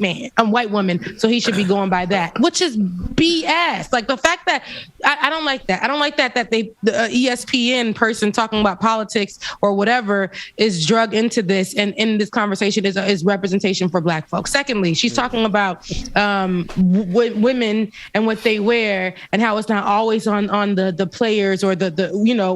woman, so he should be going by that, which is BS. Like, the fact that I don't like that. I don't like that the ESPN person talking about politics or whatever is drug into this, and in this conversation is representation for Black folks. Secondly, she's talking about women and what they wear, and how it's not always on the players or the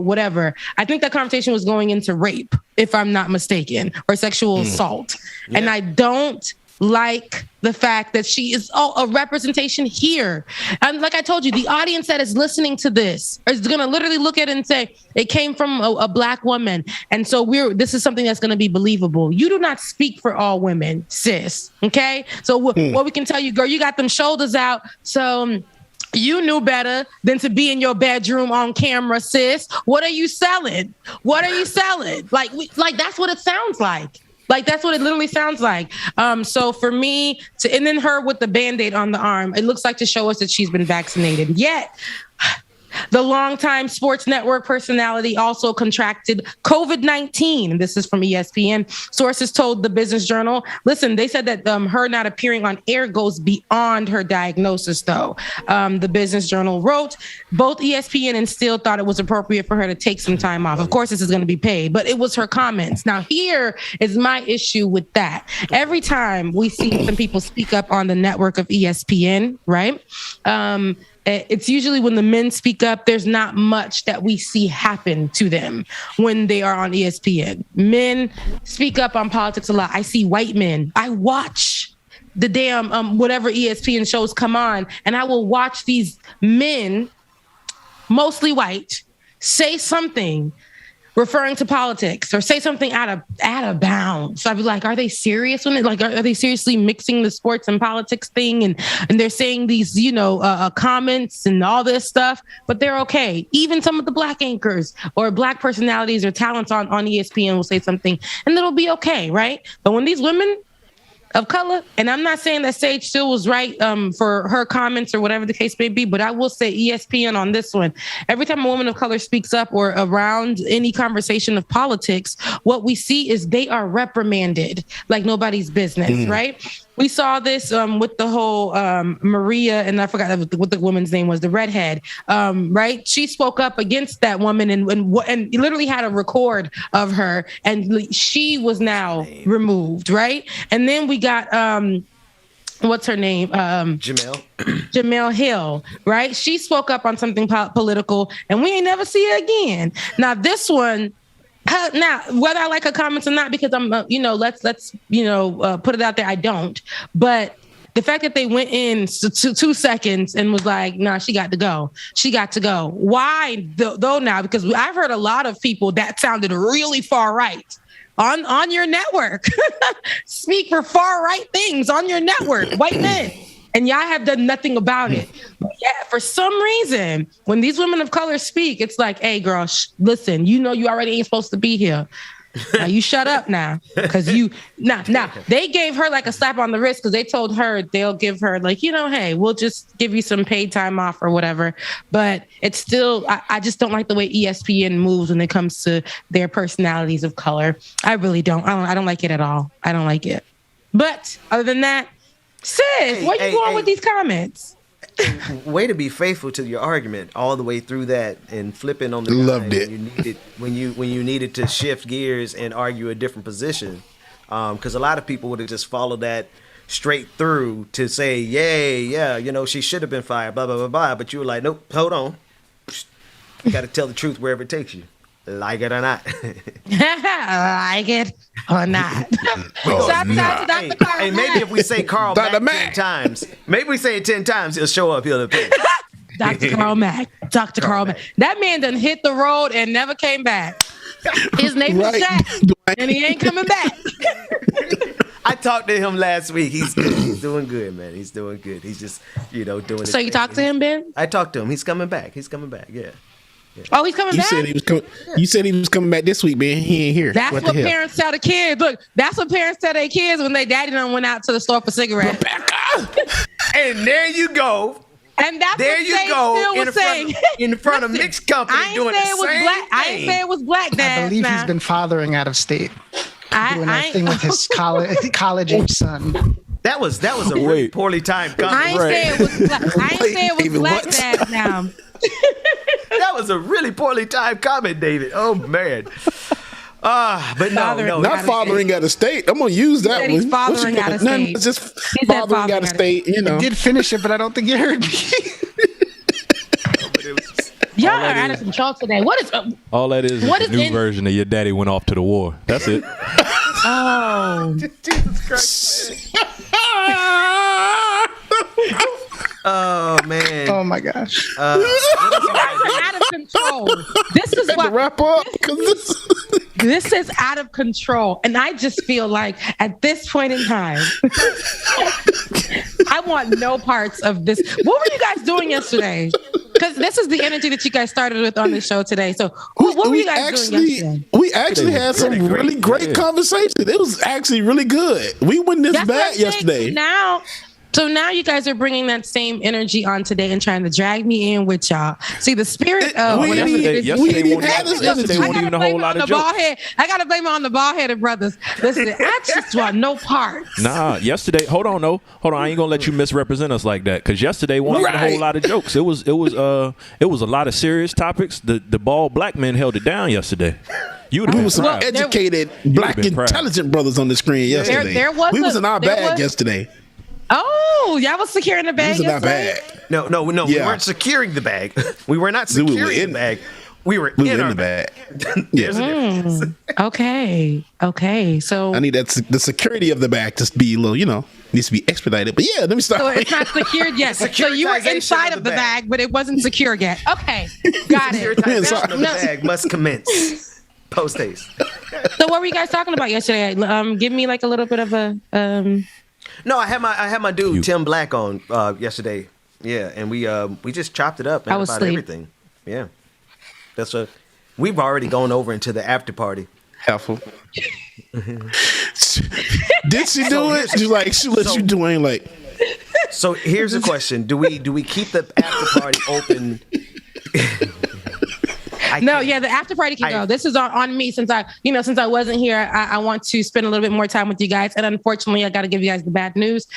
whatever. I think that conversation was going into rape, if I'm not mistaken, or sexual assault. Yeah. And I don't like the fact that she is a representation here. And like I told you, the audience that is listening to this is going to literally look at it and say, it came from a Black woman. And so this is something that's going to be believable. You do not speak for all women, sis. Okay. So what we can tell you, girl, you got them shoulders out. So you knew better than to be in your bedroom on camera, sis. What are you selling? What are you selling? Like that's what it sounds like. Like, that's what it literally sounds like. So for me and then her with the Band-Aid on the arm, it looks like to show us that she's been vaccinated. Yet the longtime sports network personality also contracted COVID-19. This is from ESPN. Sources told the Business Journal. Listen, they said that her not appearing on air goes beyond her diagnosis, though. The Business Journal wrote, both ESPN and Steele thought it was appropriate for her to take some time off. Of course, this is going to be paid, but it was her comments. Now, here is my issue with that. Every time we see some people speak up on the network of ESPN, right? It's usually when the men speak up, there's not much that we see happen to them when they are on ESPN. Men speak up on politics a lot. I see white men. I watch the damn whatever ESPN shows come on, and I will watch these men, mostly white, say something referring to politics or say something out of bounds. So I'd be like, are they serious when are they seriously mixing the sports and politics thing? And they're saying these, comments and all this stuff, but they're okay. Even some of the Black anchors or Black personalities or talents on ESPN will say something and it'll be okay, right? But when these women of color, and I'm not saying that Sage Steele was right for her comments or whatever the case may be, but I will say ESPN on this one. Every time a woman of color speaks up or around any conversation of politics, what we see is they are reprimanded like nobody's business, right? We saw this with the whole Maria, and I forgot what the woman's name was, the redhead, right? She spoke up against that woman and literally had a record of her, and she was now removed, right? And then we got what's her name? Jamel Hill, right? She spoke up on something political, and we ain't never see her again. Now this one. Now, whether I like her comments or not, because I'm, let's put it out there, I don't. But the fact that they went in 2 seconds and was like, nah, she got to go. She got to go. Why though now? Because I've heard a lot of people that sounded really far right on your network speak for far right things on your network, white men. And y'all have done nothing about it. But yeah, for some reason, when these women of color speak, it's like, hey, girl, listen, you already ain't supposed to be here. Now you shut up now, because now they gave her like a slap on the wrist because they told her they'll give her like, hey, we'll just give you some paid time off or whatever. But it's still, I just don't like the way ESPN moves when it comes to their personalities of color. I really don't. I don't like it at all. I don't like it. But other than that, sis, where you going with these comments? Way to be faithful to your argument all the way through that and flipping on the loved it when you needed to shift gears and argue a different position, because a lot of people would have just followed that straight through to say she should have been fired, blah blah blah blah, but you were like, nope, hold on, you got to tell the truth wherever it takes you, like it or not. Like it or not. Shout out to Dr. Carl. Hey, maybe if we say Carl Mack 10 times, maybe we say it 10 times, he'll show up. He'll appear. Dr. Carl Mack. Dr. Carl Mack. That man done hit the road and never came back. His name is Jack, and he ain't coming back. I talked to him last week. He's good. He's doing good, man. He's doing good. He's just, doing it. So you talked to him, Ben? I talked to him. He's coming back. Yeah. Oh, he's coming back? You said he was coming back this week, man. He ain't here. That's what parents tell the kids. Look, that's what parents tell their kids when their daddy done went out to the store for cigarettes. Rebecca! And there you go. And that's there what you go in front of Listen, mixed company doing the same thing. I ain't say it was black dad. I believe he's been fathering out of state. Doing that thing with his college age son. That was a really poorly timed comment. I ain't say it was black. I ain't say it was black dad now. That was a really poorly timed comment, David. Oh man. But no, not fathering out of state. I'm gonna use that one. He's fathering out of state. It's just fathering out of state. I did finish it, but I don't think you heard me. Y'all are out of control today. What is all that is the new version of your daddy went off to the war. That's it. Oh, Jesus Christ. Oh man! Oh my gosh! Out of control. This is what wrap up. This is out of control, and I just feel like at this point in time, I want no parts of this. What were you guys doing yesterday? Because this is the energy that you guys started with on the show today. So, what were you guys doing yesterday? We actually had some really great conversation. It was actually really good. We went this bad yesterday. So now you guys are bringing that same energy on today and trying to drag me in with y'all. See, the spirit of yesterday won't even a whole lot of jokes. I got to blame it on the bald-headed brothers. Listen, I just want no parts. Nah, yesterday, hold on, I ain't gonna let you misrepresent us like that, because yesterday wasn't even a whole lot of jokes. It was a lot of serious topics. The bald black men held it down yesterday. We was some educated, black, intelligent brothers on the screen yesterday. We was in our bag yesterday. Oh, y'all was securing the bag yesterday? No. Yeah. We weren't securing the bag. We were not securing the bag. We were in our bag. Yes. Okay. So I need the security of the bag to be a little, needs to be expedited. But yeah, let me start. So it's not secured yet. So you were inside of the bag, but it wasn't secured yet. Okay, got it. Securitization of the bag must commence. Post haste. So what were you guys talking about yesterday? Give me like a little bit of a. No, I had my dude Tim Black on yesterday. Yeah, and we just chopped it up about everything. Yeah, we've already gone over into the after party. Helpful. Did she do it? She let you do it like. So here's the question: Do we keep the after party open? The after party can go. This is on me since I wasn't here. I want to spend a little bit more time with you guys, and unfortunately, I got to give you guys the bad news.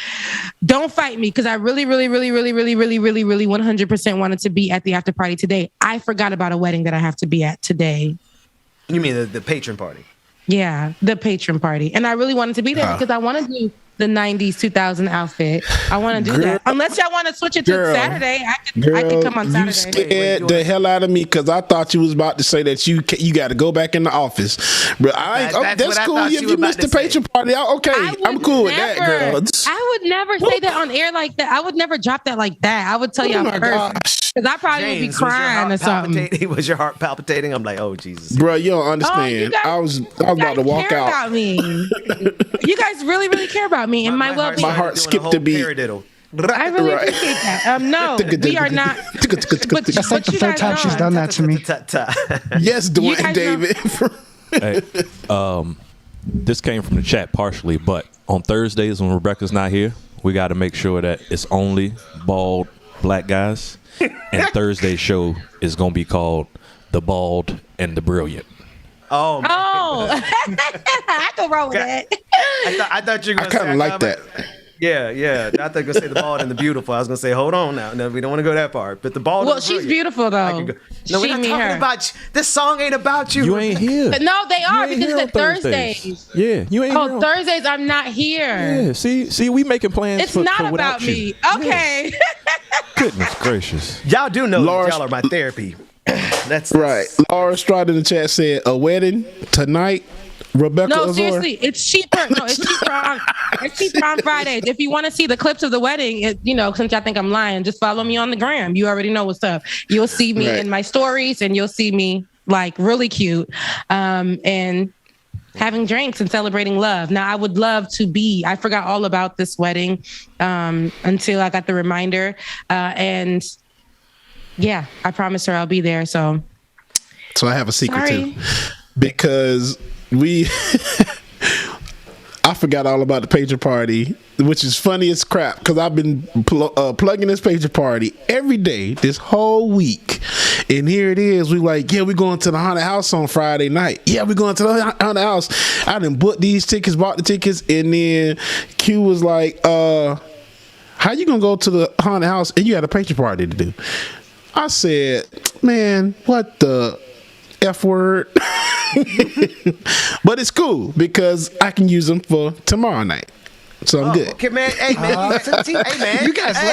Don't fight me, because I really, 100% wanted to be at the after party today. I forgot about a wedding that I have to be at today. You mean the patron party? Yeah, the patron party, and I really wanted to be there because I want to do the 90s 2000 outfit. I want to do that. Unless y'all want to switch it to Saturday, I could come on Saturday. You scared the hell out of me, because I thought you was about to say that you got to go back in the office. But that's cool. If you missed the patron party, I'm cool with that, girl. I would never say that on air like that. I would never drop that like that. I would tell y'all first. Because I probably would be crying or something. Was your heart palpitating? I'm like, oh Jesus, bro, you don't understand. I was about to walk out. About me. You guys really care about me and my well-being. My heart skipped a beat. I really appreciate that. No, we are not. That's like the third time she's done that to me. Yes, Dwayne David. Hey, this came from the chat partially, but on Thursdays when Rebecca's not here, we got to make sure that it's only bald black guys. And Thursday's show is going to be called The Bald and the Brilliant. Oh, I can roll with that. I thought you were going to say. I kind of like that. Yeah. I thought you were going to say the bald and the beautiful. I was going to say, hold on now. No, we don't want to go that far. But the bald. Well, and the she's brilliant. beautiful though. No, we're not talking about you. This song ain't about you. You ain't here. But no, they are because here it's on Thursdays. Yeah, you ain't here. Oh, Thursdays I'm not here. Yeah, see, we making plans. It's for not without about me. you. Okay. Goodness gracious. Y'all do know that y'all are my therapy. That's right. Laura Stroud in the chat said a wedding tonight. Rebecca No, Azor. seriously, it's cheaper. No, it's cheaper on Fridays. If you want to see the clips of the wedding, since I think I'm lying, just follow me on the gram. You already know what's up. You'll see me in my stories, and you'll see me like really cute, and having drinks and celebrating love. Now, I would love to be. I forgot all about this wedding until I got the reminder, and yeah, I promised her I'll be there. So I have a secret too, because I forgot all about the pager party, which is funny as crap because I've been plugging this pager party every day this whole week. And here it is. We like, we're going to the haunted house on Friday night. Yeah, we're going to the haunted house. I done bought the tickets, and then Q was like, how you going to go to the haunted house and you had a pager party to do? I said, man, what the F word? But it's cool because I can use them for tomorrow night. So I'm good. Okay, man. Hey, man. Hey, man.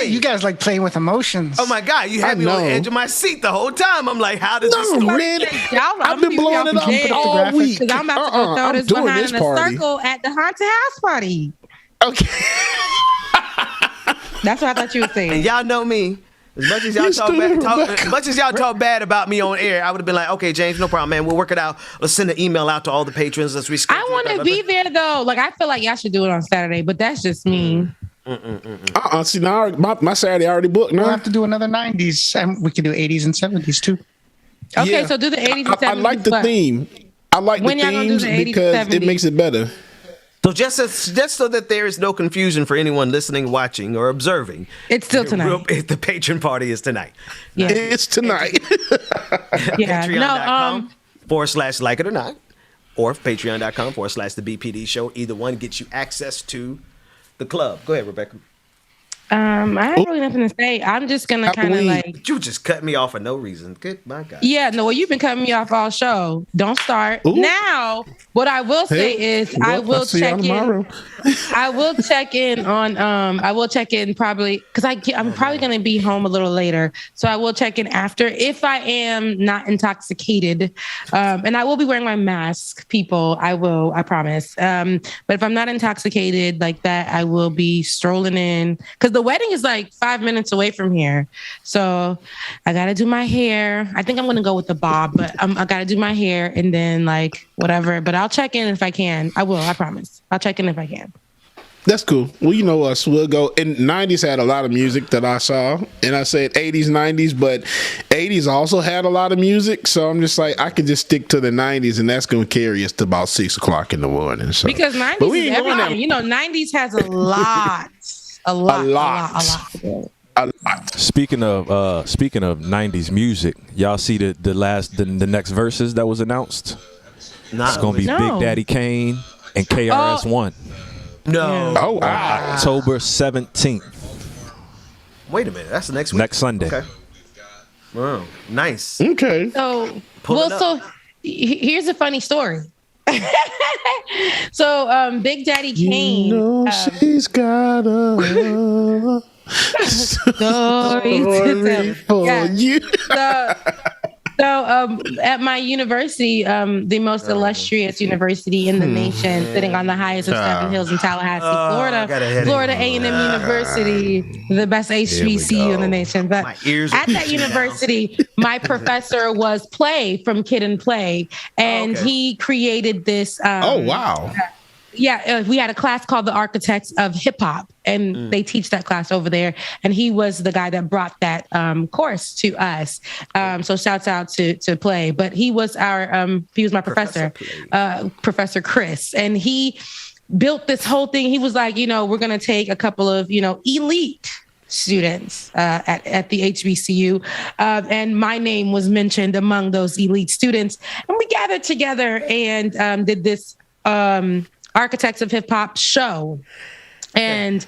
You guys like playing with emotions. Oh my God, you had me on the edge of my seat the whole time. I'm like, how does this work? Man, I've been blowing it up all week. Because I'm about to go throw this behind in a circle at the haunted house party. Okay. That's what I thought you were saying. And y'all know me. As much as y'all talk bad about me on air, I would have been like, okay, James, no problem, man. We'll work it out. Let's send an email out to all the patrons. Let's reschedule. I want to be there though. Like I feel like y'all should do it on Saturday, but that's just me. See, now my Saturday already booked. Now We'll have to do another 90s, and we can do 80s and 70s too. Okay, so do the 80s and 70s. I like the theme. I like When the y'all gonna do themes the 80s, because 70s? it makes it better. So just so that there is no confusion for anyone listening, watching, or observing, it's still tonight. The patron party is tonight. Yeah. It's tonight. Patreon.com/like it or not, or patreon.com/the BPD show. Either one gets you access to the club. Go ahead, Rebecca. I have really nothing to say. I'm just gonna kind of like. You just cut me off for no reason. Good, my God. Yeah, no, well, you've been cutting me off all show. Don't start. Ooh. Now, what I will say is I will check in. I will check in on probably because I'm probably gonna be home a little later. So I will check in after if I am not intoxicated. And I will be wearing my mask, people. I promise. But if I'm not intoxicated like that, I will be strolling in because the wedding is like 5 minutes away from here. So I got to do my hair. I think I'm going to go with the bob, but I got to do my hair and then like whatever. But I'll check in if I can. I will. I promise. I'll check in if I can. That's cool. Well, you know us. We'll go. And 90s had a lot of music that I saw. And I said 80s, 90s, but 80s also had a lot of music. So I'm just like, I could just stick to the 90s and that's going to carry us to about 6 o'clock in the morning. So. Because 90s is everything. You know, 90s has a lot. A lot. Speaking of 90s music, y'all see the next verses that was announced? It's gonna be Big Daddy Kane and KRS-One. No. Oh wow. October 17th. Wait a minute. That's the next week. Next Sunday. Okay. Wow. Nice. Okay. So here's a funny story. So Big Daddy Kane, she's got a story for you. So at my university, the most illustrious university in the nation, sitting on the highest of 7 hills in Tallahassee, Florida A&M University, the best HBCU in the nation. But at that university, my professor was Play from Kid and Play, and he created this. Oh wow! we had a class called the Architects of Hip Hop, and they teach that class over there. And he was the guy that brought that course to us. So shouts out to Play, but he was my professor, Professor Chris, and he built this whole thing. He was like, we're going to take a couple of, elite students at the HBCU. And my name was mentioned among those elite students. And we gathered together and did this Architects of Hip Hop show. And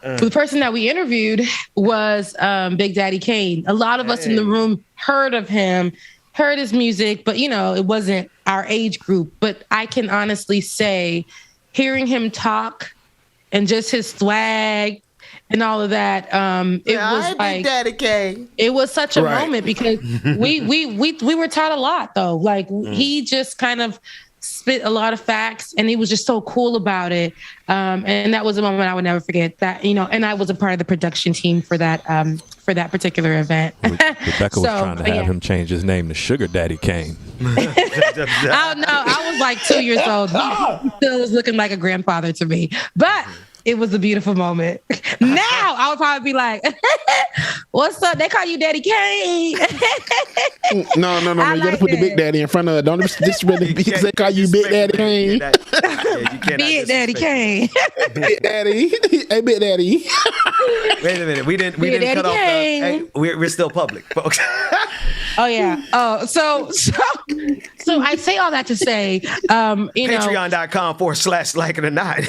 the person that we interviewed was Big Daddy Kane. A lot of us in the room heard of him, heard his music, but, it wasn't our age group. But I can honestly say, hearing him talk and just his swag and all of that, it was like Daddy K. It was such a moment because we were taught a lot though. Like he just kind of spit a lot of facts, and he was just so cool about it. And that was a moment I would never forget. That and I was a part of the production team for that particular event. Rebecca was trying to have him change his name to Sugar Daddy Kane. I don't know. I was like 2 years old. He still was looking like a grandfather to me, but it was a beautiful moment. Now I would probably be like, "What's up? They call you Daddy Kane." No. You gotta put the Big Daddy in front of it. Don't disrespect because they call you Big Daddy Kane. Big Daddy Kane. Big Daddy. Hey, Big Daddy. Wait a minute. We didn't cut off. We're still public, folks. Oh yeah. Oh, so I say all that to say, Patreon.com/like it or not.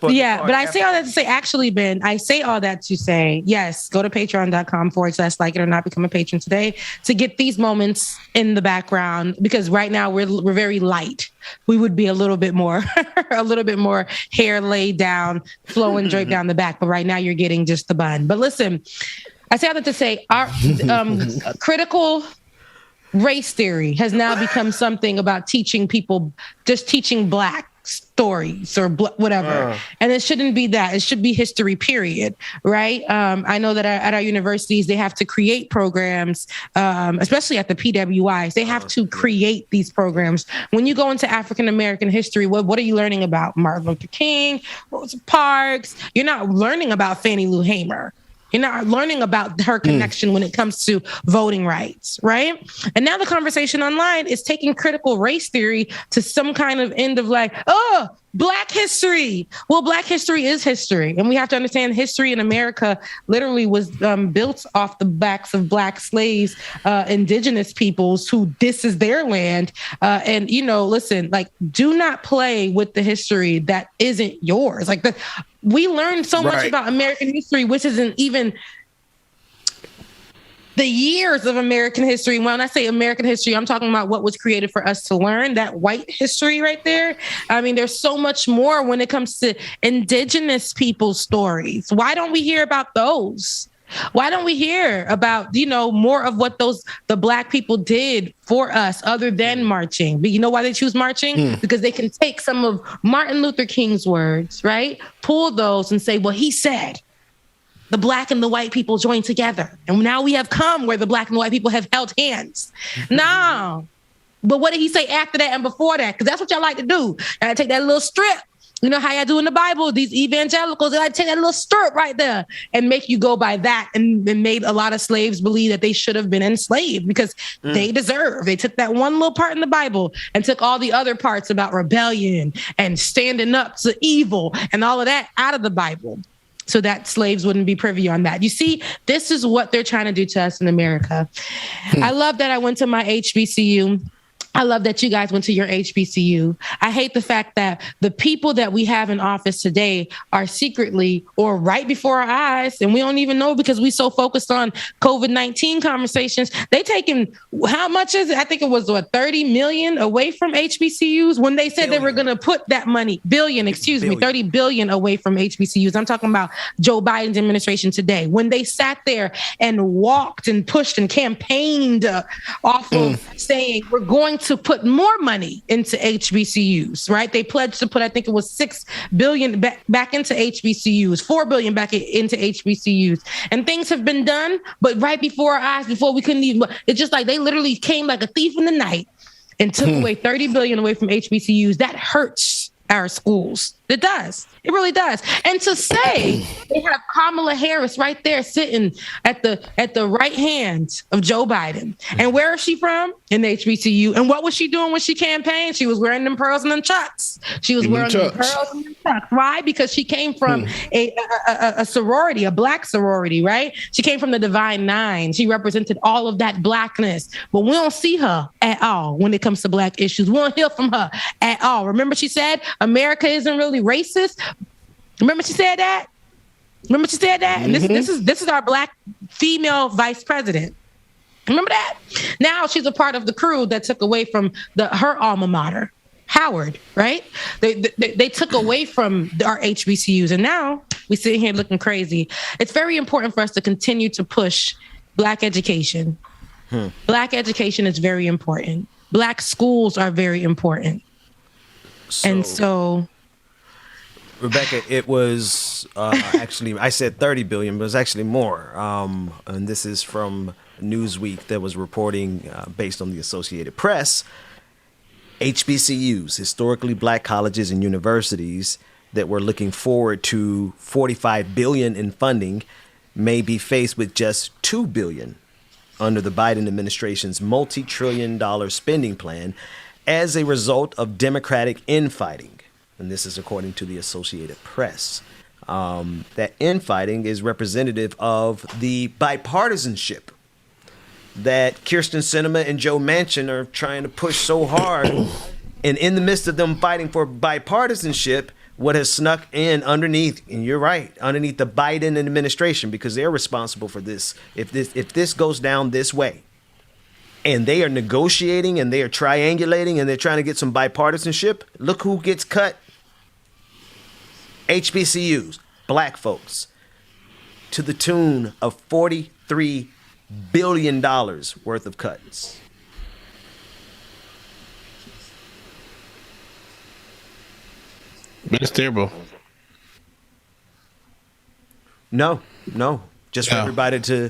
Yeah, but I say all that to say, actually, Ben, I say all that to say, yes, go to patreon.com/like it or not, become a patron today to get these moments in the background, because right now we're very light. We would be a little bit more hair laid down, flowing draped down the back. But right now you're getting just the bun. But listen, I say all that to say our critical race theory has now become something about teaching people, just teaching Black stories or whatever. And it shouldn't be that. It should be history, period. Right? I know that at our universities, they have to create programs, especially at the PWIs. They have to create these programs. When you go into African-American history, what are you learning about? Martin Luther King, Rosa Parks. You're not learning about Fannie Lou Hamer. You're not learning about her connection when it comes to voting rights, right? And now the conversation online is taking critical race theory to some kind of end of like, Black history. Well, Black history is history. And we have to understand history in America literally was built off the backs of Black slaves, indigenous peoples who this is their land. And, listen, like, do not play with the history that isn't yours. Like, we learned so much about American history, which isn't even the years of American history. When I say American history, I'm talking about what was created for us to learn, that white history right there. I mean, there's so much more when it comes to indigenous people's stories. Why don't we hear about those? Why don't we hear about, more of what the Black people did for us other than marching? But you know why they choose marching? Because they can take some of Martin Luther King's words, right? Pull those and say, well, he said the Black and the white people joined together. And now we have come where the Black and the white people have held hands. No. But what did he say after that and before that? Because that's what y'all like to do. I take that little strip. You know how y'all do in the Bible, these evangelicals, they like to take that little strip right there and make you go by that, and made a lot of slaves believe that they should have been enslaved because they deserve. They took that one little part in the Bible and took all the other parts about rebellion and standing up to evil and all of that out of the Bible, so that slaves wouldn't be privy on that. You see, this is what they're trying to do to us in America. I love that I went to my HBCU. I love that you guys went to your HBCU. I hate the fact that the people that we have in office today are secretly or right before our eyes, and we don't even know because we so focused on COVID-19 conversations. They taking, how much is it? I think it was 30 million away from HBCUs when they said they were going to put that money, 30 billion away from HBCUs. I'm talking about Joe Biden's administration today, when they sat there and walked and pushed and campaigned off of saying we're going to put more money into HBCUs, right? They pledged to put, I think it was $6 billion back into HBCUs, $4 billion back into HBCUs. And things have been done, but right before our eyes, before we couldn't even, it's just like they literally came like a thief in the night and took away $30 billion away from HBCUs. That hurts our schools. It does. It really does. And to say they have Kamala Harris right there sitting at the right hand of Joe Biden. And where is she from? In the HBCU. And what was she doing when she campaigned? She was wearing them pearls and them chucks. She was wearing them pearls and them chucks. Why? Because she came from a sorority, a black sorority, right? She came from the Divine Nine. She represented all of that blackness. But we don't see her at all when it comes to black issues. We don't hear from her at all. Remember she said America isn't really racist? Remember she said that? And this is our black female vice president. Remember that? Now she's a part of the crew that took away from her alma mater, Howard, right? They took away from our HBCUs, and now we sitting here looking crazy. It's very important for us to continue to push black education. Black education is very important. Black schools are very important. So Rebecca, it was actually, I said 30 billion, but it was actually more. And this is from Newsweek that was reporting based on the Associated Press. HBCUs, historically black colleges and universities that were looking forward to 45 billion in funding may be faced with just 2 billion under the Biden administration's multi-trillion-dollar spending plan as a result of Democratic infighting. And this is according to the Associated Press. That infighting is representative of the bipartisanship that Kyrsten Sinema and Joe Manchin are trying to push so hard. And in the midst of them fighting for bipartisanship, what has snuck in underneath, and you're right, underneath the Biden administration, because they're responsible for this. If this goes down this way, and they are negotiating and they are triangulating and they're trying to get some bipartisanship, look who gets cut. HBCUs, black folks, to the tune of $43 billion worth of cuts. That's terrible. No. Just for everybody to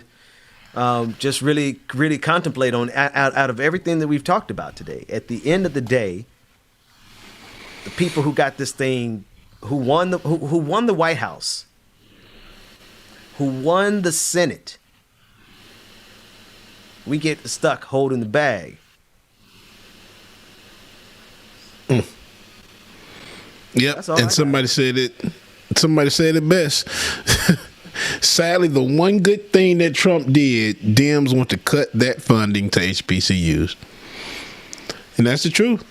just really contemplate on out of everything that we've talked about today. At the end of the day, the people who got this thing, who won the White House, who won the Senate, we get stuck holding the bag. Yep, and somebody said it best. Sadly, the one good thing that Trump did, Dems want to cut that funding to HBCUs. And that's the truth.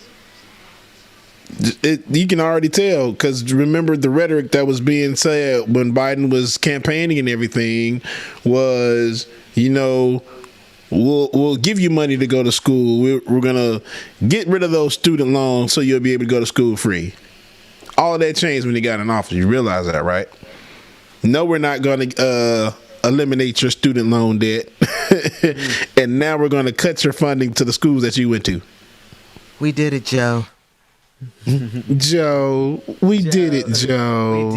You can already tell, because remember the rhetoric that was being said when Biden was campaigning and everything was, we'll give you money to go to school. We're going to get rid of those student loans so you'll be able to go to school free. All of that changed when he got in office. You realize that, right? No, we're not going to eliminate your student loan debt. And now we're going to cut your funding to the schools that you went to. We did it, Joe. Joe, we did it, Joe.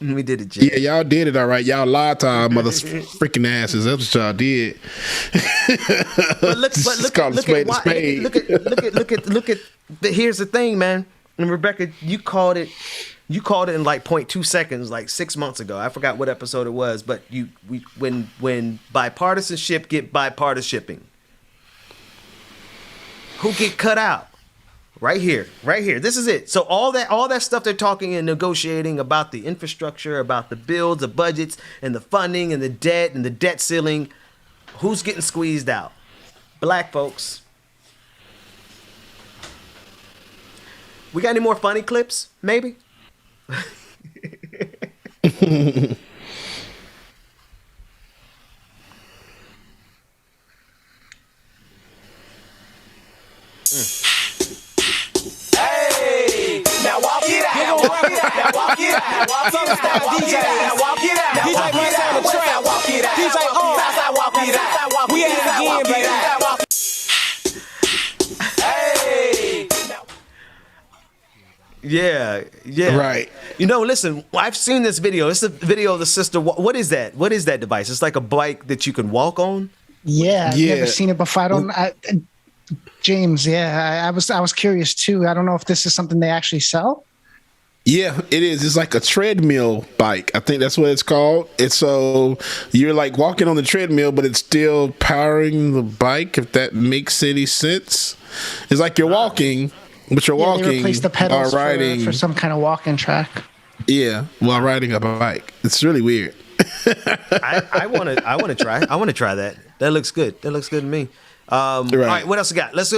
We did it, Joe. Yeah, y'all did it all right. Y'all lied to our mother's freaking asses. That's what y'all did. Look at. Here's the thing, man. And Rebecca, you called it in like 0.2 seconds, like 6 months ago. I forgot what episode it was, but when bipartisanship get bipartisanshiping, who get cut out? Right here. This is it. So all that stuff they're talking and negotiating about the infrastructure, about the bills, the budgets, and the funding, and the debt ceiling, who's getting squeezed out? Black folks. We got any more funny clips? Maybe. Hey, now walk it out. Now walk it out. Now walk it out. Walk it out. DJ, now walk it out. DJ, bring down the trap. Walk it out. DJ, walk it out. We at it again, baby. Hey. Yeah. Right. Listen, I've seen this video. It's a video of the sister. What is that? What is that device? It's like a bike that you can walk on? Yeah, I've never seen it before. James, I was curious too. I don't know if this is something they actually sell. Yeah, it is. It's like a treadmill bike. I think that's what it's called. It's so you're like walking on the treadmill, but it's still powering the bike, if that makes any sense. It's like you're walking, but you're walking They replaced the pedals while riding for some kind of walking track. Yeah, while riding a bike. It's really weird. I want to try that. That looks good. That looks good to me. All right, what else we got? Let's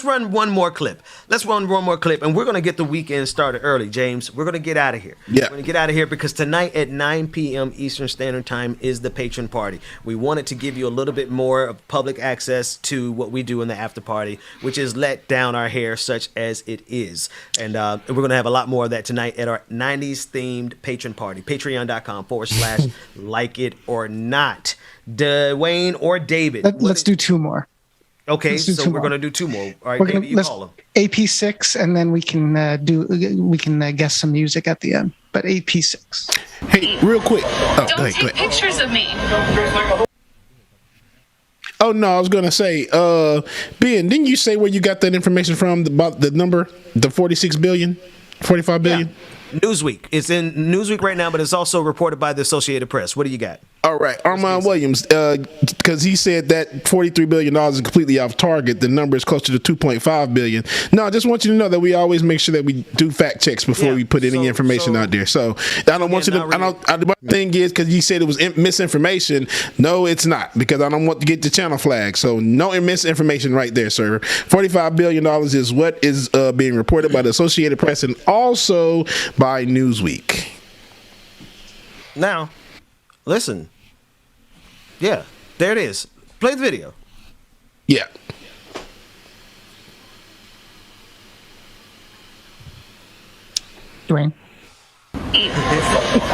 run one more clip. And we're gonna get the weekend started early, James. We're gonna get out of here. Yeah. We're gonna get out of here because tonight at 9 p.m. Eastern Standard Time is the patron party. We wanted to give you a little bit more of public access to what we do in the after party, which is let down our hair such as it is. And we're gonna have a lot more of that tonight at our 90s themed patron party. Patreon.com/like it or not. Dwayne or David. Let's do two more. Okay, so we're going to do two more. All right, David, you call them. AP6, and then we can guess some music at the end. But AP6. Hey, real quick. Don't take pictures of me. Oh no, I was gonna say, Ben, didn't you say where you got that information from about the number, the 46 billion, 45 billion? Yeah. Newsweek. It's in Newsweek right now, but it's also reported by the Associated Press. What do you got? All right, Armand Williams, because he said that $43 billion is completely off target. The number is closer to $2.5 billion. No, I just want you to know that we always make sure that we do fact checks before we put any information out there. So I don't want you to. The thing is, because you said it was misinformation. No, it's not, because I don't want to get the channel flag. So no misinformation right there, sir. $45 billion is what is being reported by the Associated Press and also by Newsweek. Now, listen. Yeah, there it is. Play the video. Yeah. Dwayne.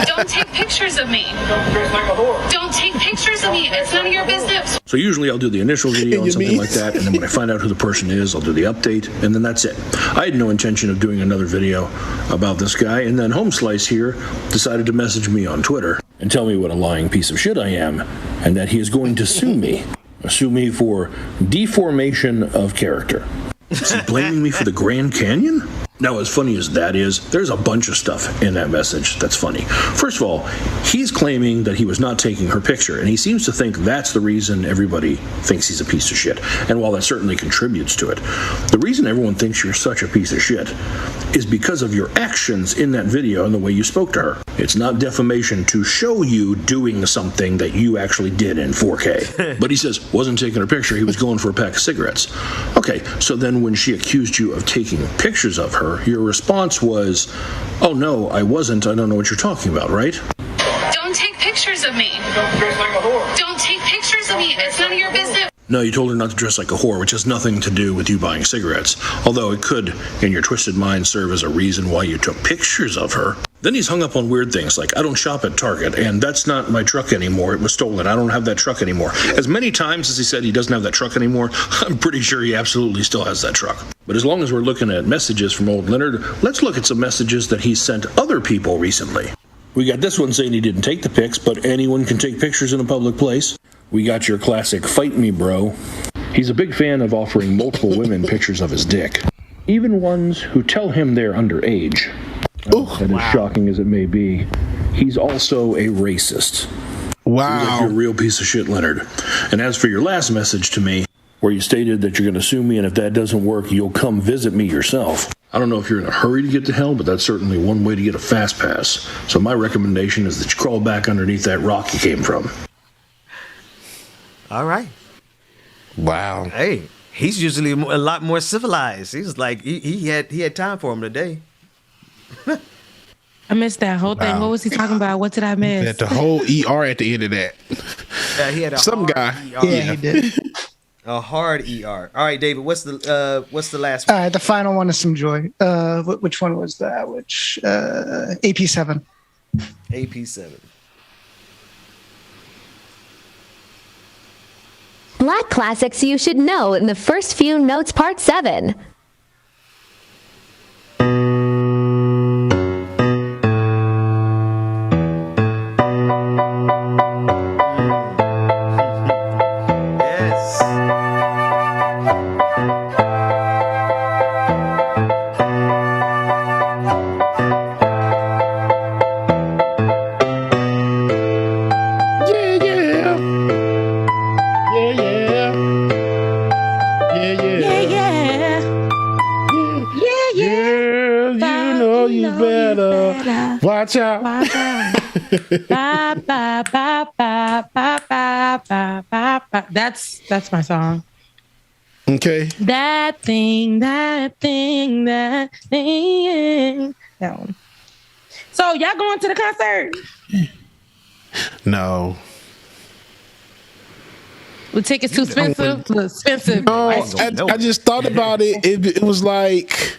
Don't take pictures of me. Don't take pictures of me. It's none of your business. So usually I'll do the initial video and something like that, and then when I find out who the person is, I'll do the update, and then that's it. I had no intention of doing another video about this guy, and then Home Slice here decided to message me on Twitter and tell me what a lying piece of shit I am, and that he is going to sue me. Sue me for deformation of character. Is he blaming me for the Grand Canyon? Now, as funny as that is, there's a bunch of stuff in that message that's funny. First of all, he's claiming that he was not taking her picture, and he seems to think that's the reason everybody thinks he's a piece of shit. And while that certainly contributes to it, the reason everyone thinks you're such a piece of shit is because of your actions in that video and the way you spoke to her. It's not defamation to show you doing something that you actually did in 4K. But he says, wasn't taking her picture, he was going for a pack of cigarettes. Okay, so then when she accused you of taking pictures of her, your response was, oh no, I wasn't, I don't know what you're talking about, right? Don't take pictures of me. Don't take pictures of me. It's none of your business. No, you told her not to dress like a whore, which has nothing to do with you buying cigarettes. Although it could, in your twisted mind, serve as a reason why you took pictures of her. Then he's hung up on weird things like, I don't shop at Target, and that's not my truck anymore. It was stolen. I don't have that truck anymore. As many times as he said he doesn't have that truck anymore, I'm pretty sure he absolutely still has that truck. But as long as we're looking at messages from old Leonard, let's look at some messages that he's sent other people recently. We got this one saying he didn't take the pics, but anyone can take pictures in a public place. We got your classic fight me, bro. He's a big fan of offering multiple women pictures of his dick. Even ones who tell him they're underage. That is shocking as it may be. He's also a racist. Wow. You're like you're a real piece of shit, Leonard. And as for your last message to me, where you stated that you're going to sue me, and if that doesn't work, you'll come visit me yourself. I don't know if you're in a hurry to get to hell, but that's certainly one way to get a fast pass. So my recommendation is that you crawl back underneath that rock you came from. All right. Wow. Hey, he's usually a lot more civilized. He's like he had time for him today. I missed that whole thing. What was he talking about? What did I miss? That the whole ER at the end of that. Yeah, he had a some hard guy. ER. Yeah, he did. A hard ER. All right, David. What's the last All one? right, the final one is some joy. Which one was that? Which AP7. AP7. Black classics you should know in the first few notes, part 7. Watch out. Watch out. Ba, ba, ba, ba, ba, ba, ba, ba, ba. That's my song. Okay. That thing. That one. So y'all going to the concert? No. The tickets too expensive? Expensive. No, I just thought about it. It was like,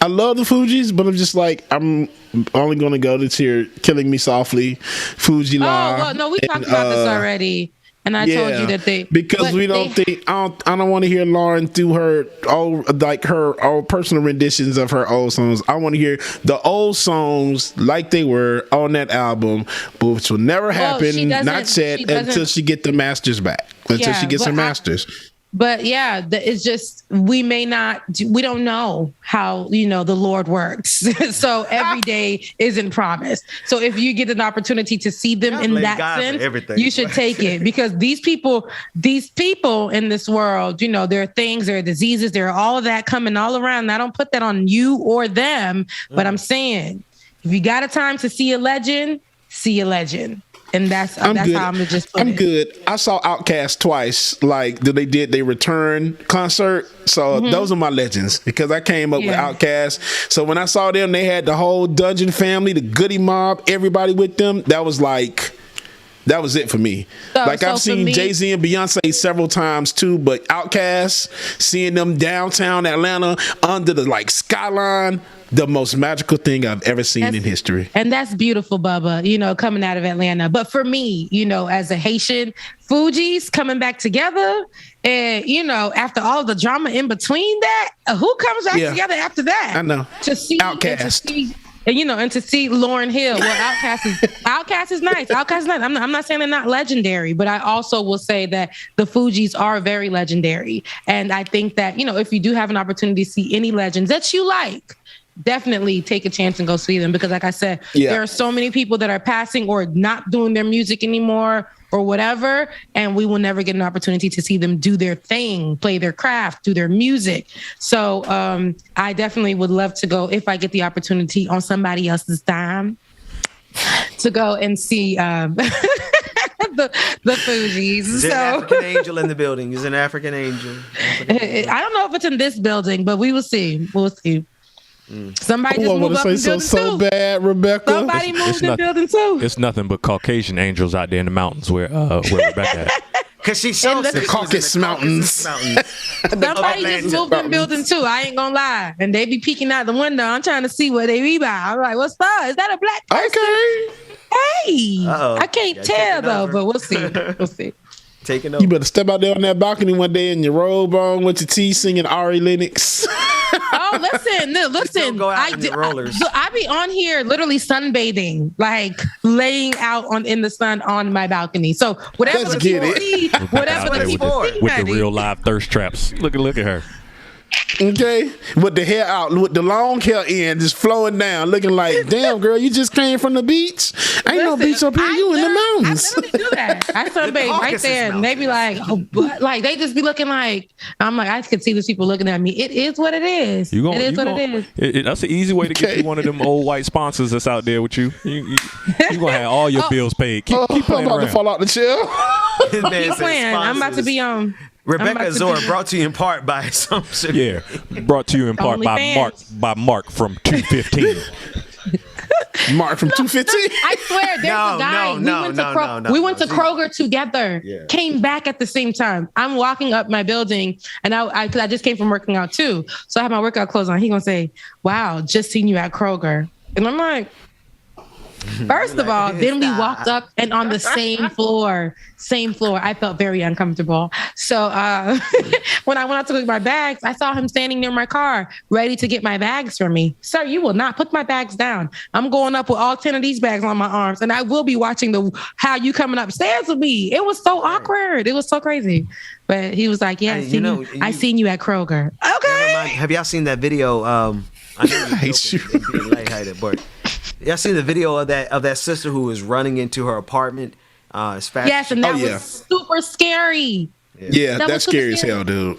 I love the Fugees, but I'm just like, I'm only going to go to hear Killing Me Softly, Fuji La. Oh, well, no, we talked about this already. And I told you that because we don't think I don't want to hear Lauren do her personal renditions of her old songs. I want to hear the old songs like they were on that album, which will never happen. Not said until she get the masters back. Until she gets her masters. But yeah, it's just we don't know how the Lord works. So every day isn't promised. So if you get an opportunity to see them in that sense, you should take it, because these people in this world, there are things, there are diseases, there are all of that coming all around. And I don't put that on you or them, but I'm saying if you got a time to see a legend, see a legend. And that's how I'm just put it. Good. I saw Outkast twice. Like they did their return concert. So those are my legends, because I came up with Outkast. So when I saw them, they had the whole Dungeon family, the Goody Mob, everybody with them. That was it for me. I've seen Jay-Z and Beyonce several times too, but Outkast, seeing them downtown Atlanta under the skyline, the most magical thing I've ever seen in history. And that's beautiful, Bubba, coming out of Atlanta. But for me, as a Haitian, Fugees coming back together, and, after all the drama in between that, who comes back together after that? I know. To see Outkast. And to see Lauryn Hill. Well, Outkast is nice. Outkast is nice. I'm not saying they're not legendary, but I also will say that the Fugees are very legendary. And I think that, if you do have an opportunity to see any legends that you like, definitely take a chance and go see them, because like I said, there are so many people that are passing or not doing their music anymore or whatever, and we will never get an opportunity to see them do their thing, play their craft, do their music. So I definitely would love to go, if I get the opportunity on somebody else's time, to go and see the Fugees. There's an African angel in the building. There's an African angel. I don't know if it's in this building, but we will see. We'll see. Somebody just moved up in building so bad, Rebecca. Somebody moved in building too. It's nothing but Caucasian angels out there in the mountains where Rebecca at. Because she shows the Caucasus Mountains. Somebody just moved in building too. I ain't gonna lie. And they be peeking out the window. I'm trying to see what they be by. I'm like, what's up? Is that a black person? Okay. Hey. I can't tell though, but we'll see. We'll see. Taking over. You better step out there on that balcony one day in your robe on with your tea, singing Ari Lennox. Oh, listen. I be on here literally sunbathing, laying out in the sun on my balcony. So whatever the people see, whatever the people see, with the real live thirst traps. Look at her. Okay, with the hair out, with the long hair in, just flowing down, looking like, damn girl, you just came from the beach. Ain't no beach up here. You in the mountains. I literally do that. I sunbathe right there, and they be like, they just be looking like. I'm like, I could see these people looking at me. It is what it is. It is what it is. That's an easy way to get you one of them old white sponsors that's out there with you. You gonna have all your bills paid. Keep playing I'm about around. to fall out the chair. Keep playing. I'm about to be on. Rebecca Zora brought to you in part by some. Yeah, brought to you in part by Mark from 215. Mark from 215. I swear, there's a guy. We went to Kroger together. Yeah. Came back at the same time. I'm walking up my building, and I just came from working out too, so I have my workout clothes on. He gonna say, "Wow, just seen you at Kroger," and I'm like. First of all, then we walked up and on the same floor, I felt very uncomfortable. So when I went out to get my bags, I saw him standing near my car, ready to get my bags for me. Sir, you will not put my bags down. I'm going up with all 10 of these bags on my arms, and I will be watching how you coming upstairs with me. It was so awkward. It was so crazy. But he was like, yeah, I seen you at Kroger. Okay. Have y'all seen that video? I hate you. But y'all seen the video of that sister who was running into her apartment as fast? Yes, and that was super scary. Yeah, that's scary as hell, dude.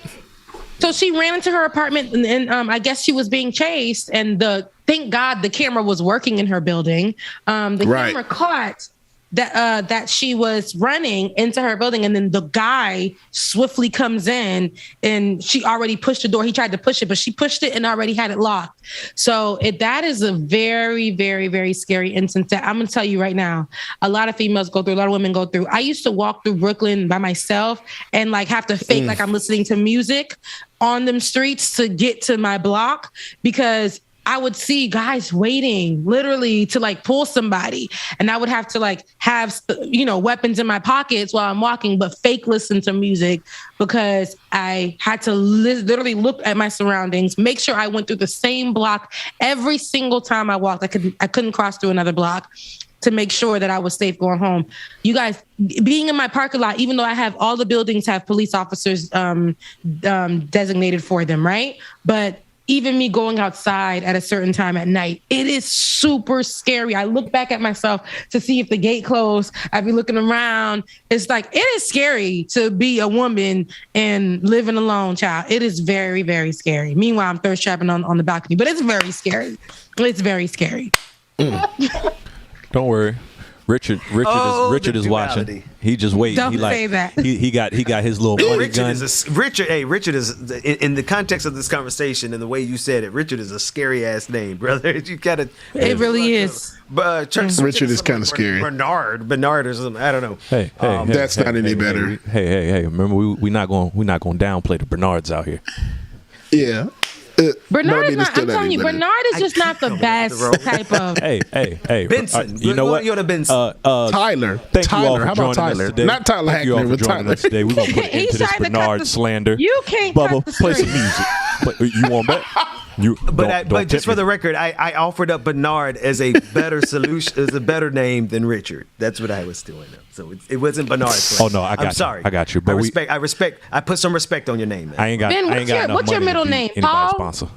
So she ran into her apartment, and I guess she was being chased, and the thank God the camera was working in her building. The camera caught that she was running into her building, and then the guy swiftly comes in, and she already pushed the door. He tried to push it, but she pushed it and already had it locked. So that is a very, very, very scary instance that I'm going to tell you right now. A lot of females go through, a lot of women go through. I used to walk through Brooklyn by myself and like have to fake like I'm listening to music on them streets to get to my block, because I would see guys waiting literally to like pull somebody, and I would have to like have, weapons in my pockets while I'm walking, but fake listen to music, because I had to literally look at my surroundings, make sure I went through the same block every single time I walked. I couldn't cross through another block to make sure that I was safe going home. You guys, being in my parking lot, even though I have all the buildings have police officers designated for them, right? But even me going outside at a certain time at night, it is super scary. I look back at myself to see if the gate closed. I'd be looking around. It's like, it is scary to be a woman and living alone, child. It is very, very scary. Meanwhile, I'm thirst trapping on the balcony, but it's very scary. It's very scary. Don't worry. Richard is watching. He just waiting. Don't say that. He got his little money gun. Richard is in the context of this conversation and the way you said it. Richard is a scary ass name, brother. You gotta. It really is. Richard is kind of scary. Bernard or something. I don't know. Hey, that's not any better. Hey! Remember, we not going downplay the Bernards out here. Yeah. Bernard is not. I'm telling you, Bernard is just not the best type of. Hey, Benson. You know what? Benson. Tyler. Thank you all for How about joining Tyler? us today. Not Tyler Thank you all Hackner, for but joining Tyler. us today. We're gonna put an end to this Bernard slander. You can't. Bubba, play some music. You want bet? But just for the record, I offered up Bernard as a better solution, as a better name than Richard. That's what I was doing. So it wasn't Bernard. Oh no, I'm sorry. I got you. But I respect. I put some respect on your name, man. I ain't got. Ben, what's your middle name? Paul. Sponsor.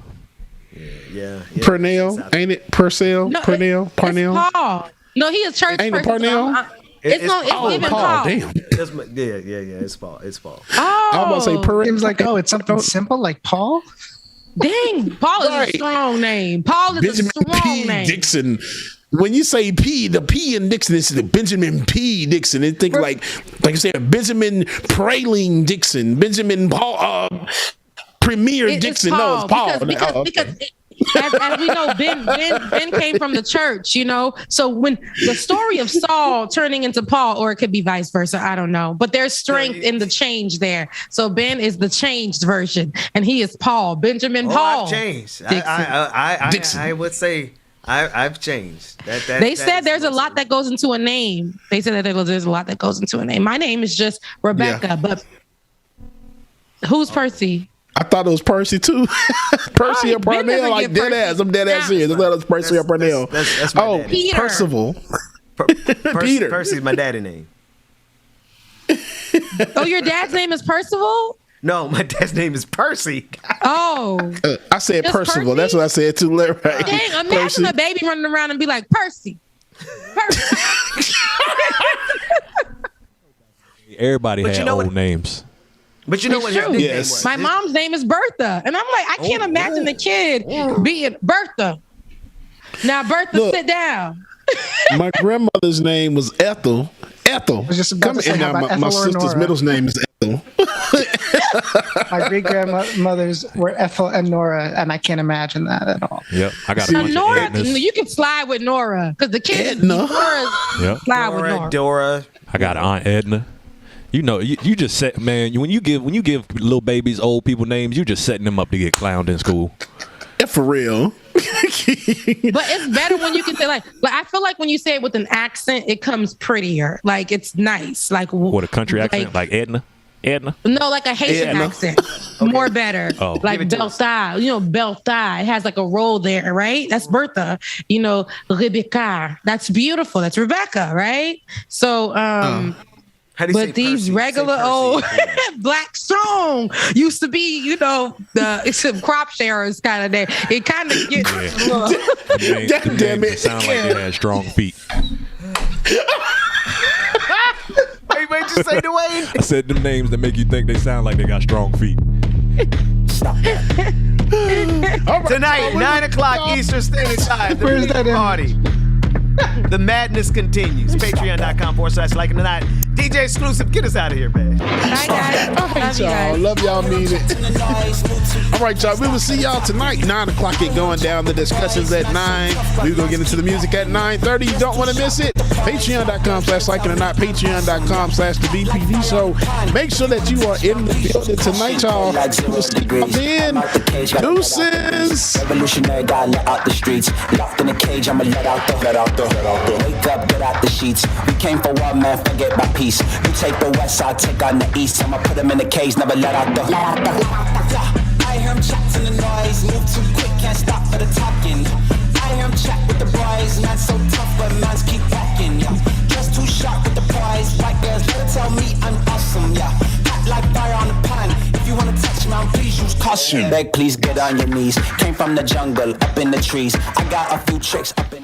Yeah. Purnell, ain't it? Purcell? No, Purnell? It's Paul. No, he is church. Ain't it Purnell? It's giving Paul. Damn. It's Paul. It's Paul. Oh, I'm about to say Purnell. Seems like, it's something simple like Paul. Dang, Paul is a strong name. Paul is Benjamin a strong P. name. Dixon. When you say P, the P in Dixon is the Benjamin P. Dixon. They think like you said, Benjamin Praline Dixon, Benjamin Paul, Premier Dixon. No, it's Paul. Because as we know, Ben came from the church, So when the story of Saul turning into Paul, or it could be vice versa, I don't know. But there's strength in the change there. So Ben is the changed version, and he is Paul, Benjamin Paul. I've changed. I would say I've changed. They said there's a lot that goes into a name. They said that there's a lot that goes into a name. My name is just Rebecca, but who's Percy? I thought it was Percy too. Percy or Parnell, like dead ass. I'm dead ass serious. I thought it was Percy or Parnell. That's my daddy. Peter. Percival. Peter. Percy's my daddy name. Oh, your dad's name is Percival? No, my dad's name is Percy. Oh. I said Percival. Percy? That's what I said too. Right? Dang, imagine a baby running around and be like, Percy. Everybody had old names. But you know what his nickname was? My mom's name is Bertha. And I'm like, I can't imagine the kid being Bertha. Now, Bertha, sit down. My grandmother's name was Ethel. Ethel. I was just about to say, my sister's middle name is Ethel. My great grandmothers were Ethel and Nora, and I can't imagine that at all. Yep, I got a bunch Nora, of Ednas. you can slide with Nora because the kids slide with Nora. Dora. I got Aunt Edna. You just set, man. When you give little babies old people names, you just setting them up to get clowned in school. Yeah, for real. But it's better when you can say like I feel like when you say it with an accent, it comes prettier. Like it's nice. Like what, a country accent, like Edna? No, like a Haitian accent. Okay. More better. Oh. Like Belta. Belta. It has like a roll there, right? That's Bertha. Rebecca. That's beautiful. That's Rebecca, right? So but these regular old Black Strong used to be, it's some crop sharers kind of day. It kind of gets. God damn it! Sound like they had strong feet. Wait, just say Dwayne. I said them names that make you think they sound like they got strong feet. Stop that. Right, tonight, 9 o'clock Eastern Standard Time. The Where's that party. The madness continues. Patreon.com/liking the night. DJ Exclusive, get us out of here, man. Bye, guys. All right, y'all. Love y'all, mean it. All right, y'all. We will see y'all tonight. 9 o'clock it going down. The discussions at 9. We're going to get into the music at 9:30. You don't want to miss it. Patreon.com/liking the night. Patreon.com/the BPD show. Make sure that you are in the building tonight, y'all. Deuces. Revolutionary guy let out the streets. Locked in a cage, I'ma let out the. Wake up, get out the sheets. We came for war, man, forget my peace. You take the west, I'll take on the east. I'ma put him in the cage, never let out the. I hear him chat to the noise. Move too quick, can't stop for the talking. I hear him chat with the boys. Man so tough, but mans keep walking. Yeah. Just too sharp with the prize. White girls, better tell me I'm awesome. Yeah. Hot like fire on the pan. If you wanna touch me, please use caution. Beg, please get on your knees. Came from the jungle, up in the trees. I got a few tricks up in